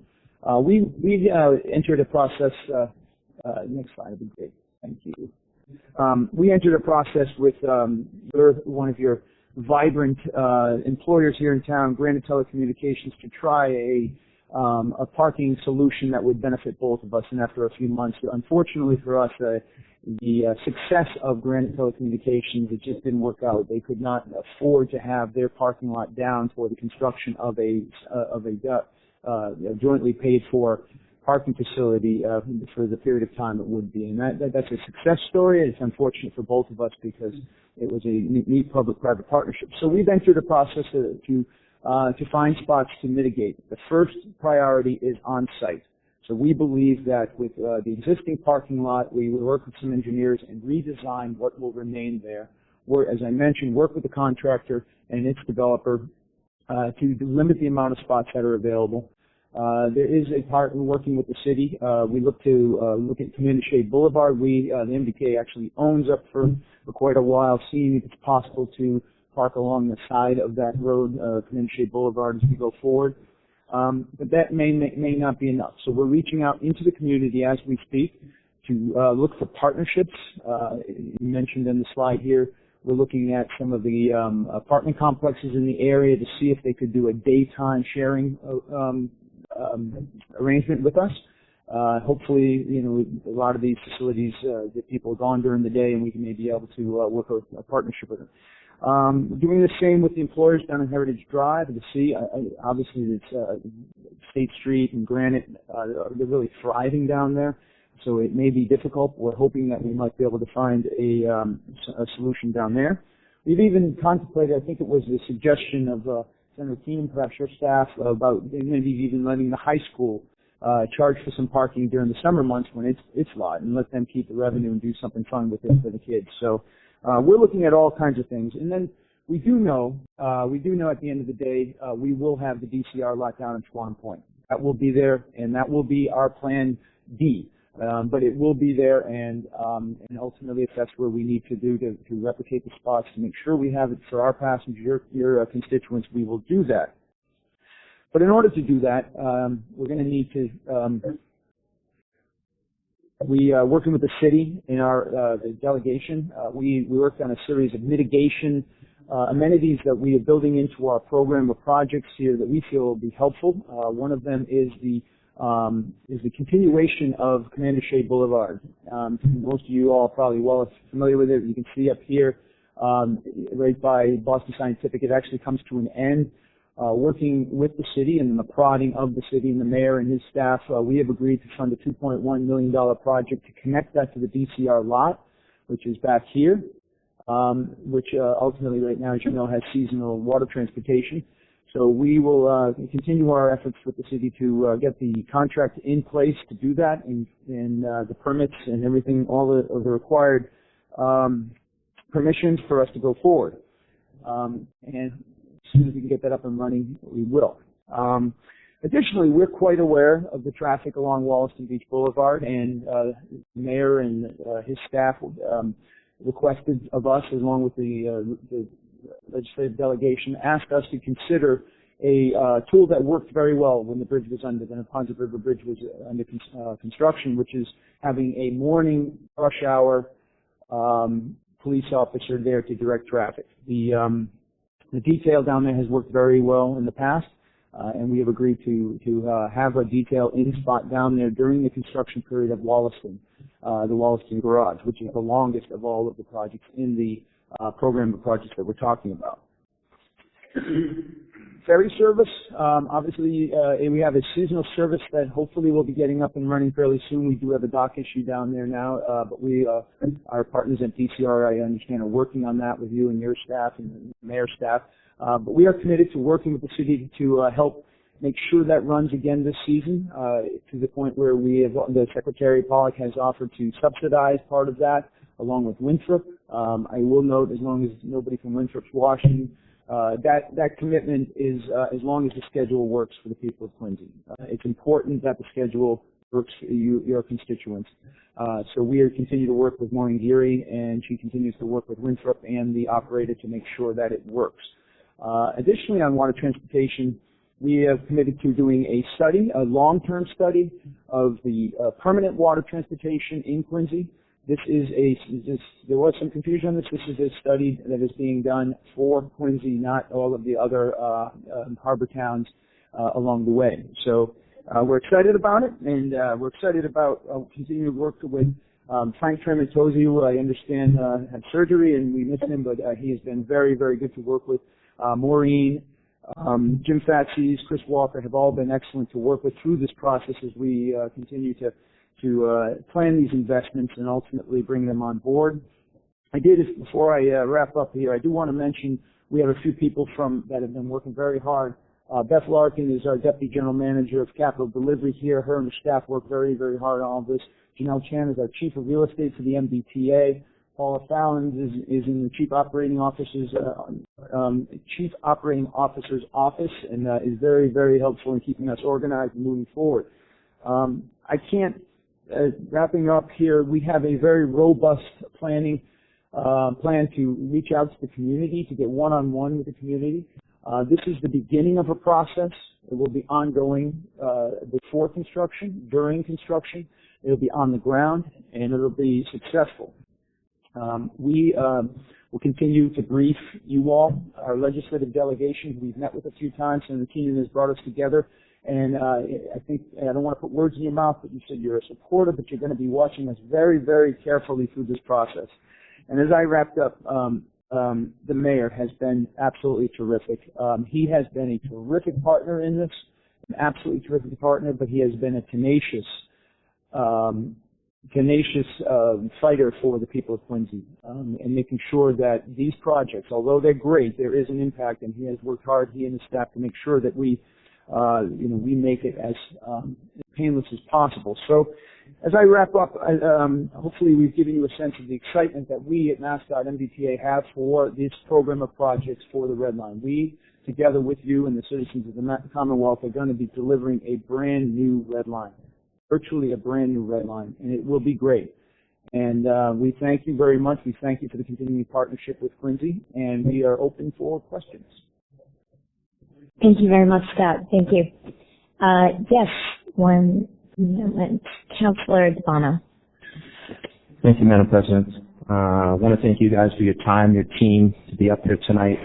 We entered a process, next slide would be great, thank you. We entered a process with one of your vibrant employers here in town, Granite Telecommunications, to try a parking solution that would benefit both of us. And after a few months, unfortunately for us, the success of Granite Telecommunications, it just didn't work out. They could not afford to have their parking lot down for the construction of a jointly paid for parking facility for the period of time it would be. And that's a success story. It's unfortunate for both of us because it was a neat public-private partnership. So we've entered a process to find spots to mitigate. The first priority is on-site. So we believe that with the existing parking lot, we will work with some engineers and redesign what will remain there. As I mentioned, work with the contractor and its developer to limit the amount of spots that are available. There is a part in working with the city. We look at Community Shade Boulevard. The MDK actually owns up for quite a while, seeing if it's possible to park along the side of that road, Community Shade Boulevard, as we go forward. But that may not be enough. So we're reaching out into the community as we speak to look for partnerships. You mentioned in the slide here, we're looking at some of the apartment complexes in the area to see if they could do a daytime sharing arrangement with us. Hopefully, a lot of these facilities that people are gone during the day, and we can maybe be able to work a partnership with them. Doing the same with the employers down in Heritage Drive to see, obviously it's State Street and Granite, they're really thriving down there, so it may be difficult. We're hoping that we might be able to find a solution down there. We've even contemplated, I think it was the suggestion of Senator Cain, perhaps your staff, about maybe even letting the high school charge for some parking during the summer months when it's live, and let them keep the revenue and do something fun with it for the kids. So we're looking at all kinds of things. And then we do know at the end of the day, we will have the DCR lot down in Swan Point. That will be there, and that will be our plan D. But it will be there, and ultimately, if that's where we need to do to replicate the spots to make sure we have it for our passengers, your constituents, we will do that. But in order to do that, we're going to need to. We are working with the city in our the delegation. We worked on a series of mitigation amenities that we are building into our program of projects here that we feel will be helpful. One of them is the is the continuation of Commander Shea Boulevard. Most of you all are probably well familiar with it. You can see up here, right by Boston Scientific, it actually comes to an end. Working with the city and the prodding of the city and the mayor and his staff, we have agreed to fund a $2.1 million project to connect that to the DCR lot, which is back here, which ultimately right now, as you know, has seasonal water transportation. So we will continue our efforts with the city to get the contract in place to do that, and the permits and everything, all of the required permissions for us to go forward. And as soon as we can get that up and running, we will. Additionally, we're quite aware of the traffic along Wollaston Beach Boulevard, and the mayor and his staff requested of us, along with the legislative delegation, asked us to consider a tool that worked very well when the bridge was under, the Neponset River Bridge was under construction, which is having a morning rush hour police officer there to direct traffic. The detail down there has worked very well in the past, and we have agreed to have a detail in spot down there during the construction period of Wollaston, the Wollaston Garage, which is the longest of all of the projects in the program of projects that we're talking about. Ferry service, obviously we have a seasonal service that hopefully will be getting up and running fairly soon. We do have a dock issue down there now, but our partners at DCR, I understand, are working on that with you and your staff and the mayor's staff. But we are committed to working with the city to help make sure that runs again this season, to the point where the Secretary Pollock has offered to subsidize part of that, along with Winthrop. I will note, as long as nobody from Winthrop's washing, that commitment is as long as the schedule works for the people of Quincy. It's important that the schedule works for your constituents. So we continue to work with Maureen Geary, and she continues to work with Winthrop and the operator to make sure that it works. Additionally, on water transportation, we have committed to doing a study, a long-term study of the permanent water transportation in Quincy. There was some confusion on this. This is a study that is being done for Quincy, not all of the other harbor towns along the way. So we're excited about it, and we're excited about continuing to work with Frank Tremontosi, who I understand had surgery, and we miss him, but he has been very, very good to work with. Maureen, Jim Fatsis, Chris Walker have all been excellent to work with through this process as we continue to plan these investments and ultimately bring them on board. Before I wrap up here, I do want to mention we have a few people that have been working very hard. Beth Larkin is our Deputy General Manager of Capital Delivery here. Her and her staff work very, very hard on all this. Janelle Chan is our Chief of Real Estate for the MBTA. Paula Fallon is in the Chief Operating Officer's office and is very, very helpful in keeping us organized and moving forward. Wrapping up here, we have a very robust plan to reach out to the community, to get one-on-one with the community. This is the beginning of a process. It will be ongoing before construction, during construction. It will be on the ground, and it will be successful. We will continue to brief you all, our legislative delegation. We've met with a few times, and the team has brought us together. And I think, I don't want to put words in your mouth, but you said you're a supporter, but you're going to be watching us very, very carefully through this process. And as I wrapped up, the mayor has been absolutely terrific. He has been a terrific partner in this, an absolutely terrific partner, but he has been a tenacious fighter for the people of Quincy, and making sure that these projects, although they're great, there is an impact, and he has worked hard, he and his staff, to make sure that we make it as painless as possible. So, as I wrap up, hopefully we've given you a sense of the excitement that we at MassDOT MBTA have for this program of projects for the Red Line. We, together with you and the citizens of the Commonwealth, are going to be delivering a brand new Red Line, virtually a brand new Red Line, and it will be great. And we thank you very much. We thank you for the continuing partnership with Quincy, and we are open for questions. Thank you very much, Scott. Thank you. Yes, one moment. Councillor DiBona. Thank you, Madam President. I want to thank you guys for your time, your team, to be up here tonight.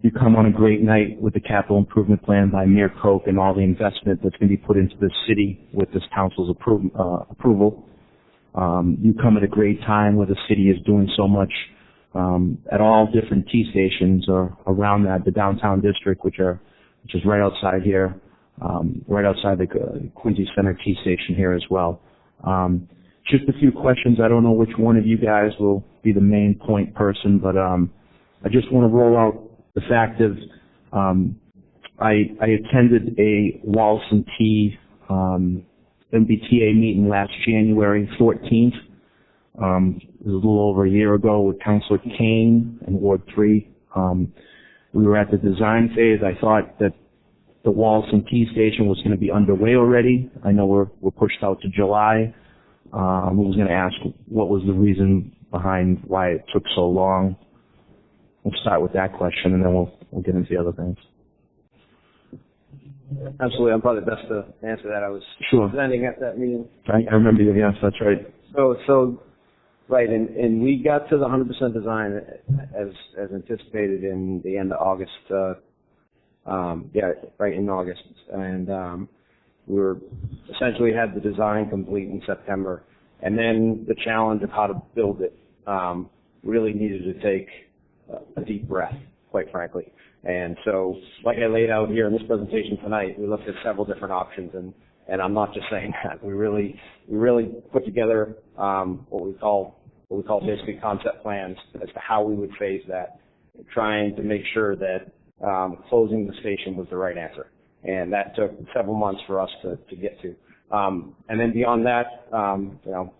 You come on a great night with the capital improvement plan by Mayor Koch and all the investment that's going to be put into the city with this council's approval. You come at a great time where the city is doing so much at all different T stations or around the downtown district, which is right outside here, right outside the Quincy Center T station here as well. Just a few questions. I don't know which one of you guys will be the main point person, but I just want to roll out the fact of I attended a Walson T MBTA meeting last January 14th. It was a little over a year ago with Councillor Cain in Ward 3. We were at the design phase. I thought that the Walson T station was going to be underway already. I know we're pushed out to July. I was going to ask what was the reason behind why it took so long. We'll start with that question, and then we'll get into the other things. Absolutely. I'm probably best to answer that. I was presenting at that meeting. I remember you. Yes, that's right. So right, and we got to the 100% design as anticipated in the end of August. Right in August, and we were essentially had the design complete in September, and then the challenge of how to build it really needed to take a deep breath, quite frankly. And so, like I laid out here in this presentation tonight, we looked at several different options, and I'm not just saying that. We really put together what we call basically concept plans as to how we would phase that, trying to make sure that closing the station was the right answer. And that took several months for us to get to. And then beyond that, you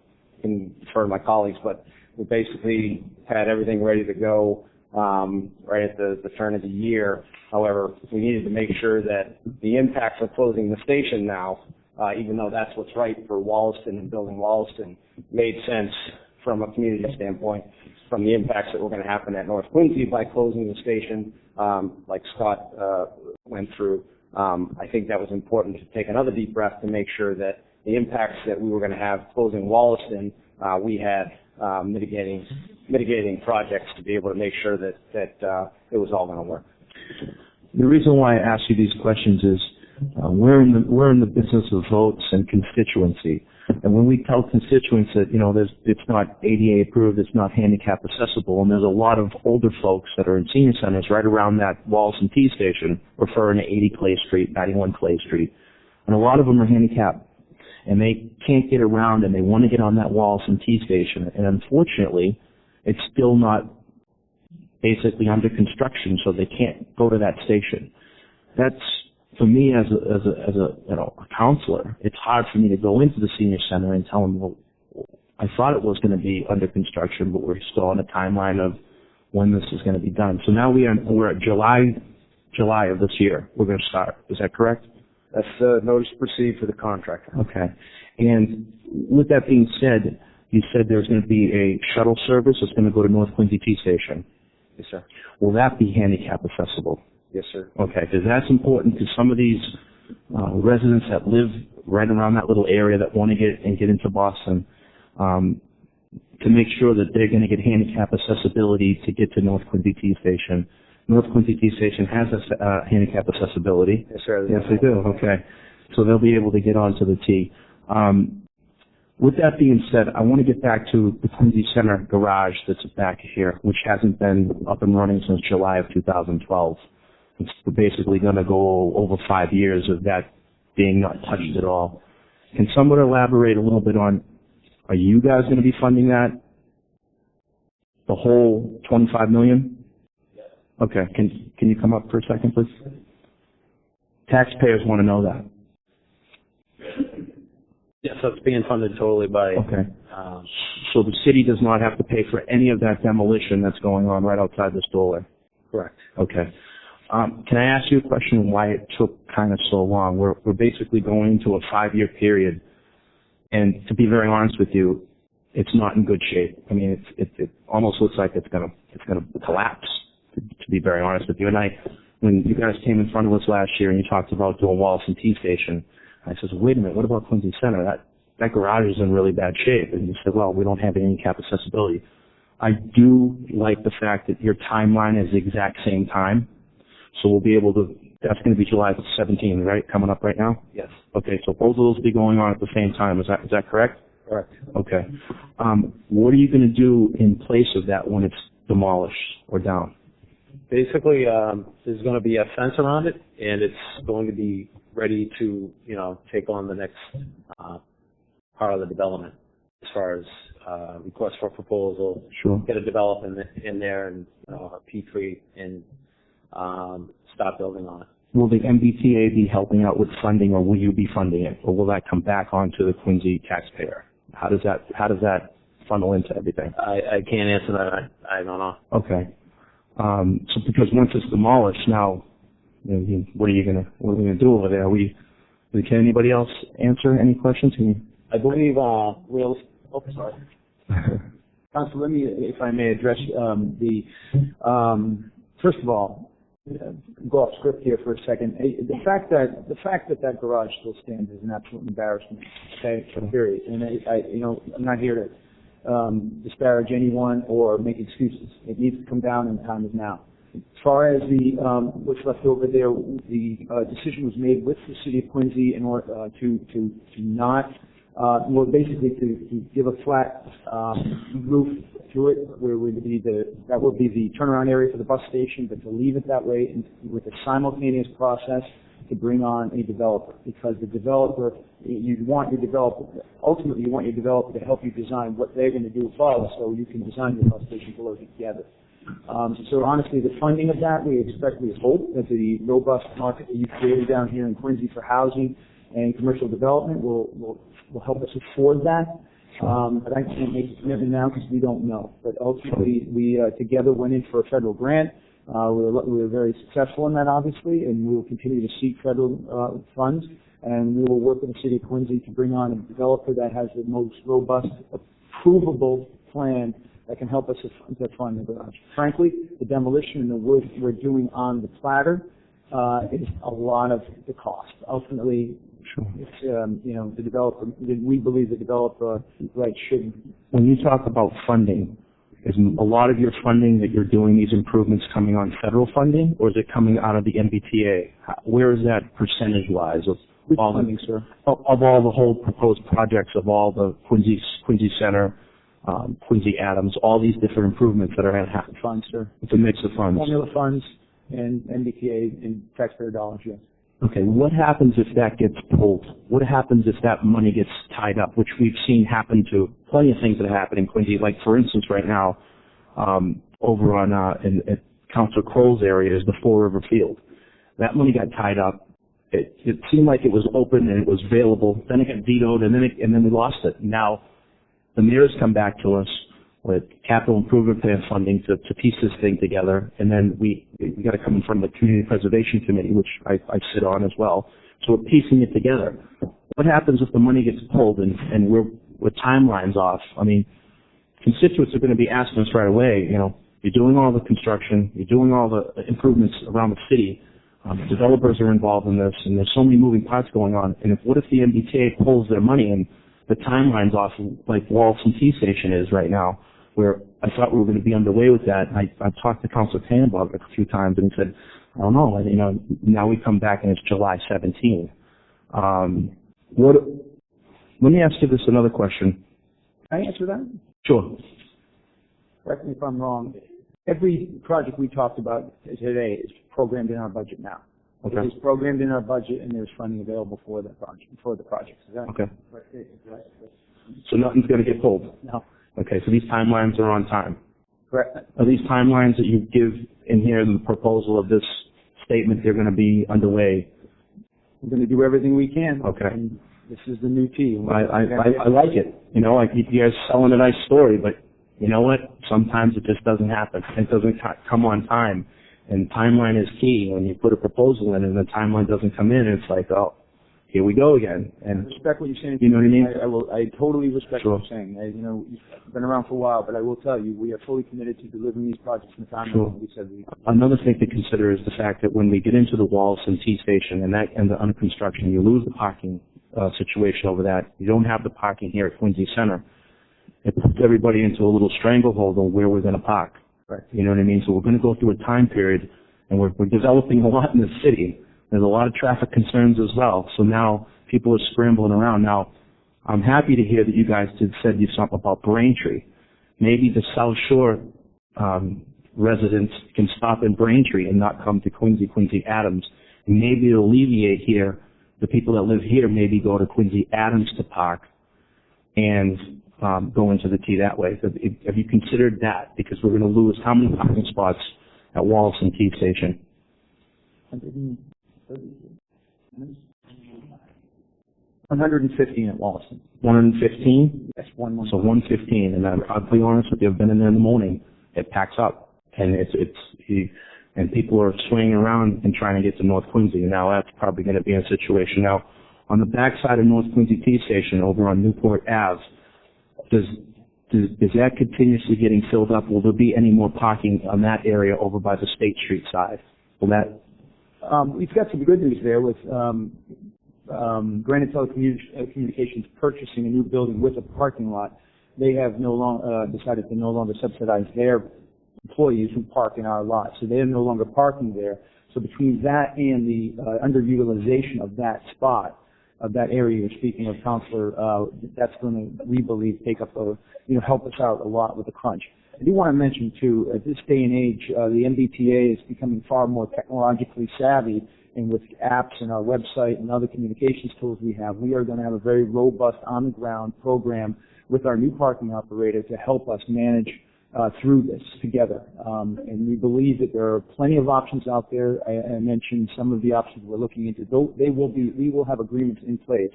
can defer to my colleagues, but we basically had everything ready to go right at the turn of the year. However, we needed to make sure that the impacts of closing the station now, even though that's what's right for Wollaston and building Wollaston, made sense from a community standpoint, from the impacts that were going to happen at North Quincy by closing the station, like Scott went through. I think that was important to take another deep breath to make sure that the impacts that we were going to have closing Wollaston, we had mitigating projects to be able to make sure that it was all going to work. The reason why I ask you these questions is we're in the business of votes and constituency. And when we tell constituents that, it's not ADA approved, it's not handicap accessible, and there's a lot of older folks that are in senior centers right around that Wallaston T station, referring to 80 Clay Street, 91 Clay Street. And a lot of them are handicapped, and they can't get around, and they want to get on that Wallaston T station. And unfortunately, it's still not basically under construction, so they can't go to that station. That's, for me as a counselor, it's hard for me to go into the senior center and tell them, well, I thought it was going to be under construction, but we're still on a timeline of when this is going to be done. So now we're at July of this year. We're going to start. Is that correct? That's the notice to proceed for the contractor. Okay. And with that being said, you said there's going to be a shuttle service that's going to go to North Quincy T station. Yes, sir. Will that be handicap accessible? Yes, sir. Okay, because that's important to some of these residents that live right around that little area that want to get into Boston, to make sure that they're going to get handicap accessibility to get to North Quincy T station. North Quincy T station has handicap accessibility. Yes, sir. Yes, they do. Okay, so they'll be able to get onto the T. With that being said, I want to get back to the Quincy Center garage that's back here, which hasn't been up and running since July of 2012. It's basically going to go over 5 years of that being not touched at all. Can someone elaborate a little bit on, are you guys going to be funding that? The whole $25 million? Okay, can you come up for a second, please? Taxpayers want to know that. Yeah, so it's being funded totally by... Okay. So the city does not have to pay for any of that demolition that's going on right outside this doorway? Correct. Okay. Can I ask you a question on why it took kind of so long? We're basically going into a 5-year period, and to be very honest with you, it's not in good shape. I mean, it almost looks like it's gonna collapse. To be very honest with you, and when you guys came in front of us last year and you talked about doing Wollaston T station, I said, wait a minute, what about Quincy Center? That garage is in really bad shape. And you said, well, we don't have any handicap accessibility. I do like the fact that your timeline is the exact same time. So we'll be able to, that's going to be July 17, right? Coming up right now? Yes. Okay, so both of those will be going on at the same time. Is that correct? Correct. Okay. What are you going to do in place of that when it's demolished or down? Basically, there's going to be a fence around it, and it's going to be ready to, take on the next part of the development as far as request for proposal, Sure. get a development in there, and a Pkwy, and start building on it. Will the MBTA be helping out with funding, or will you be funding it, or will that come back onto the Quincy taxpayer? How does that funnel into everything? I can't answer that. I don't know. Okay. So because once it's demolished, now, what are you gonna do over there? Can anybody else answer any questions? I believe sorry. Council, let me, if I may, address first of all, go off script here for a second. The fact that garage still stands is an absolute embarrassment. Okay, period. And I'm not here to disparage anyone or make excuses. It needs to come down, and the time is now. As far as what's left over there, the decision was made with the city of Quincy in order to not, basically to give a flat roof through it, where that would be the turnaround area for the bus station, but to leave it that way and with a simultaneous process to bring on a developer, because the developer, ultimately you want your developer to help you design what they're going to do above, so you can design your bus station below together. So honestly, the funding of that, we hope that the robust market that you've created down here in Quincy for housing and commercial development will help us afford that. But I can't make a commitment now because we don't know. But ultimately, we together went in for a federal grant. We were very successful in that, obviously, and we will continue to seek federal funds. And we will work with the city of Quincy to bring on a developer that has the most robust, approvable plan that can help us to fund the garage. Frankly, the demolition and the work we're doing on the platter is a lot of the cost. Ultimately, it's the developer. We believe the developer should. When you talk about funding, is a lot of your funding that you're doing these improvements coming on federal funding, or is it coming out of the MBTA? Where is that percentage-wise of all funding, sir? Of all the whole proposed projects of all the Quincy Center, Quincy Adams, all these different improvements that are at half funds, sir. It's a mix of funds. Formula funds and MBTA and taxpayer dollars, yes. Okay, what happens if that gets pulled? What happens if that money gets tied up, which we've seen happen to plenty of things that happen in Quincy, like for instance right now, over on at Councillor Croall's area is the Four River Field. That money got tied up. It seemed like it was open and it was available. Then it got vetoed, and then we lost it. Now the mayor's come back to us with capital improvement plan funding to piece this thing together, and then we got to come in front of the Community Preservation Committee, which I sit on as well. So we're piecing it together. What happens if the money gets pulled and we're with timelines off? I mean, constituents are going to be asking us right away, you're doing all the construction, you're doing all the improvements around the city, developers are involved in this, and there's so many moving parts going on, and what if the MBTA pulls their money and the timeline's off like Walton T Station is right now, where I thought we were going to be underway with that. I talked to Councilor Cain about it a few times, and he said, I don't know, now we come back and it's July 17. Let me ask you this another question. Can I answer that? Sure. Correct me if I'm wrong. Every project we talked about today is programmed in our budget now. Okay. It is programmed in our budget, and there's funding available for the projects. Is that okay? Right? So nothing's going to get pulled? No. Okay, so these timelines are on time. Correct. Are these timelines that you give in here in the proposal of this statement, they're going to be underway? We're going to do everything we can. Okay. And this is the new T. I like it. I keep you guys selling a nice story, but you know what? Sometimes it just doesn't happen. It doesn't come on time. And timeline is key. When you put a proposal in and the timeline doesn't come in, it's like, oh, here we go again. And I respect what you're saying. You know what I mean? I totally respect Sure. what you're saying. You've been around for a while, but I will tell you, we are fully committed to delivering these projects in the time Sure. we said we. Another thing to consider is the fact that when we get into the Walton T Station and the under construction, you lose the parking situation over that. You don't have the parking here at Quincy Center. It puts everybody into a little stranglehold on where we're going to park. Right. You know what I mean? So we're going to go through a time period, And we're developing a lot in the city. There's a lot of traffic concerns as well. So now people are scrambling around. Now, I'm happy to hear that you guys said something about Braintree. Maybe the South Shore residents can stop in Braintree and not come to Quincy Adams. And maybe it'll alleviate here, the people that live here maybe go to Quincy Adams to park and go into the T that way. So have you considered that? Because we're going to lose how many parking spots at Wollaston T Station? 115 at Wollaston. 115? Yes, 115. So 115, and I'll be honest with you, I've been in there in the morning. It packs up, and and people are swinging around and trying to get to North Quincy. And now that's probably going to be a situation. Now, on the backside of North Quincy T Station, over on Newport Ave, is that continuously getting filled up? Will there be any more parking on that area over by the State Street side? Will that? We've got some good news there with Granite Telecommunications purchasing a new building with a parking lot. They have decided to no longer subsidize their employees who park in our lot, so they're no longer parking there. So between that and the underutilization of that spot, of that area you're speaking of, Councillor, that's going to, we believe, take up help us out a lot with the crunch. I do want to mention too, at this day and age, the MBTA is becoming far more technologically savvy, and with apps and our website and other communications tools we are going to have a very robust on-the-ground program with our new parking operator to help us manage through this together. And we believe that there are plenty of options out there. I mentioned some of the options we're looking into. We will have agreements in place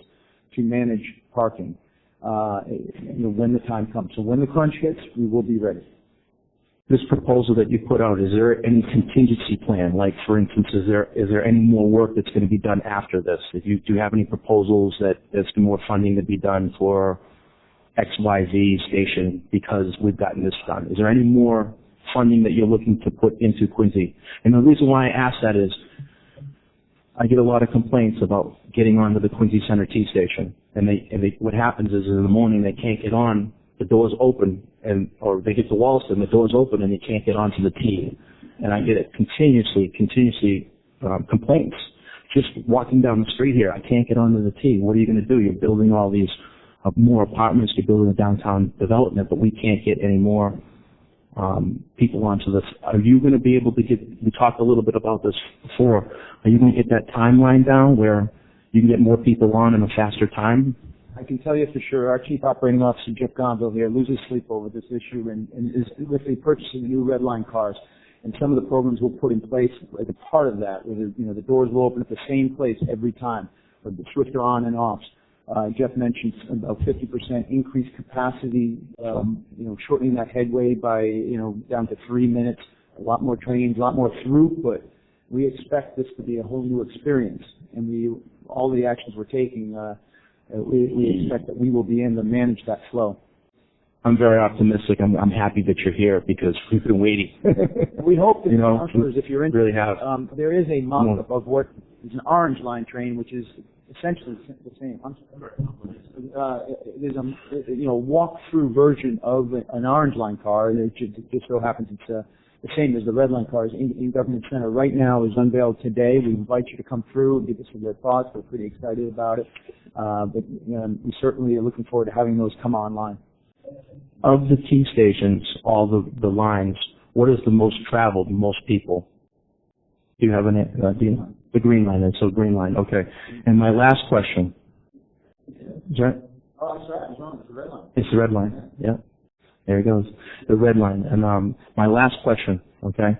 to manage parking when the time comes. So when the crunch hits, we will be ready. This proposal that you put out, is there any contingency plan? Like, for instance, is there any more work that's going to be done after this? Do you have any proposals that there's more funding to be done for XYZ station because we've gotten this done? Is there any more funding that you're looking to put into Quincy? And the reason why I ask that is I get a lot of complaints about getting onto the Quincy Center T station. And what happens is in the morning they can't get on, the doors open, or they get to Wollaston, the doors open and they can't get onto the T. And I get it continuously complaints. Just walking down the street here, I can't get onto the T. What are you going to do? You're building all these more apartments, you're building a downtown development, but we can't get any more people onto this. Are you going to be able to we talked a little bit about this before, are you going to get that timeline down where you can get more people on in a faster time? I can tell you for sure, our Chief Operating Officer, Jeff Gonville here, loses sleep over this issue and is literally purchasing new red line cars. And some of the programs we'll put in place as a part of that, where the doors will open at the same place every time, or the switcher on and off. Jeff mentioned about 50% increased capacity, shortening that headway by, down to 3 minutes, a lot more trains, a lot more throughput. We expect this to be a whole new experience, and all the actions we're taking, we expect that we will be able to manage that flow. I'm very optimistic. I'm happy that you're here because we've been waiting. We hope that councilors, if you're interested, really have. There is a mock-up of what is an orange line train, which is essentially the same. There's a walk-through version of an orange line car, and it just so happens it's the same as the red line cars in Government Center. Right now is unveiled today. We invite you to come through and give us some of your thoughts. We're pretty excited about it, but we certainly are looking forward to having those come online. Of the T stations, all the lines, what is the most traveled, most people? Do you have any? The green line, and so green line. Okay. And my last question. Is that? Oh, I'm sorry. It's wrong. It's the red line. It's the red line. Yeah. There it goes. The red line. And my last question. Okay.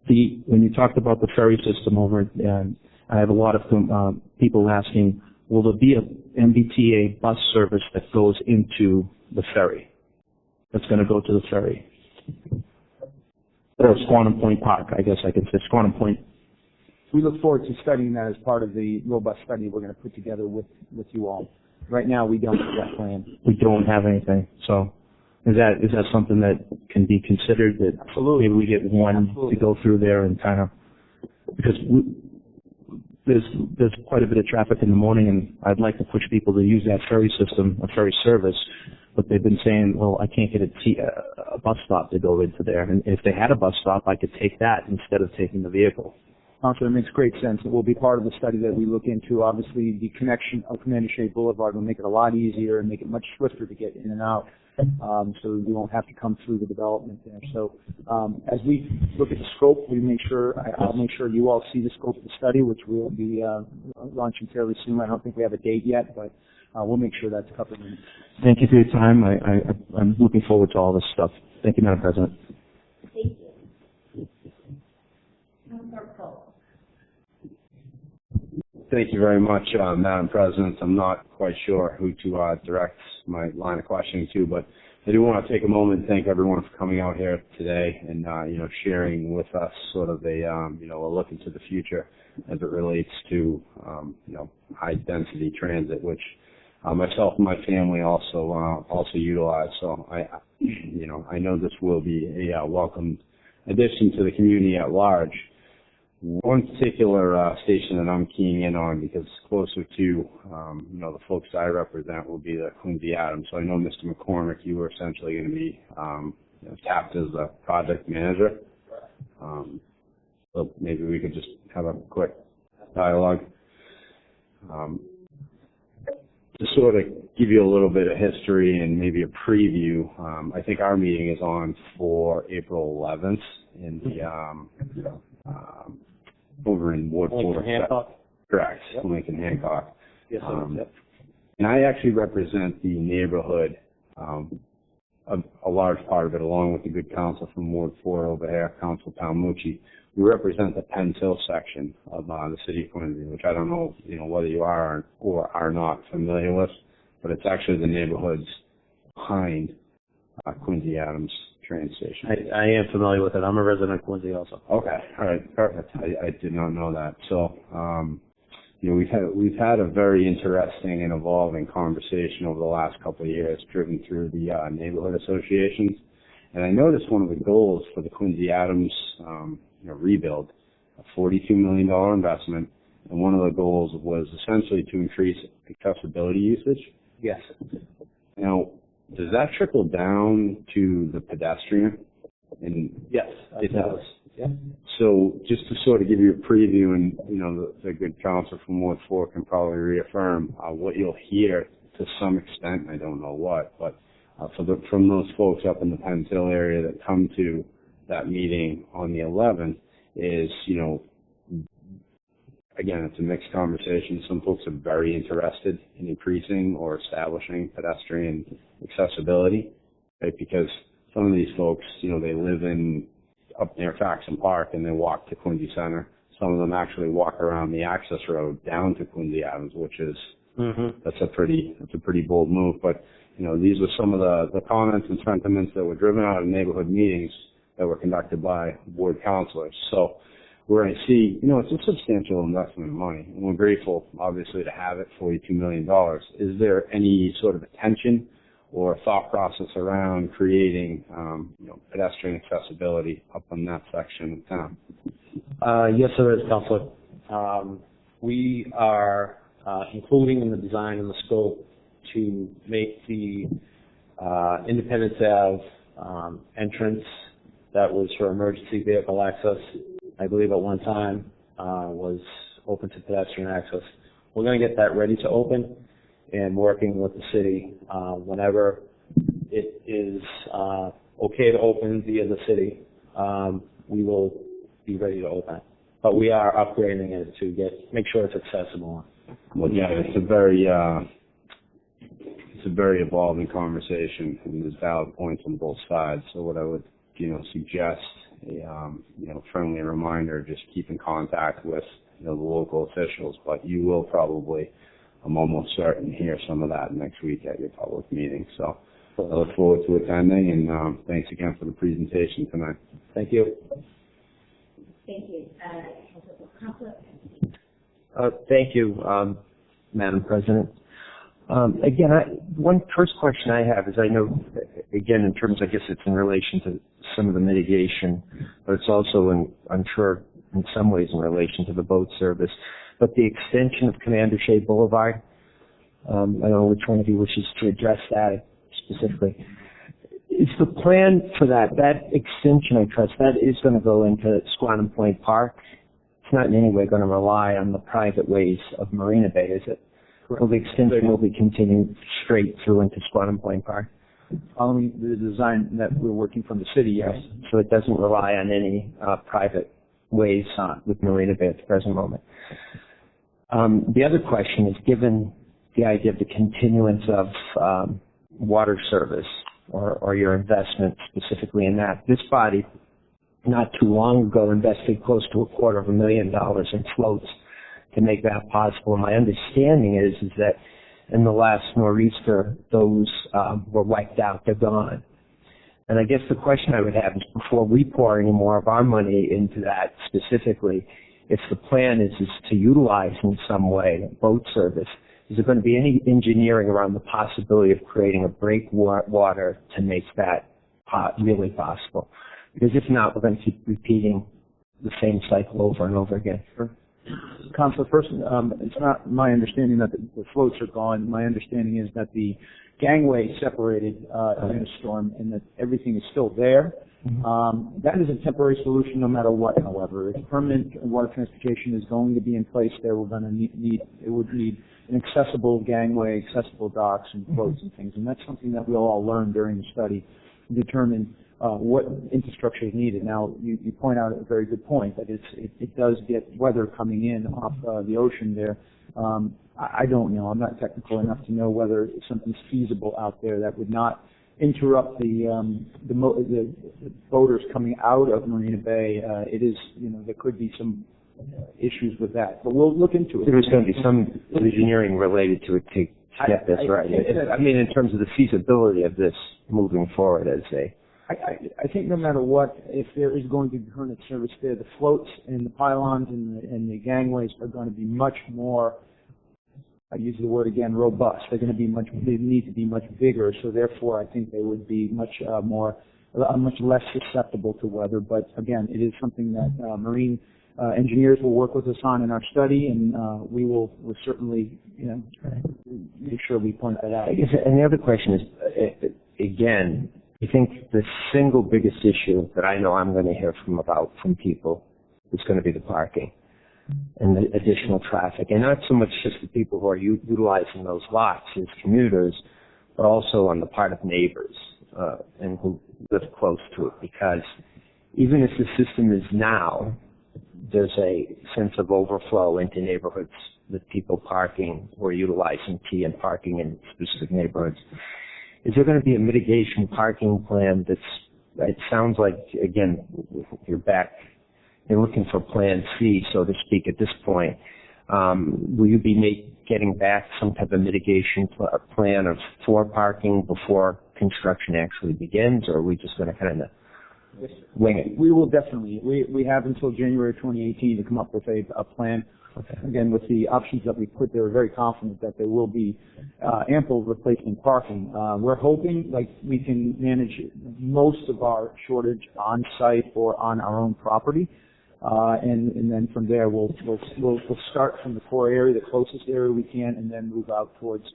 When you talked about the ferry system over, I have a lot of people asking, will there be an MBTA bus service that goes into the ferry? That's going to go to the ferry. Or Squantum Point Park, I guess I can say. Squantum Point. We look forward to studying that as part of the robust study we're going to put together with you all. Right now, we don't have that plan. We don't have anything. So is that something that can be considered? That absolutely. Maybe we get one to go through there and kind of, because there's quite a bit of traffic in the morning, and I'd like to push people to use that ferry system, a ferry service, but they've been saying, well, I can't get a bus stop to go into there. And if they had a bus stop, I could take that instead of taking the vehicle. Councilor, it makes great sense. It will be part of the study that we look into. Obviously, the connection of Commander Shea Boulevard will make it a lot easier and make it much swifter to get in and out, so we won't have to come through the development there. So as we look at the scope, I'll make sure you all see the scope of the study, which we'll be launching fairly soon. I don't think we have a date yet, but we'll make sure that's covered. Thank you for your time. I'm looking forward to all this stuff. Thank you, Madam President. Thank you. Councillor Cole. Thank you very much, Madam President. I'm not quite sure who to direct my line of questioning to, but I do want to take a moment and thank everyone for coming out here today and sharing with us sort of a look into the future as it relates to high density transit, which myself and my family also utilize. So I know this will be a welcome addition to the community at large. One particular station that I'm keying in on, because it's closer to the folks I represent, will be the Quincy Adams. So I know, Mr. McCormick, you were essentially going to be tapped as a project manager. So maybe we could just have a quick dialogue. To sort of give you a little bit of history and maybe a preview, I think our meeting is on for April 11th in the over in Ward 4. Hancock? Correct, Yep. Lincoln Hancock. Yes, yep. And I actually represent the neighborhood, a large part of it, along with the good counsel from Ward 4 over here, Councillor Palmucci. We represent the Penn Hill section of the city of Quincy, which I don't know, whether you are or are not familiar with, but it's actually the neighborhoods behind Quincy Adams train station. I am familiar with it. I'm a resident of Quincy also. Okay, all right, perfect. I did not know that. So, we've had a very interesting and evolving conversation over the last couple of years, driven through the neighborhood associations. And I noticed one of the goals for the Quincy Adams rebuild, a $42 million investment, and one of the goals was essentially to increase accessibility usage. Yes. Now, does that trickle down to the pedestrian? And yes, it does. Yeah. So just to sort of give you a preview, and the good counsel from Ward 4 can probably reaffirm what you'll hear to some extent. I don't know what, but from those folks up in the Penn Hill area that come to that meeting on the 11th is, again, it's a mixed conversation. Some folks are very interested in increasing or establishing pedestrian accessibility, right? Because some of these folks, they live up near Faxon Park and they walk to Quincy Center. Some of them actually walk around the access road down to Quincy Adams, which is that's a pretty bold move. But these were some of the comments and sentiments that were driven out of neighborhood meetings that were conducted by ward councilors. So we're going to see, it's a substantial investment of money, and we're grateful, obviously, to have it, $42 million. Is there any sort of attention or thought process around creating, pedestrian accessibility up in that section of town? Yes, there is, Councilor. We are including in the design and the scope to make the Independence Ave entrance that was for emergency vehicle access. I believe at one time was open to pedestrian access. We're going to get that ready to open, and working with the city whenever it is okay to open via the city, we will be ready to open it. But we are upgrading it to make sure it's accessible. Well, yeah, it's a very evolving conversation, and there's valid points on both sides. So what I would suggest a friendly reminder, just keep in contact with the local officials, but you will probably, I'm almost certain, hear some of that next week at your public meeting. So I look forward to attending, and thanks again for the presentation tonight. Thank you. Thank you. Councilor. Thank you, Madam President. Again, one first question I have is, I know, again, in terms, I guess it's in relation to some of the mitigation, but it's also, I'm sure, in some ways in relation to the boat service. But the extension of Commander Shea Boulevard, I don't know which one of you wishes to address that. specifically. Is the plan for that extension, I trust, that is going to go into Squantum Point Park? It's not in any way going to rely on the private ways of Marina Bay, is it? Well, the extension will be continued straight through into Squantum Point Park? Following the design that we're working from the city, yes. So it doesn't rely on any private ways with Marina Bay at the present moment. The other question is, given the idea of the continuance of water service or your investment specifically in that, this body not too long ago invested close to $250,000 in floats to make that possible. My understanding is that in the last nor'easter, those were wiped out. They're gone. And I guess the question I would have is, before we pour any more of our money into that specifically, if the plan is to utilize in some way boat service, is there going to be any engineering around the possibility of creating a breakwater to make that really possible? Because if not, we're going to keep repeating the same cycle over and over again. Sure. Councilor, first, it's not my understanding that the floats are gone. My understanding is that the gangway separated in a storm and that everything is still there. That is a temporary solution no matter what, however. If permanent water transportation is going to be in place there, we're going to would need an accessible gangway, accessible docks and floats and things. And that's something that we'll all learn during the study to determine what infrastructure is needed. Now, you point out a very good point that it does get weather coming in off the ocean there. I don't know. I'm not technical enough to know whether something's feasible out there that would not interrupt the boaters coming out of Marina Bay. It is, there could be some issues with that, but we'll look into it. There's going to be some engineering related to it to get this right. I mean, in terms of the feasibility of this moving forward as I think no matter what, if there is going to be permanent service there, the floats and the pylons and the gangways are going to be much more, I use the word again, robust. They need to be much bigger, so therefore I think they would be much less susceptible to weather. But again, it is something that marine engineers will work with us on in our study, and we'll certainly, make sure we point that out. And the other question is, again, I think the single biggest issue that I know I'm going to hear from people is going to be the parking and the additional traffic, and not so much just the people who are utilizing those lots as commuters, but also on the part of neighbors and who live close to it. Because even if the system is now, there's a sense of overflow into neighborhoods with people parking or utilizing T and parking in specific neighborhoods. Is there going to be a mitigation parking plan it sounds like, again, you're looking for plan C, so to speak, at this point. Will you be getting back some type of mitigation plan of floor parking before construction actually begins, or are we just going to kind of wing it? We will definitely. We have until January 2018 to come up with a plan. Okay. Again, with the options that we put there, we're very confident that there will be ample replacement parking. We're hoping we can manage most of our shortage on site or on our own property, and then from there we'll start from the core area, the closest area we can, and then move out towards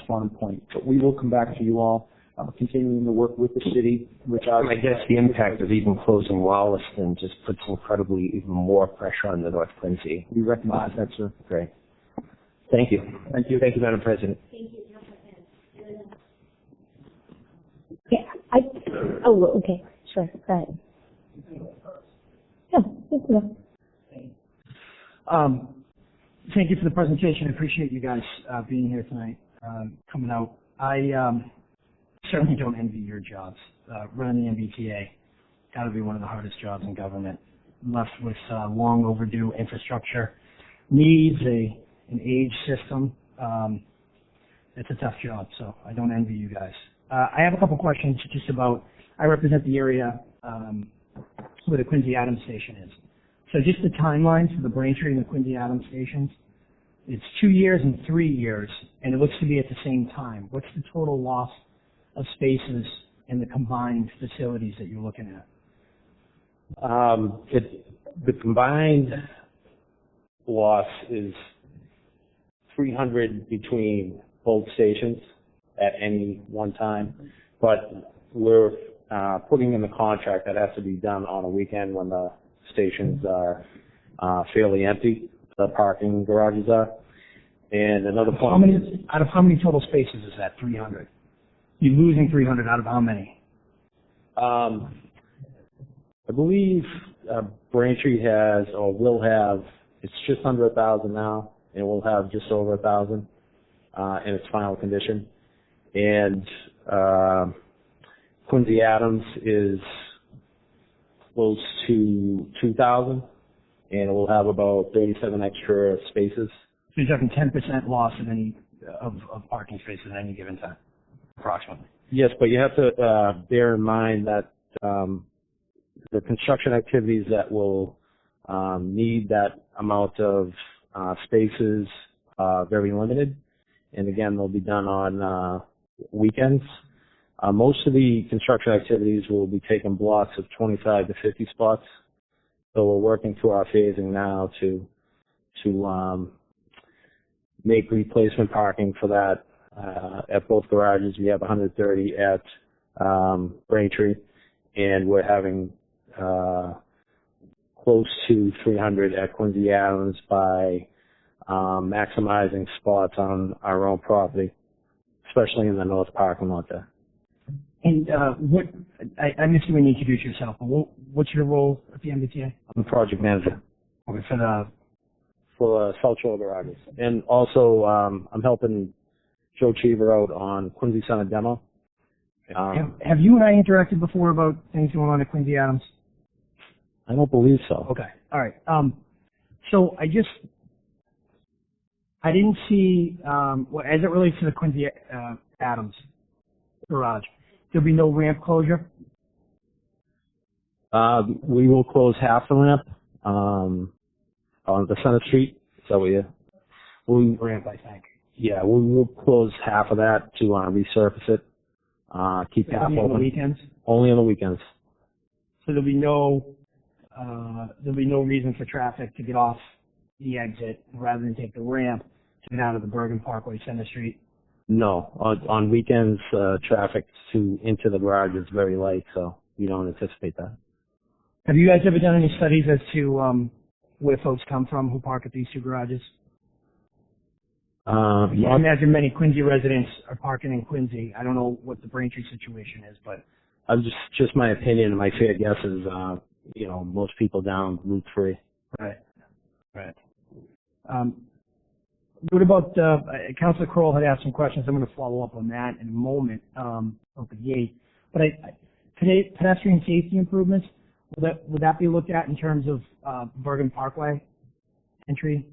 Swan Point. But we will come back to you all, continuing to work with the city. I guess the impact of even closing Wollaston just puts incredibly even more pressure on the North Quincy. We recognize that, sir. Great. Thank you. Thank you. Thank you, Madam President. Thank you. Yeah, okay. Sure. Go ahead. Thank you for the presentation. I appreciate you guys being here tonight, coming out. I certainly don't envy your jobs. Running the MBTA, got to be one of the hardest jobs in government. I'm left with long overdue infrastructure needs, an age system. It's a tough job, so I don't envy you guys. I have a couple questions just about, I represent the area where the Quincy Adams station is. So just the timelines for the Braintree and the Quincy Adams stations, it's 2 years and 3 years, and it looks to be at the same time. What's the total loss of spaces in the combined facilities that you're looking at? The combined loss is 300 between both stations at any one time, but we're putting in the contract that has to be done on a weekend when the stations are fairly empty, the parking garages are. And another point. Out of how many total spaces is that? 300. You're losing 300 out of how many? I believe Braintree has or will have, it's just under 1,000 now, and we'll have just over 1,000 in its final condition. And Quincy Adams is close to 2,000, and it will have about 37 extra spaces. So you're talking 10% loss of any of parking spaces at any given time, approximately. Yes, but you have to bear in mind that the construction activities that will need that amount of spaces are very limited, and again, they'll be done on weekends. Most of the construction activities will be taking blocks of 25 to 50 spots, so we're working through our phasing now to make replacement parking for that at both garages. We have 130 at Braintree, and we're having close to 300 at Quincy Adams by maximizing spots on our own property, especially in the north parking lot there. And I missed you when you introduced yourself, but what's your role at the MBTA? I'm the project manager. Okay, for South Shore garages. And also, I'm helping Joe Cheever out on Quincy Center demo. Have you and I interacted before about things going on at Quincy Adams? I don't believe so. Okay. All right. So I didn't see, as it relates to the Quincy Adams garage, there'll be no ramp closure? We will close half the ramp on the Center Street. So ramp, I think. Yeah, we'll close half of that to resurface it. Keep half open. On the weekends? Only on the weekends. So there'll be no reason for traffic to get off the exit rather than take the ramp to get out of the Bergen Parkway Center Street? No, on weekends, traffic into the garage is very light, so we don't anticipate that. Have you guys ever done any studies as to where folks come from who park at these two garages? I imagine many Quincy residents are parking in Quincy. I don't know what the Braintree situation is, but just my opinion and my fair guess is, most people down Route 3. Right. What about, Councillor Croall had asked some questions. I'm going to follow up on that in a moment, at the gate. But today, pedestrian safety improvements, would that be looked at in terms of Bergen Parkway entry?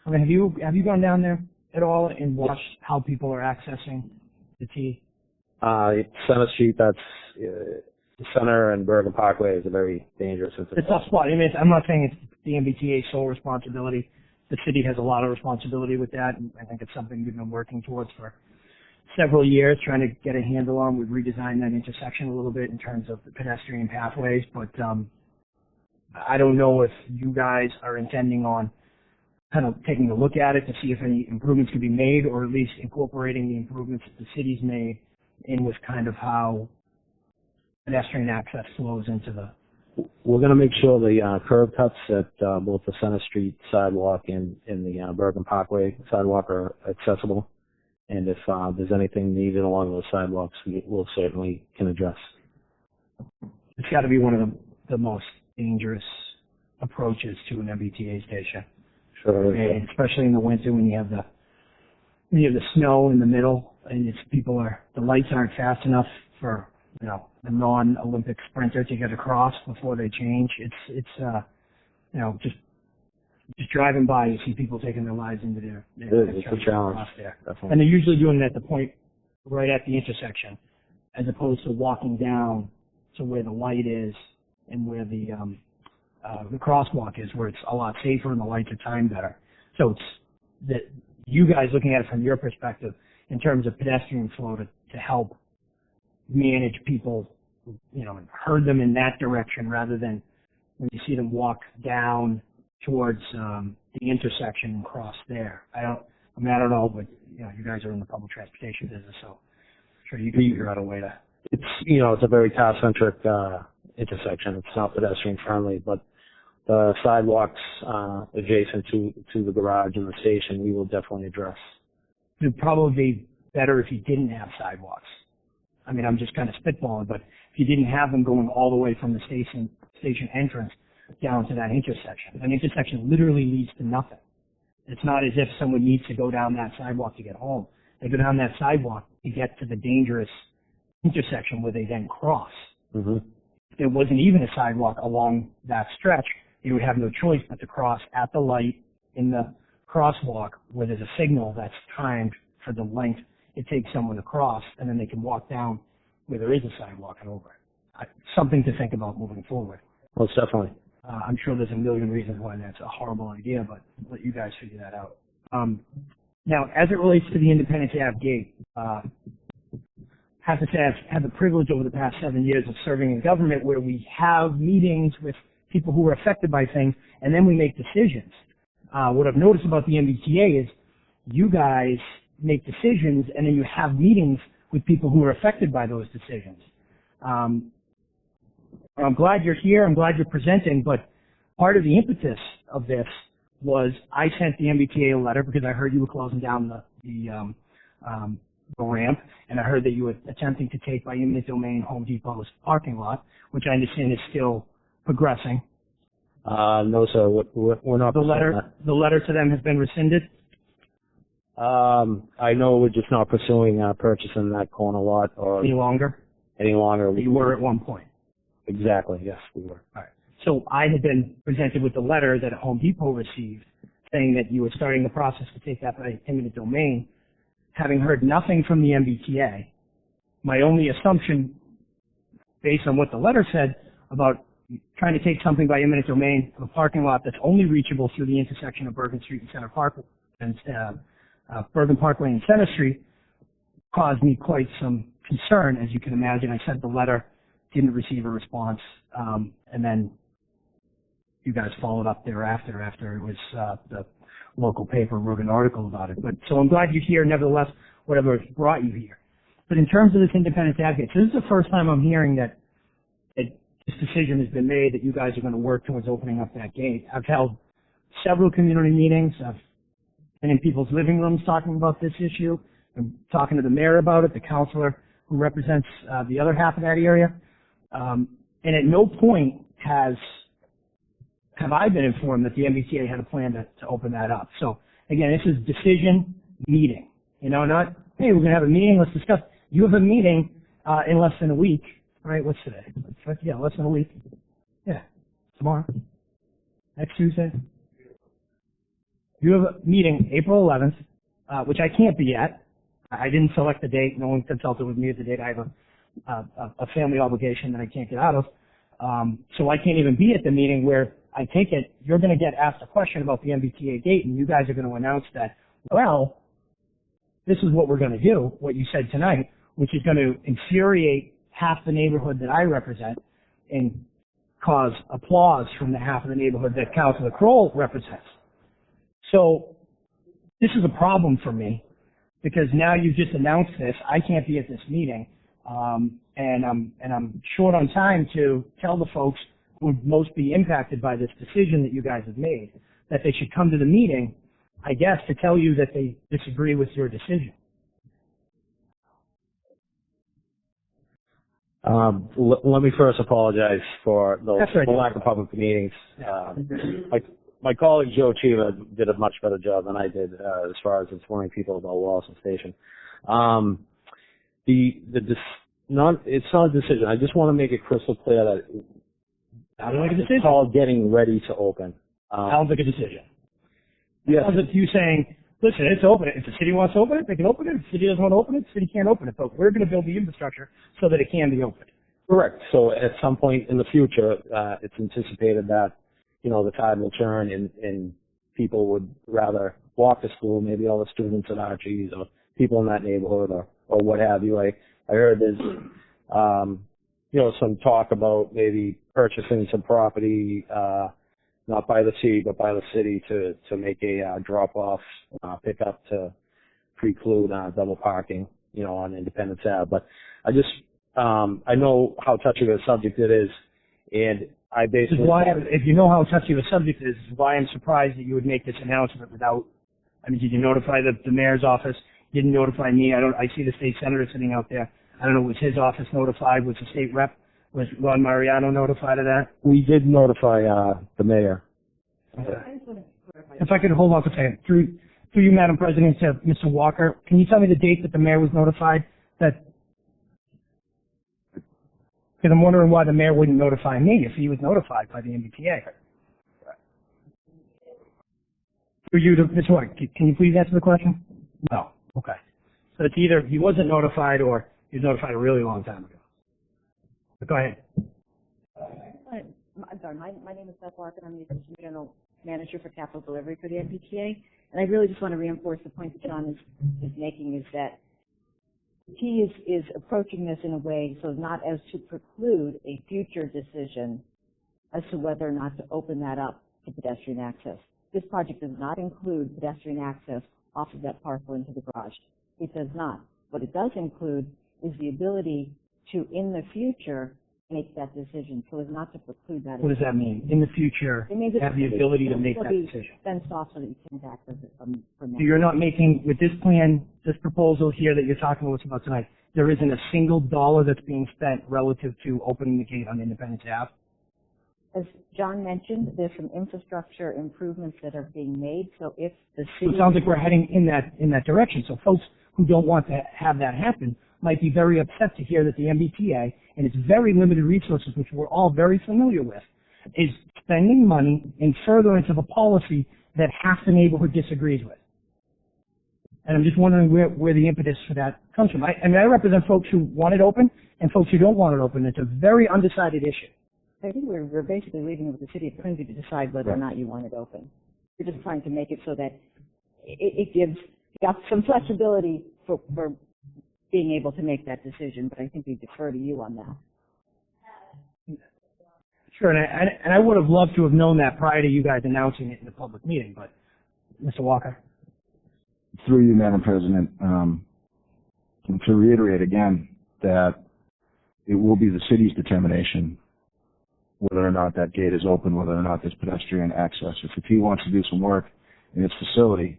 I mean, have you gone down there at all and watched how people are accessing the T? Center Street, that's Center and Bergen Parkway is a very dangerous. It's a tough spot. I mean, I'm not saying it's the MBTA's sole responsibility. The city has a lot of responsibility with that, and I think it's something we've been working towards for several years, trying to get a handle on. We've redesigned that intersection a little bit in terms of the pedestrian pathways, but I don't know if you guys are intending on kind of taking a look at it to see if any improvements can be made, or at least incorporating the improvements that the city's made in with kind of how pedestrian access flows into the... We're going to make sure the curb cuts at both the Center Street sidewalk and the Bergen Parkway sidewalk are accessible. And if there's anything needed along those sidewalks, we'll certainly can address. It's got to be one of the most dangerous approaches to an MBTA station. Sure. And especially in the winter when you have the snow in the middle and the lights aren't fast enough for the non-Olympic sprinter to get across before they change. It's just driving by, you see people taking their lives into their it's a challenge. There. Definitely. And they're usually doing it at the point right at the intersection, as opposed to walking down to where the light is and where the crosswalk is, where it's a lot safer and the lights are timed better. So it's that you guys looking at it from your perspective in terms of pedestrian flow to help manage people, and herd them in that direction rather than when you see them walk down towards the intersection and cross there. I mean, I don't know, but you guys are in the public transportation business, so I'm sure you can figure out a way to. It's it's a very car-centric intersection. It's not pedestrian friendly, but the sidewalks adjacent to the garage and the station, we will definitely address. It would probably be better if you didn't have sidewalks. I mean, I'm just kind of spitballing, but if you didn't have them going all the way from the station entrance down to that intersection. An intersection literally leads to nothing. It's not as if someone needs to go down that sidewalk to get home. They go down that sidewalk to get to the dangerous intersection where they then cross. Mm-hmm. If there wasn't even a sidewalk along that stretch, you would have no choice but to cross at the light in the crosswalk where there's a signal that's timed for the length it takes someone to cross, and then they can walk down where there is a sidewalk and over it. Something to think about moving forward. Most definitely. I'm sure there's a million reasons why that's a horrible idea, but let you guys figure that out. Now, as it relates to the Independence Ave gate, have to say I've had the privilege over the past 7 years of serving in government where we have meetings with people who are affected by things, and then we make decisions. What I've noticed about the MBTA is you guys make decisions, and then you have meetings with people who are affected by those decisions. I'm glad you're here. I'm glad you're presenting, but part of the impetus of this was I sent the MBTA a letter because I heard you were closing down the ramp, and I heard that you were attempting to take by eminent domain Home Depot's parking lot, which I understand is still progressing. No, sir. We're not. The letter to them has been rescinded. I know we're just not pursuing purchasing that corner lot or any longer. You were at one point. Exactly. Yes, we were. All right. So I had been presented with the letter that Home Depot received saying that you were starting the process to take that by eminent domain. Having heard nothing from the MBTA, my only assumption, based on what the letter said about trying to take something by eminent domain of a parking lot that's only reachable through the intersection of Bergen Street and Center Park and Bergen Parkway and Center Street, caused me quite some concern. As you can imagine, I sent the letter, didn't receive a response, and then you guys followed up thereafter after it was the local paper wrote an article about it. But so I'm glad you're here, nevertheless, whatever brought you here. But in terms of this independent advocate, so this is the first time I'm hearing that this decision has been made that you guys are going to work towards opening up that gate. I've held several community meetings. I've been in people's living rooms talking about this issue. I'm talking to the mayor about it, the councilor who represents the other half of that area. And at no point have I been informed that the MBTA had a plan to open that up. So again, this is decision meeting. Not, hey, we're going to have a meeting, let's discuss. You have a meeting in less than a week, right? What's today? Yeah, less than a week. Yeah, tomorrow. Next Tuesday. You have a meeting April 11th, which I can't be at. I didn't select the date. No one consulted with me at the date. I have a family obligation that I can't get out of. So I can't even be at the meeting where I take it you're going to get asked a question about the MBTA gate, and you guys are going to announce that, well, this is what we're going to do, what you said tonight, which is going to infuriate half the neighborhood that I represent and cause applause from the half of the neighborhood that Councilor Croall represents. So this is a problem for me because now you've just announced this. I can't be at this meeting. And I'm short on time to tell the folks who would most be impacted by this decision that you guys have made that they should come to the meeting, I guess, to tell you that they disagree with your decision. Let me first apologize for the lack of public meetings. My colleague Joe Chiva did a much better job than I did as far as informing people about Lawson Station. It's not a decision. I just want to make it crystal clear that it's called getting ready to open. Sounds like a decision. Yes. Sounds like you saying, listen, it's open. If the city wants to open it, they can open it. If the city doesn't want to open it, the city can't open it. But we're going to build the infrastructure so that it can be opened. Correct. So at some point in the future, it's anticipated that, the tide will turn and people would rather walk to school, maybe all the students at Archie's or people in that neighborhood or what have you. I heard there's, some talk about maybe purchasing some property, not by the T, but by the city to make a drop-off, pick-up to preclude double parking, on Independence Ave. But I just, I know how touchy of a subject it is, and I basically... This is why, if you know how touchy of a subject it is why I'm surprised that you would make this announcement without, did you notify the mayor's office? You didn't notify me. I see the state senator sitting out there. I don't know, was his office notified? Was the state rep, was Ron Mariano notified of that? We did notify the mayor. Okay. If I could hold on for a second. Through you, Madam President, to Mr. Walker, can you tell me the date that the mayor was notified? Because I'm wondering why the mayor wouldn't notify me if he was notified by the MBTA. For you to, Mr. Walker, can you please answer the question? No. Okay. So it's either he wasn't notified or he was notified a really long time ago. But go ahead. I'm sorry, my name is Beth Larkin. I'm the Assistant General Manager for Capital Delivery for the MBTA. And I really just want to reinforce the point that John is making, is that he is approaching this in a way so not as to preclude a future decision as to whether or not to open that up to pedestrian access. This project does not include pedestrian access off of that parcel into the garage. It does not. What it does include is the ability to, in the future, make that decision, so as not to preclude that. What does that mean? In the future, it means have the ability to make that decision. Fenced off so that you can't access it from So you're not making, with this plan, this proposal here that you're talking to us about tonight, there isn't a single dollar that's being spent relative to opening the gate on Independence Ave? As John mentioned, there's some infrastructure improvements that are being made, so if the city... So it sounds like we're heading in that direction. So folks who don't want to have that happen might be very upset to hear that the MBTA and its very limited resources, which we're all very familiar with, is spending money in furtherance of a policy that half the neighborhood disagrees with. And I'm just wondering where the impetus for that comes from. I represent folks who want it open and folks who don't want it open. It's a very undecided issue. I think we're basically leaving it with the city of Quincy to decide whether or not you want it open. We're just trying to make it so that it gives got some flexibility for being able to make that decision, but I think we defer to you on that. Sure, and I would have loved to have known that prior to you guys announcing it in the public meeting, but Mr. Walker? Through you, Madam President, to reiterate again that it will be the city's determination whether or not that gate is open, whether or not there's pedestrian access. If the T wants to do some work in its facility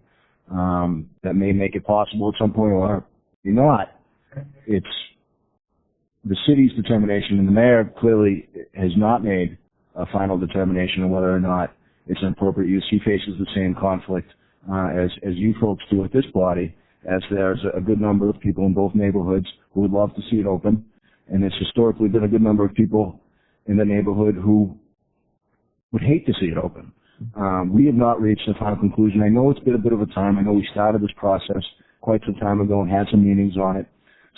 that may make it possible at some point or not, it's the city's determination, and the mayor clearly has not made a final determination on whether or not it's an appropriate use. He faces the same conflict as you folks do with this body, as there's a good number of people in both neighborhoods who would love to see it open, and there's historically been a good number of people in the neighborhood who would hate to see it open. We have not reached a final conclusion. I know it's been a bit of a time. I know we started this process quite some time ago and had some meetings on it.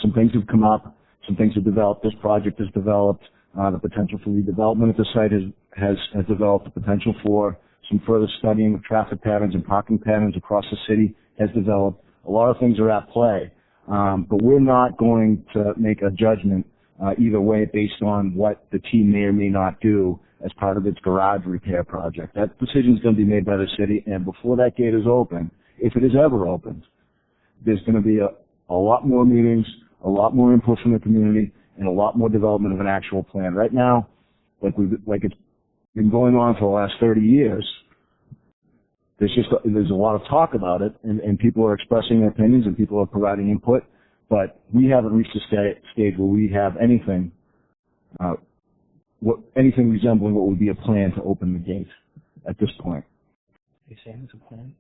Some things have come up. Some things have developed. This project has developed. The potential for redevelopment at the site has developed. The potential for some further studying of traffic patterns and parking patterns across the city has developed. A lot of things are at play. But we're not going to make a judgment either way based on what the team may or may not do as part of its garage repair project. That decision is going to be made by the city, and before that gate is open, if it is ever opened, there's going to be a lot more meetings, a lot more input from the community, and a lot more development of an actual plan. Right now, like it's been going on for the last 30 years, there's a lot of talk about it, and people are expressing their opinions and people are providing input, but we haven't reached a stage where we have anything resembling what would be a plan to open the gate at this point. Are you saying it's a plan?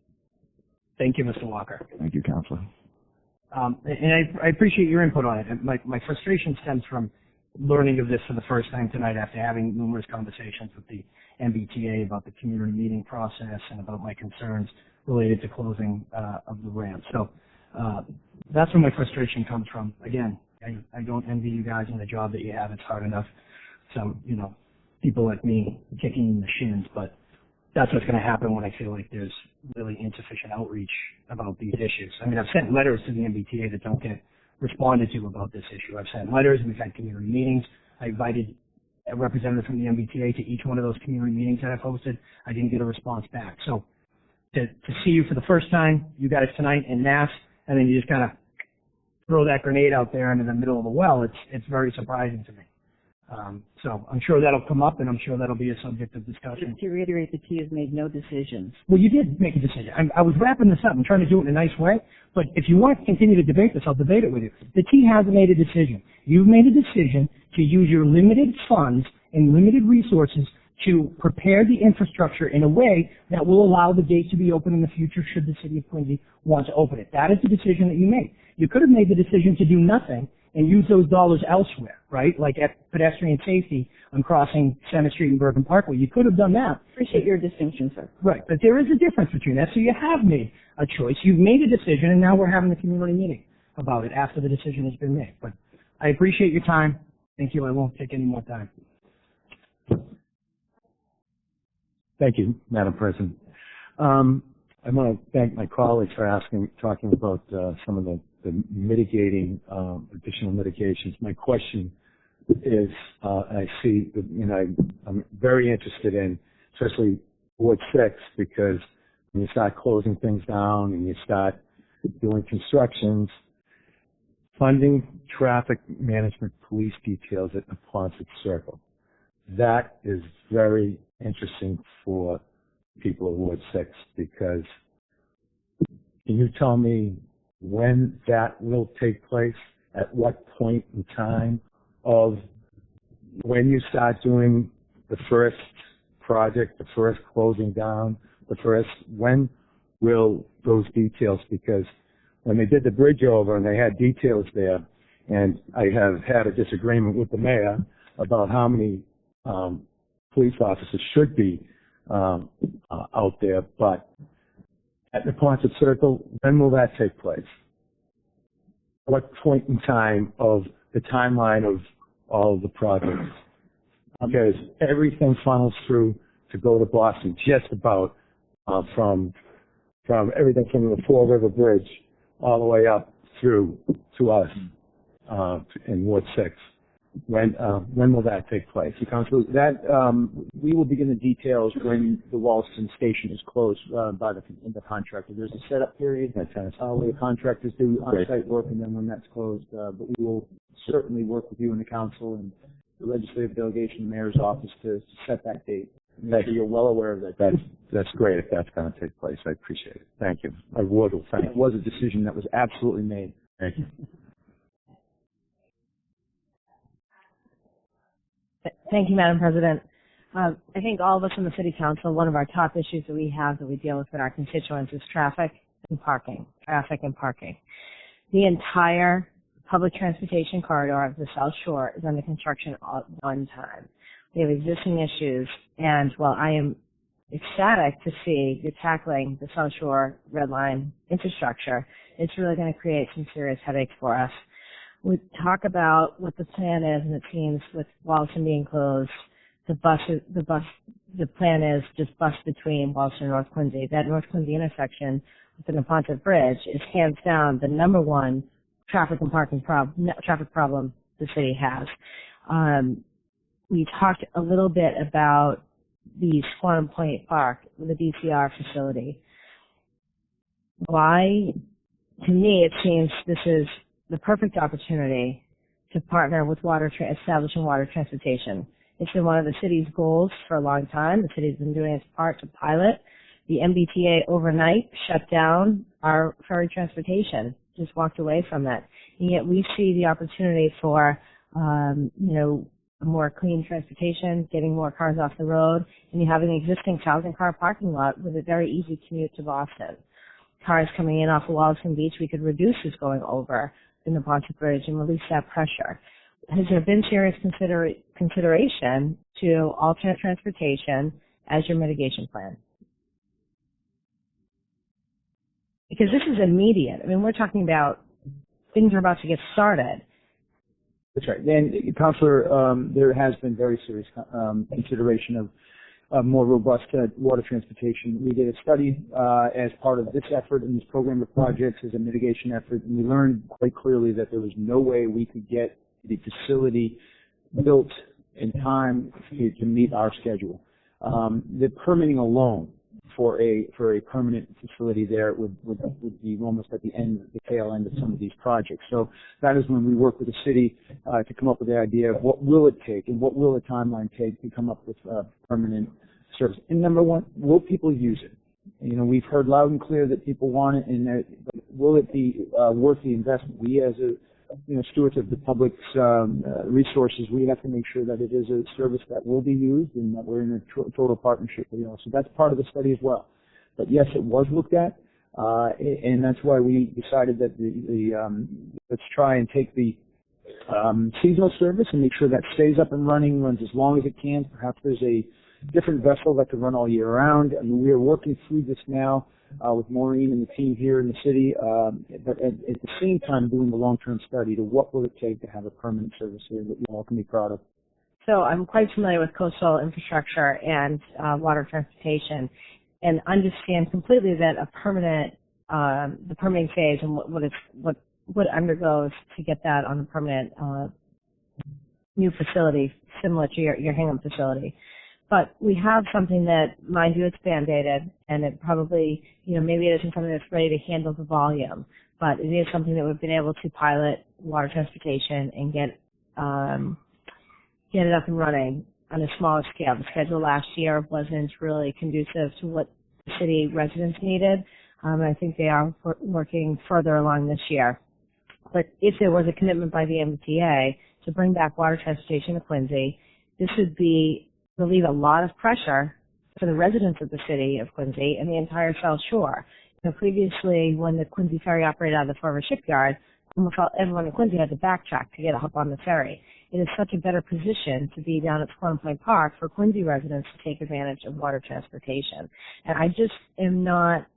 Thank you, Mr. Walker. Thank you, Councilor. And I appreciate your input on it. My frustration stems from learning of this for the first time tonight after having numerous conversations with the MBTA about the community meeting process and about my concerns related to closing of the ramp. So that's where my frustration comes from. Again, I don't envy you guys in the job that you have. It's hard enough. So, people like me kicking in the shins, but that's what's going to happen when I feel like there's really insufficient outreach about these issues. I've sent letters to the MBTA that don't get responded to about this issue. I've sent letters. We've had community meetings. I invited a representative from the MBTA to each one of those community meetings that I posted. I didn't get a response back. So to see you for the first time, you guys tonight en masse, and then you just kind of throw that grenade out there into the middle of the well, it's very surprising to me. So I'm sure that'll come up, and I'm sure that'll be a subject of discussion. Just to reiterate, the T has made no decisions. Well, you did make a decision. I was wrapping this up. I'm trying to do it in a nice way, but if you want to continue to debate this, I'll debate it with you. The T hasn't made a decision. You've made a decision to use your limited funds and limited resources to prepare the infrastructure in a way that will allow the gate to be open in the future should the city of Quincy want to open it. That is the decision that you made. You could have made the decision to do nothing and use those dollars elsewhere, right? Like at pedestrian safety on crossing Center Street and Bergen Parkway. You could have done that. Appreciate your distinction, sir. Right, but there is a difference between that. So you have made a choice. You've made a decision, and now we're having a community meeting about it after the decision has been made. But I appreciate your time. Thank you. I won't take any more time. Thank you, Madam President. I want to thank my colleagues for talking about some of the mitigating, additional mitigations. My question is, I see, I'm very interested in, especially Ward 6, because when you start closing things down and you start doing constructions, funding traffic management police details at Napontet Circle. That is very interesting for people of Ward 6, because can you tell me when that will take place? At what point in time of when you start doing the first project, the first closing down, when will those details, because when they did the bridge over and they had details there, and I have had a disagreement with the mayor about how many police officers should be out there, but at the Napontet Circle, when will that take place? What point in time of the timeline of all of the projects? Because everything funnels through to go to Boston, just about from everything from the Fall River Bridge all the way up through to us in Ward 6. When will that take place? Council, that we will begin the details when the Wallaston station is closed by the contractor. There's a setup period where the contractors do on-site work, and then when that's closed. But we will certainly work with you and the council and the legislative delegation, the mayor's office to set that date. So you're well aware of that. That's great if that's going to take place. I appreciate it. Thank you. I would. Thank you. It was a decision that was absolutely made. Thank you. Thank you, Madam President. I think all of us in the City Council, one of our top issues that we have that we deal with our constituents is traffic and parking. The entire public transportation corridor of the South Shore is under construction at one time. We have existing issues, and while I am ecstatic to see you're tackling the South Shore Red Line infrastructure, it's really going to create some serious headaches for us. We talk about what the plan is, and it seems with Wallaston being closed, the plan is just bus between Wallaston and North Quincy. That North Quincy intersection with the Napontet Bridge is hands down the number one traffic problem the city has. We talked a little bit about the Squam Point Park, the DCR facility. Why? To me, it seems this is the perfect opportunity to partner with establishing water transportation. It's been one of the city's goals for a long time. The city's been doing its part to pilot. The MBTA overnight shut down our ferry transportation, just walked away from that. And yet we see the opportunity for, a more clean transportation, getting more cars off the road, and you have an existing car parking lot with a very easy commute to Boston. Cars coming in off of Wallaston Beach, we could reduce who's going over the Napontet Bridge and release that pressure. Has there been serious consideration to alternate transportation as your mitigation plan? Because this is immediate. I mean, we're talking about things are about to get started. That's right. And, Councillor, there has been very serious consideration of more robust water transportation. We did a study as part of this effort and this program of projects as a mitigation effort, and we learned quite clearly that there was no way we could get the facility built in time to meet our schedule. The permitting alone for a permanent facility there would be almost at the tail end of some of these projects. So that is when we work with the city to come up with the idea of what will it take and what will the timeline take to come up with permanent service. And number one, will people use it? You know, we've heard loud and clear that people want it, but will it be worth the investment? We, as stewards of the public's resources, we have to make sure that it is a service that will be used and that we're in a total partnership with you all. So that's part of the study as well. But yes, it was looked at, and that's why we decided that let's try and take the seasonal service and make sure that stays up and running, runs as long as it can. Perhaps there's a different vessel that can run all year round. I mean, we are working through this now with Maureen and the team here in the city, but at the same time doing the long-term study to what will it take to have a permanent service here that you all can be proud of. So I'm quite familiar with coastal infrastructure and water transportation, and understand completely that the permitting phase and what it undergoes to get that on a permanent new facility similar to your Hingham facility. But we have something that, mind you, it's band-aided, and it probably, maybe it isn't something that's ready to handle the volume, but it is something that we've been able to pilot water transportation and get it up and running on a smaller scale. The schedule last year wasn't really conducive to what the city residents needed. I think they are working further along this year. But if there was a commitment by the MBTA to bring back water transportation to Quincy, this would relieve a lot of pressure for the residents of the city of Quincy and the entire South Shore. Previously, when the Quincy ferry operated out of the former shipyard, almost everyone in Quincy had to backtrack to get up on the ferry. It is such a better position to be down at Squam Point Park for Quincy residents to take advantage of water transportation. And I just am not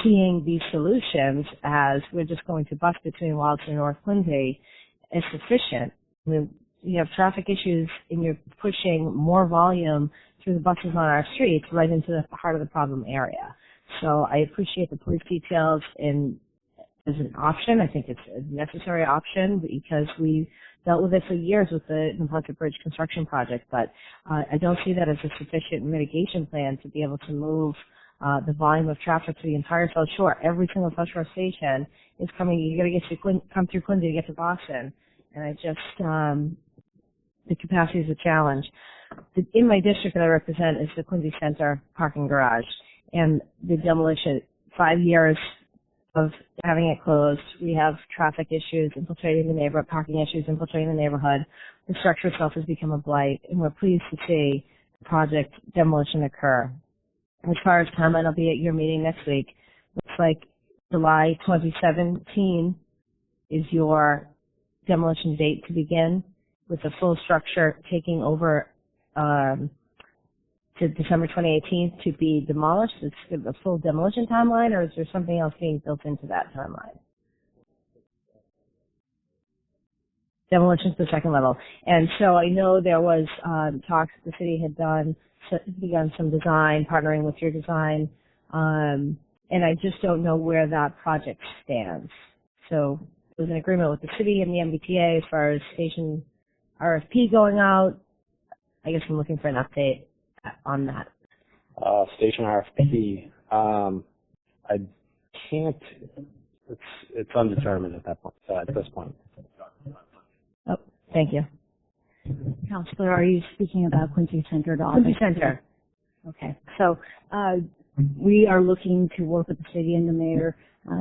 seeing these solutions as we're just going to bus between Walton and North Quincy as sufficient. I mean, you have traffic issues and you're pushing more volume through the buses on our streets right into the heart of the problem area. So I appreciate the police details as an option. I think it's a necessary option because we dealt with it for years with the Napontet Bridge construction project, but I don't see that as a sufficient mitigation plan to be able to move the volume of traffic to the entire South Shore. Every single South Shore station is coming. You got to come through Quincy to get to Boston, and I just the capacity is a challenge. In my district that I represent is the Quincy Center parking garage, and the demolition, 5 years of having it closed. We have traffic issues infiltrating the neighborhood, parking issues infiltrating the neighborhood. The structure itself has become a blight, and we're pleased to see the project demolition occur. As far as timeline, I'll be at your meeting next week. Looks like July 2017 is your demolition date to begin, with the full structure taking over to December 2018 to be demolished. It's a full demolition timeline, or is there something else being built into that timeline? Demolition to the second level. And so I know there was talks the city had begun some design, partnering with your design, and I just don't know where that project stands. So there was an agreement with the city and the MBTA as far as station RFP going out. I guess I'm looking for an update on that. Station RFP. I can't. It's undetermined at that point. At this point. Oh, thank you. Councillor, are you speaking about Quincy Center? Quincy Center. Okay. So we are looking to work with the city and the mayor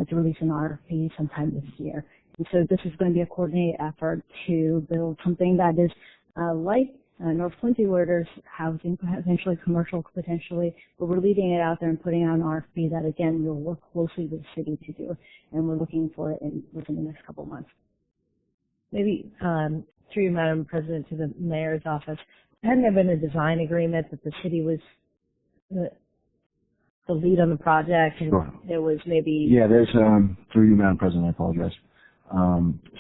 to release an RFP sometime this year. And so this is going to be a coordinated effort to build something that is like North Quincy, where there's housing, potentially commercial, potentially, but we're leading it out there and putting out an RFP that, again, we'll work closely with the city to do, and we're looking for it within the next couple of months. Maybe through you, Madam President, to the mayor's office, hadn't there been a design agreement that the city was the lead on the project, and sure. There was maybe... Yeah, there's, through you, Madam President, I apologize.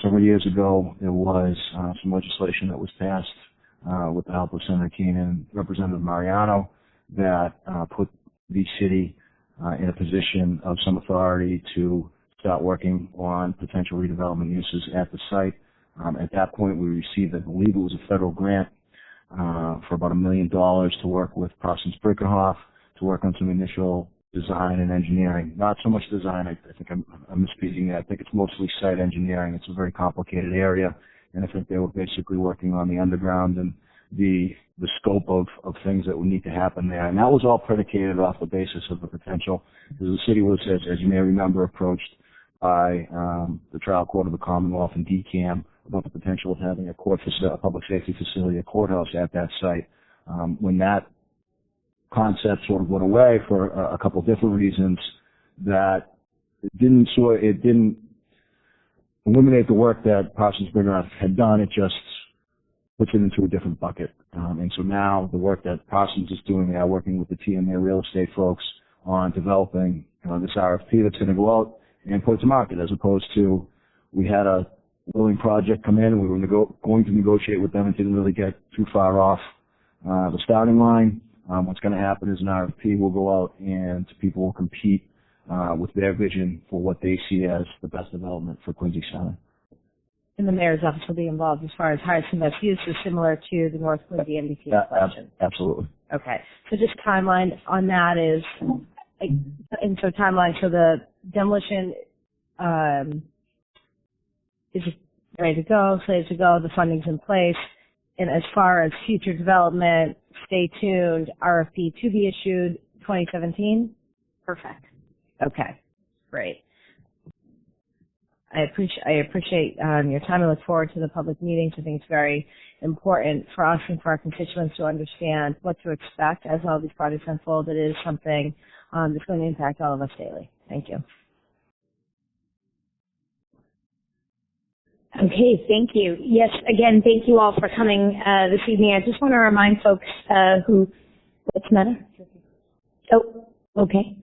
Several years ago, there was some legislation that was passed with the help of Senator Cain and Representative Mariano that put the city in a position of some authority to start working on potential redevelopment uses at the site. At that point, we received, I believe it was a federal grant for about $1 million to work with Parsons Brinckerhoff to work on some initial design and engineering. Not so much design, I think I'm misspeaking that. I think it's mostly site engineering. It's a very complicated area, and I think they were basically working on the underground and the scope of things that would need to happen there. And that was all predicated off the basis of the potential, because the city was, as you may remember, approached by the trial court of the Commonwealth and DCAM about the potential of having a public safety facility, a courthouse at that site. When that concept sort of went away for a couple of different reasons, that it didn't eliminate the work that Parsons Brinckerhoff had done. It just puts it into a different bucket. And so now the work that Parsons is doing now, working with the TMA real estate folks on developing this RFP that's going to go out and put it to market, as opposed to we had a willing project come in and we were going to negotiate with them and didn't really get too far off the starting line. What's going to happen is an RFP will go out and people will compete with their vision for what they see as the best development for Quincy Center. And the mayor's office will be involved as far as highest and best use, is similar to the North Quincy MBTA question. Absolutely. Okay. So just timeline on that is, and so timeline, so the demolition is ready to go, slated to go, the funding's in place, and as far as future development, stay tuned, RFP to be issued 2017? Perfect. Okay, great. I appreciate your time. I look forward to the public meetings. I think it's very important for us and for our constituents to understand what to expect as all these projects unfold. It is something that's going to impact all of us daily. Thank you. Okay, thank you. Yes, again, thank you all for coming this evening. I just want to remind folks what's the matter? Oh, okay.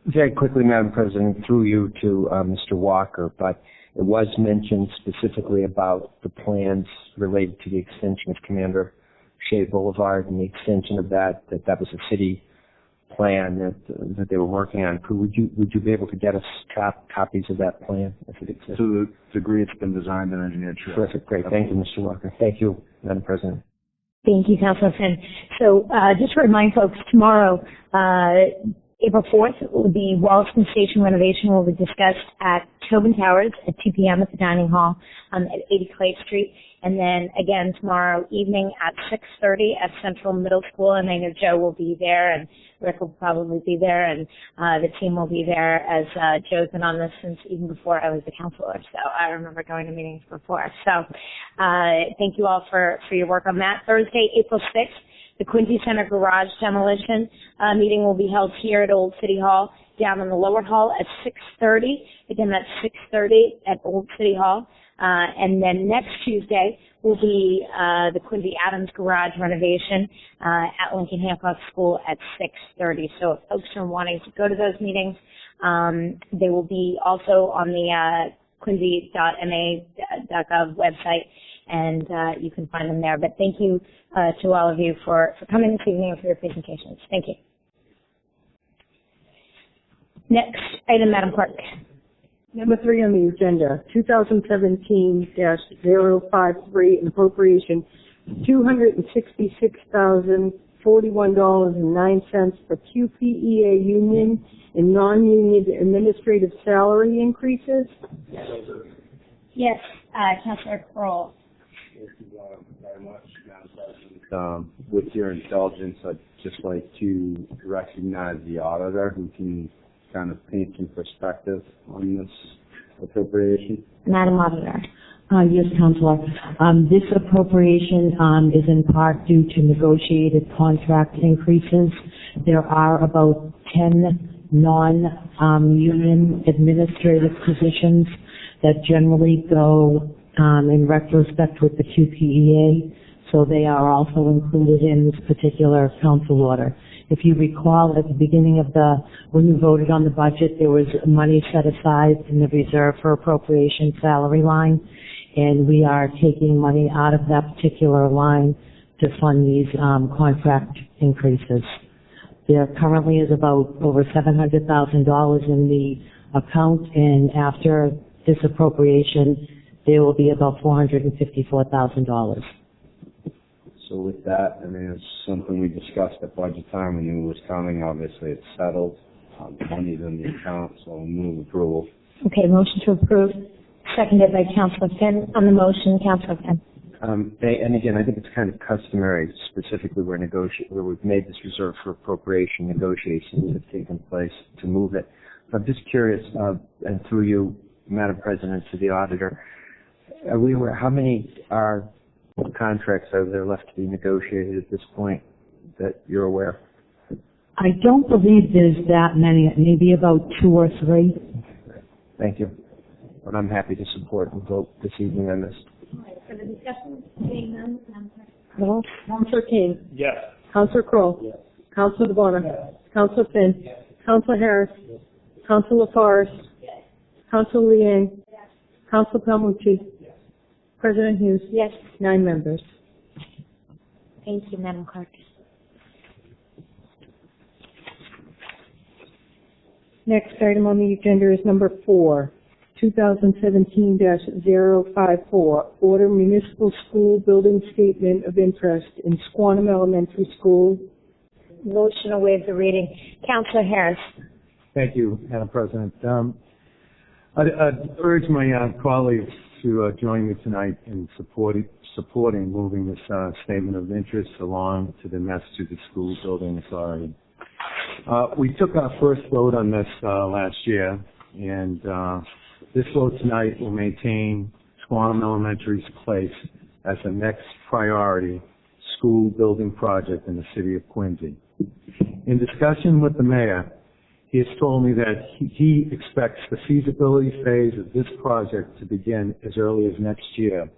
Very quickly, Madam President, through you to Mr. Walker, but it was mentioned specifically about the plans related to the extension of Commander Shea Boulevard and the extension of that was a city plan that they were working on. Would you be able to get us copies of that plan if it exists? To the degree it's been designed and engineered. Sure. Terrific, great. Thank you, Mr. Walker. Thank you, Madam President. Thank you, Councilor Finn. So just to remind folks, tomorrow, April 4th, will be Wollaston Station renovation will be discussed at Tobin Towers at 2 p.m. at the dining hall at 80 Clay Street. And then again tomorrow evening at 6:30 at Central Middle School. And I know Joe will be there and Rick will probably be there and the team will be there, as Joe's been on this since even before I was the counselor. So I remember going to meetings before. So thank you all for your work on that. Thursday, April 6th. The Quincy Center garage demolition meeting will be held here at Old City Hall, down in the lower hall at 6:30. Again, that's 6:30 at Old City Hall. And then next Tuesday will be the Quincy Adams garage renovation at Lincoln Hancock School at 6:30. So if folks are wanting to go to those meetings, they will be also on the quincy.ma.gov website, and you can find them there. But thank you to all of you for coming this evening and for your presentations. Thank you. Next item, Madam Clerk. Number 3 on the agenda, 2017-053, an appropriation $266,041.09 for QPEA union and non-union administrative salary increases. Yes, Councillor Croall. Thank you very much, Madam President. With your indulgence, I'd just like to recognize the auditor who can kind of paint some perspective on this appropriation. Madam Auditor. Yes, Councillor. This appropriation is in part due to negotiated contract increases. There are about 10 non-union administrative positions that generally go in retrospect with the QPEA, so they are also included in this particular council order. If you recall, at the beginning of when you voted on the budget, there was money set aside in the reserve for appropriation salary line, and we are taking money out of that particular line to fund these contract increases. There currently is about over $700,000 in the account, and after this appropriation, there will be about $454,000. So with that, I mean, it's something we discussed at budget time. We knew it was coming. Obviously, it's settled. The money's in the account, so we'll move approval. Okay, motion to approve, seconded by Councillor Finn. On the motion, Councillor Finn. And again, I think it's kind of customary, specifically where we've made this reserve for appropriation, negotiations have taken place to move it. So I'm just curious, and through you, Madam President, to the auditor, are we aware how many contracts are there left to be negotiated at this point that you're aware? I don't believe there's that many, maybe about 2 or 3. Thank you. But I'm happy to support and vote this evening on this. For the discussion, seeing none, No. Councillor Cain. Yes. Councillor Croall. Yes. Councillor DiBona. Yes. Councillor Finn. Yes. Councillor Harris. Yes. Councillor Laforest. Yes. Councillor Liang. Yes. Councillor Palmucci. Yes. President Hughes. Yes. 9 members. Thank you, Madam Clerk. Next item on the agenda is number 4, 2017-054, Order Municipal School Building Statement of Interest in Squantum Elementary School. Motion to waive the reading. Councillor Harris. Thank you, Madam President. I'd urge my colleagues to join me tonight in supporting moving this statement of interest along to the Massachusetts School Building Authority. We took our first vote on this last year, and this vote tonight will maintain Squantum Elementary's place as the next priority school building project in the city of Quincy. In discussion with the mayor, he has told me that he expects the feasibility phase of this project to begin as early as next year,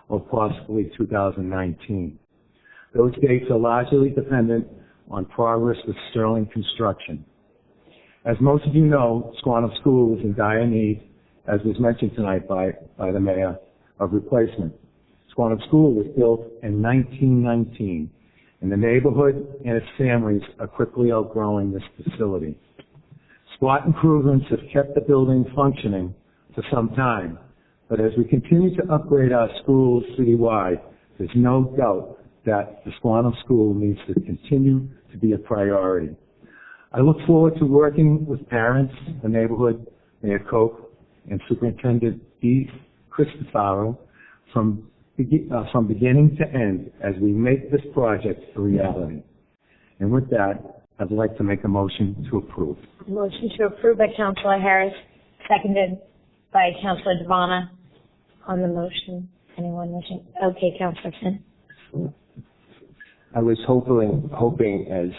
or possibly 2019. Those dates are largely dependent on progress with Sterling Construction. As most of you know, Squantum School is in dire need, as was mentioned tonight by the mayor, of replacement. Squantum School was built in 1919, and the neighborhood and its families are quickly outgrowing this facility. SWAT improvements have kept the building functioning for some time, but as we continue to upgrade our schools citywide, there's no doubt that the Squantum School needs to continue to be a priority. I look forward to working with parents, the neighborhood, Mayor Koch, and Superintendent D. Cristofaro from beginning to end as we make this project a reality. And with that, I'd like to make a motion to approve. Motion to approve by Councillor Harris, seconded by Councillor DiBona. On the motion, anyone wishing? Okay, Councillor Finn. I was hoping as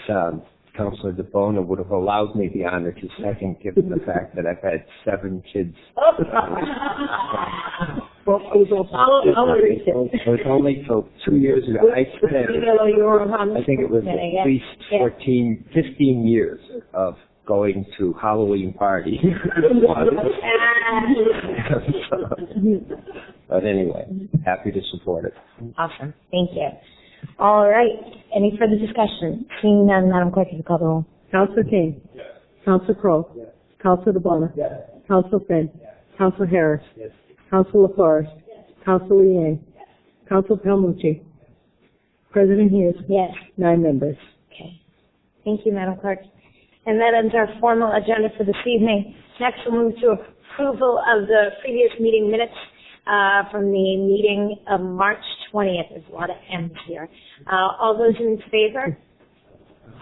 Councillor DiBona would have allowed me the honor to second, given the fact that I've had 7 kids. Well, it was only till 2 years ago. I think it was at least 14, 15 years of going to Halloween parties. But anyway, happy to support it. Awesome. Thank you. All right. Any further discussion? Seeing none, Madam Clerk, if you call the roll. Councillor Cain. Yes. Councillor Croall. Yes. Councillor DiBona. Yes. Councillor Finn. Yes. Councillor Harris. Yes. Councillor Laforest. Yes. Councillor Liang. Yes. Councillor Palmucci. Yes. President Hughes. Yes. 9 members. Okay. Thank you, Madam Clerk. And that ends our formal agenda for this evening. Next, we'll move to approval of the previous meeting minutes from the meeting of March 20th. There's a lot of M's here. All those in favor?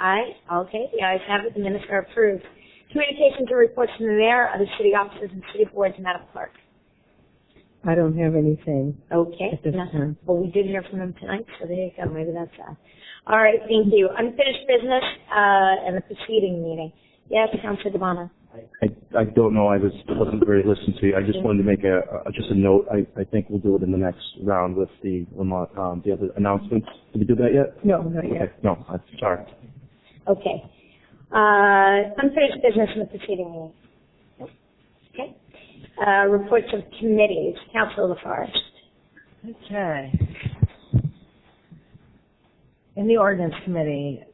Aye. Okay. The ayes have it. The minutes are approved. Communications and reports from the mayor, other city officers, and city boards. Madam Clerk. I don't have anything. Okay. At this time. Well, we did hear from him tonight, so there you go. Maybe that's that. All right. Thank you. Unfinished business and the preceding meeting. Yes, Councillor DiBona. I don't know. I wasn't very listened to. I just wanted to make just a note. I think we'll do it in the next round with the other announcements. Did we do that yet? No, not yet. Okay. No, I'm sorry. Okay. Unfinished business in the preceding meeting. Nope. Okay. Reports of committees. Councillor Laforest. Okay. In the Ordinance Committee,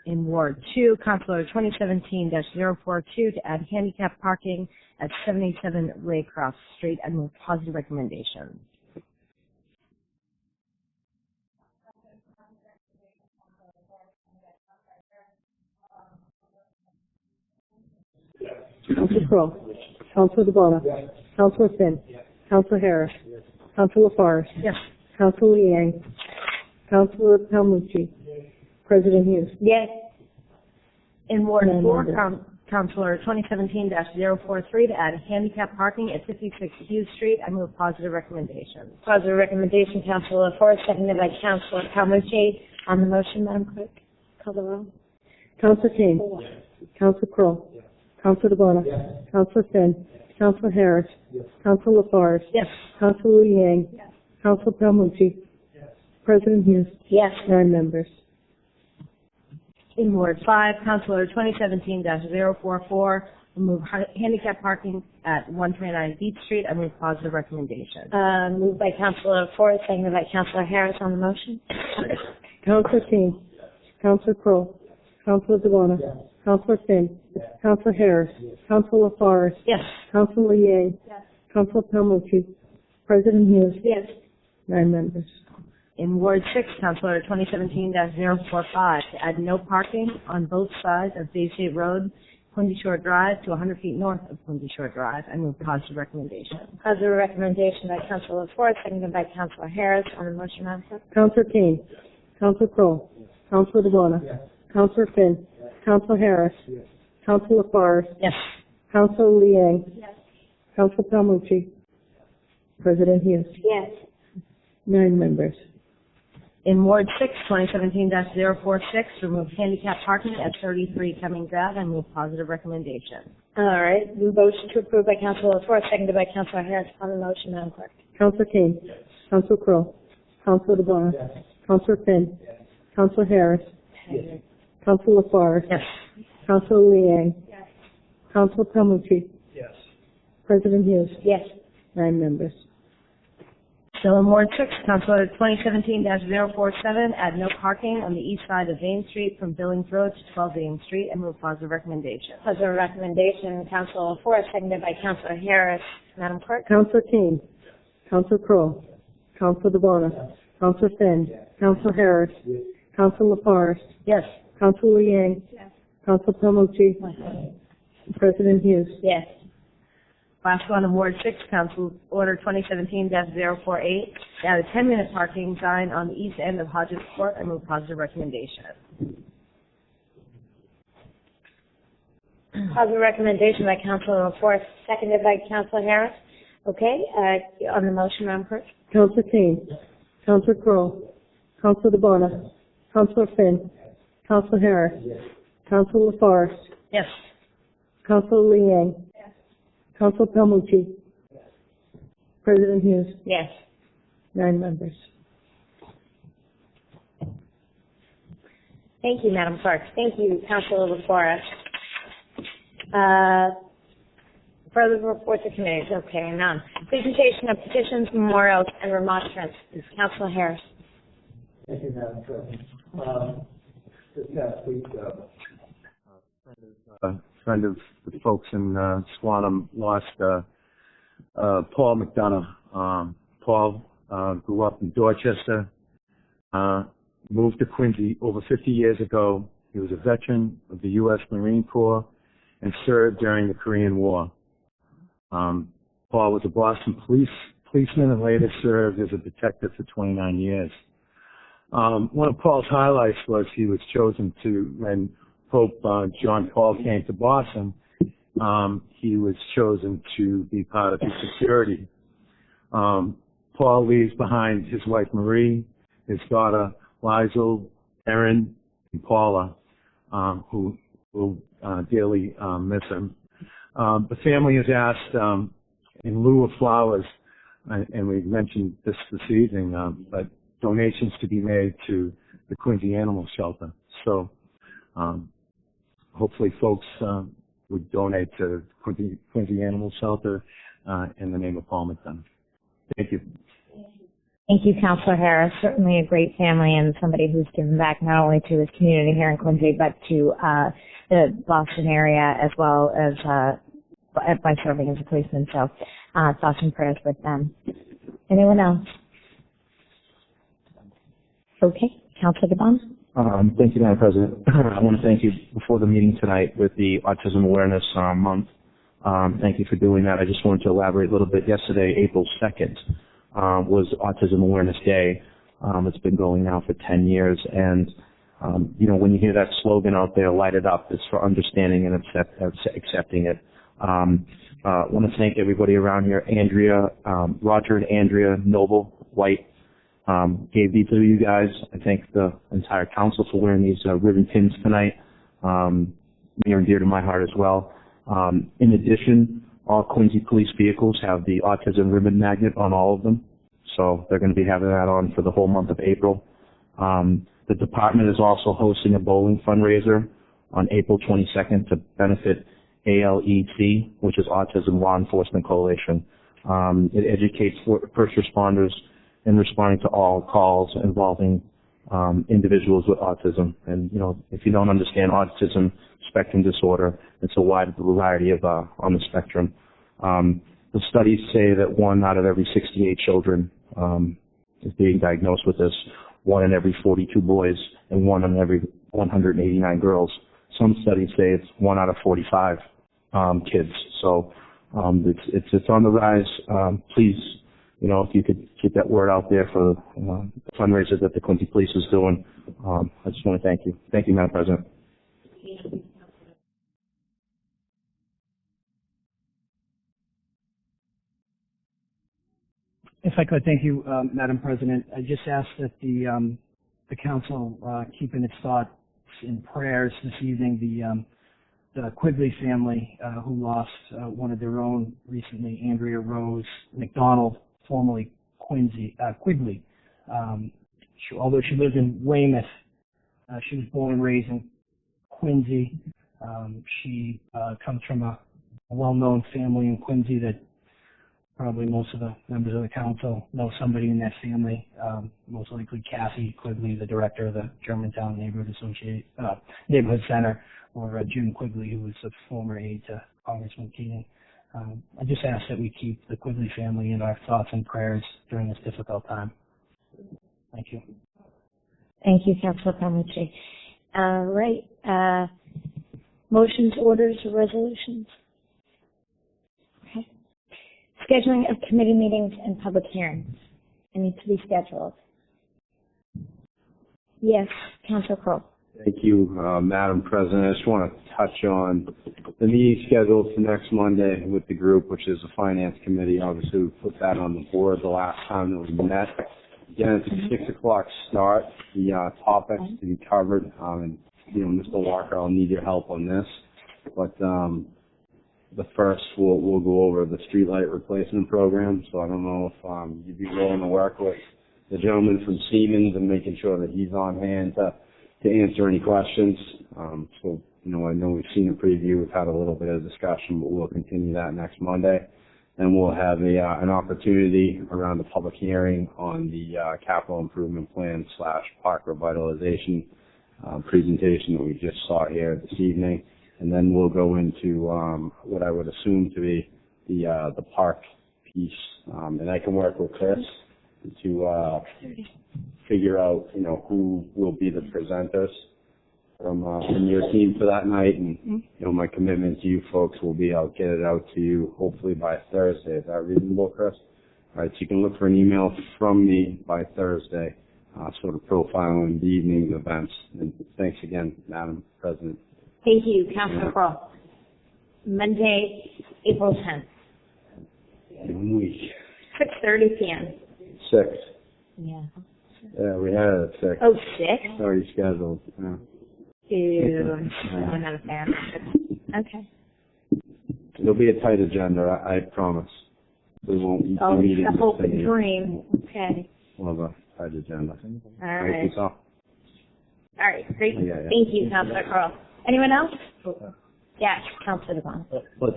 In Ward 2, Councilor 2017-042 to add handicap parking at 77 Raycroft Street. I move positive recommendation. Councilor Croall. Councilor DiBona. Councilor Finn. Councilor Harris. Councilor Laforest. Yes. Councilor Liang. Councilor Palmucci. President Hughes. Yes. In Ward 4, Councilor 2017-043 to add handicap parking at 56 Hughes Street. I move positive recommendation. Positive recommendation, Councilor Laforest, seconded by Councilor Palmucci. On the motion, Madam Clerk, call the roll. Councilor Cain. Councilor Croall. Councilor DiBona. Councilor Finn. Councilor Harris. Councilor Laforest. Yes. Councilor Liang. Councilor Palmucci. President Hughes. Yes. 9 members. In Ward 5, Councilor 2017-044 remove handicap parking at 129 Beach Street. I move positive recommendation. Moved by Councilor Laforest, seconded by Councilor Harris. On the motion. Councilor Cain. Councilor Croall. Councilor DiBona. Councilor Finn. Councilor Harris. Councilor Laforest. Yes. Councilor Liang. Councilor Palmucci. President Hughes. Yes. 9 members. In Ward 6, Councilor 2017-045 to add no parking on both sides of Bay State Road, Quincy Shore Drive to 100 feet north of Quincy Shore Drive. I move positive recommendation. Positive recommendation by Councilor Laforest, seconded by Councilor Harris. On the motion, Madam Clerk. Councilor Cain. Councilor Croall. Councilor DiBona. Councilor Finn. Councilor Harris. Councilor Laforest. Yes. Councilor Liang. Councilor Palmucci. President Hughes. Yes. 9 members. In Ward 6, 2017-046, remove handicap parking at 33 Cummings Ave. I move positive recommendation. All right. Motion to approve by Councilor Laforest, seconded by Councilor Harris. On the motion, Madam Clerk. Councilor Cain. Councilor Croall. Councilor DiBona. Councilor Finn. Councilor Harris. Councilor Laforest. Yes. Councilor Liang. Councilor Palmucci. Yes. President Hughes. Yes. 9 members. Still in Ward 6, Councilor 2017-047, add no parking on the east side of Vane Street from Billings Road to 12 Vane Street. I move positive recommendation. Positive recommendation, Councilor Laforest, seconded by Councilor Harris. Madam Clerk. Councilor Cain. Councilor Croall. Councilor DiBona. Councilor Finn. Councilor Harris. Councilor Laforest. Yes. Councilor Liang. Councilor Palmucci. President Hughes. Yes. Last one in Ward 6, Council Order 2017-048, add a 10-minute parking sign on the east end of Hodges Court. I move positive recommendation. Positive recommendation by Councilor Laforest, seconded by Councilor Harris. Okay. On the motion, Madam Clerk. Councilor Cain. Councilor Croall. Councilor DiBona. Councilor Finn. Councilor Harris. Councilor Laforest. Yes. Councilor Liang. Councilor Palmucci. President Hughes. Yes. 9 members. Thank you, Madam Clerk. Thank you, Councilor Laforest. Further reports of committees. Okay, none. Presentation of petitions, memorials, and remonstrances. Councilor Harris. Thank you, Madam President. This past week, a friend of the folks in Swanham lost Paul McDonough. Paul grew up in Dorchester, moved to Quincy over 50 years ago. He was a veteran of the U.S. Marine Corps and served during the Korean War. Paul was a Boston policeman and later served as a detective for 29 years. One of Paul's highlights was he was chosen to, when Pope John Paul came to Boston, he was chosen to be part of his security. Paul leaves behind his wife Marie, his daughter Lizel, Erin, and Paula, who will dearly miss him. The family has asked, in lieu of flowers, and we mentioned this evening, but donations to be made to the Quincy Animal Shelter. So hopefully folks would donate to Quincy Animal Shelter in the name of Paul McDonough. Thank you. Thank you, Councillor Harris. Certainly a great family and somebody who's given back not only to his community here in Quincy, but to the Boston area as well as by serving as a policeman. So thoughts and prayers with them. Anyone else? Okay, Councillor DiBona. Thank you, Madam President. I want to thank you before the meeting tonight with the Autism Awareness Month. Thank you for doing that. I just wanted to elaborate a little bit. Yesterday, April 2nd, was Autism Awareness Day. It's been going now for 10 years. And, when you hear that slogan out there, light it up, it's for understanding and accepting it. I want to thank everybody around here. Andrea, Roger and Andrea Noble White gave these to you guys. I thank the entire council for wearing these ribbon pins tonight. Near and dear to my heart as well. In addition, all Quincy police vehicles have the autism ribbon magnet on all of them, so they're going to be having that on for the whole month of April. The department is also hosting a bowling fundraiser on April 22nd to benefit ALEC, which is Autism Law Enforcement Coalition. It educates first responders in responding to all calls involving individuals with autism. And, if you don't understand autism spectrum disorder, it's a wide variety of on the spectrum. The studies say that 1 out of every 68 children is being diagnosed with this, 1 in every 42 boys, and 1 in every 189 girls. Some studies say it's 1 out of 45 kids. So it's on the rise. Please, if you could get that word out there for the fundraiser that the Quincy Police is doing, I just want to thank you. Thank you, Madam President. If I could, thank you, Madam President. I just ask that the council keep in its thoughts in prayers this evening the Quigley family who lost one of their own recently, Andrea Rose McDonald, formerly Quigley. Although she lived in Weymouth, she was born and raised in Quincy. She comes from a well-known family in Quincy that probably most of the members of the council know somebody in that family, most likely Kathy Quigley, the director of the Germantown Neighborhood Center, or June Quigley, who was a former aide to Congressman Cain. I just ask that we keep the Quigley family in our thoughts and prayers during this difficult time. Thank you. Thank you, Councillor Palmucci. Right. Motions, orders, or resolutions? Okay. Scheduling of committee meetings and public hearings. Any to be scheduled? Yes, Councillor Croall. Thank you, Madam President. I just want to touch on the meeting scheduled for next Monday with the group, which is the Finance Committee. Obviously, we put that on the board the last time that we met. Again, it's a 6 o'clock start. The topics to be covered, and Mr. Walker, I'll need your help on this. But the first, we'll go over the streetlight replacement program. So I don't know if you'd be willing to work with the gentleman from Siemens and making sure that he's on hand to answer any questions. I know we've seen a preview. We've had a little bit of discussion, but we'll continue that next Monday. And we'll have an opportunity around the public hearing on the capital improvement plan / park revitalization presentation that we just saw here this evening. And then we'll go into what I would assume to be the park piece. And I can work with Chris to figure out, who will be the presenters from your team for that night. And, my commitment to you folks will be I'll get it out to you hopefully by Thursday. Is that reasonable, Chris? All right, so you can look for an email from me by Thursday, sort of profiling the evening's events. And thanks again, Madam President. Thank you, Councillor Croall. Monday, April 10th. 1 week. 6:30 p.m. 6. Yeah. Yeah, we had it at 6. Oh, 6? Already scheduled. Yeah. Ew, I'm not a fan. Okay. It'll be a tight agenda, I promise. We won't be meeting the hope and dream. Okay. We'll have a tight agenda. All right. Thank you, All right, great. Yeah. Thank you, Councillor Croall. Anyone else? Yes, Councillor DiBona. But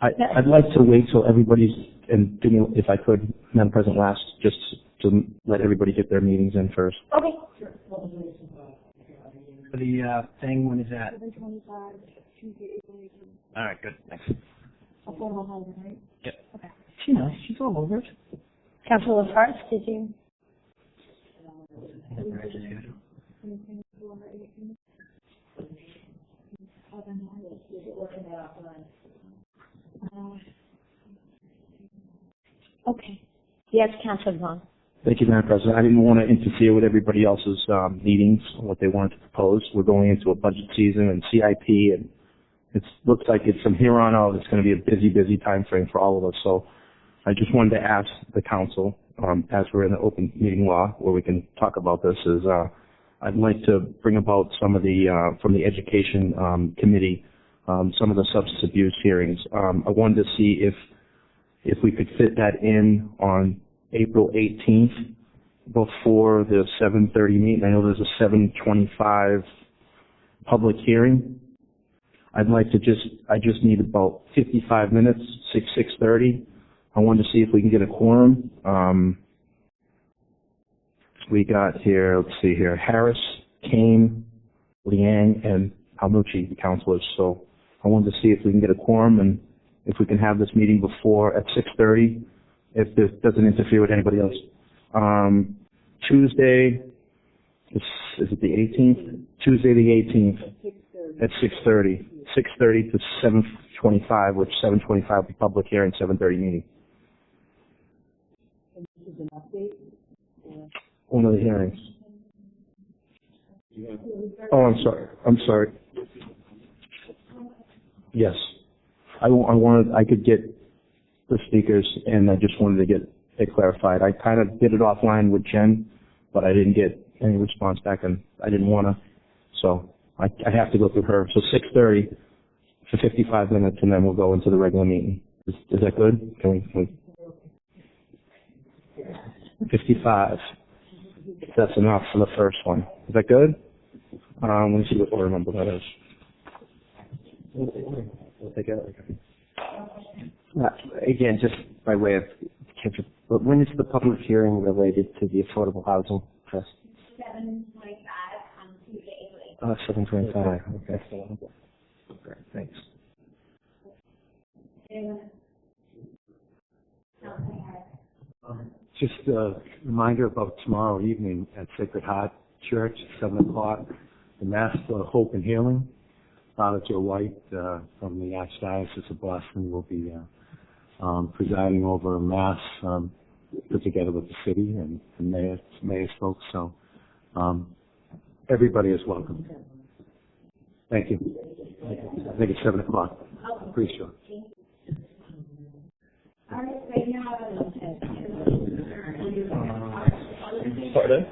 I'd like to wait till everybody's, and if I could, Madam President, last, just to let everybody get their meetings in first. Okay. For the thing, when is that? 7:25, Tuesday, April 18th. All right, good. Thanks. Affordable housing, right? Yep. Okay. She knows. She's all over it. Councilor Laforest, did you? Okay. Yes, Councilor Vaughn. Thank you, Madam President. I didn't want to interfere with everybody else's meetings and what they wanted to propose. We're going into a budget season and CIP, and it looks like it's from here on out, it's going to be a busy, busy time frame for all of us. So I just wanted to ask the council, as we're in the open meeting law where we can talk about this, is I'd like to bring about some of the, from the education committee, some of the substance abuse hearings. I wanted to see if we could fit that in on April 18th before the 7:30 meeting. I know there's a 7:25 public hearing. I just need about 55 minutes, 6:30. I wanted to see if we can get a quorum. We got here, let's see here, Harris, Cain, Liang, and Palmucci, the councilors. So I wanted to see if we can get a quorum and if we can have this meeting before at 6:30, if this doesn't interfere with anybody else. Tuesday, is it the 18th? Tuesday the 18th at 6:30. 6:30 to 7:25, which 7:25 will be public hearing, 7:30 meeting. One of the hearings. Oh, I'm sorry. Yes. I could get the speakers, and I just wanted to get it clarified. I kind of did it offline with Jen, but I didn't get any response back, and I didn't want to, so I have to go through her. So 6:30 for 55 minutes, and then we'll go into the regular meeting. Is that good? Can we 55. That's enough for the first one. Is that good? Let me see what order number that is. We'll take it. Again, just by way of catch-up, but when is the public hearing related to the Affordable Housing Trust? 7:25 on Tuesday, April 18th. 7:25. Okay. Great. Thanks. Just a reminder about tomorrow evening at Sacred Heart Church, 7 o'clock, the Mass for Hope and Healing. Father Joe White from the Archdiocese of Boston will be presiding over a Mass put together with the city and the mayor's folks. So everybody is welcome. Thank you. I think it's 7 o'clock. Pretty sure. All right, right now, Pardon?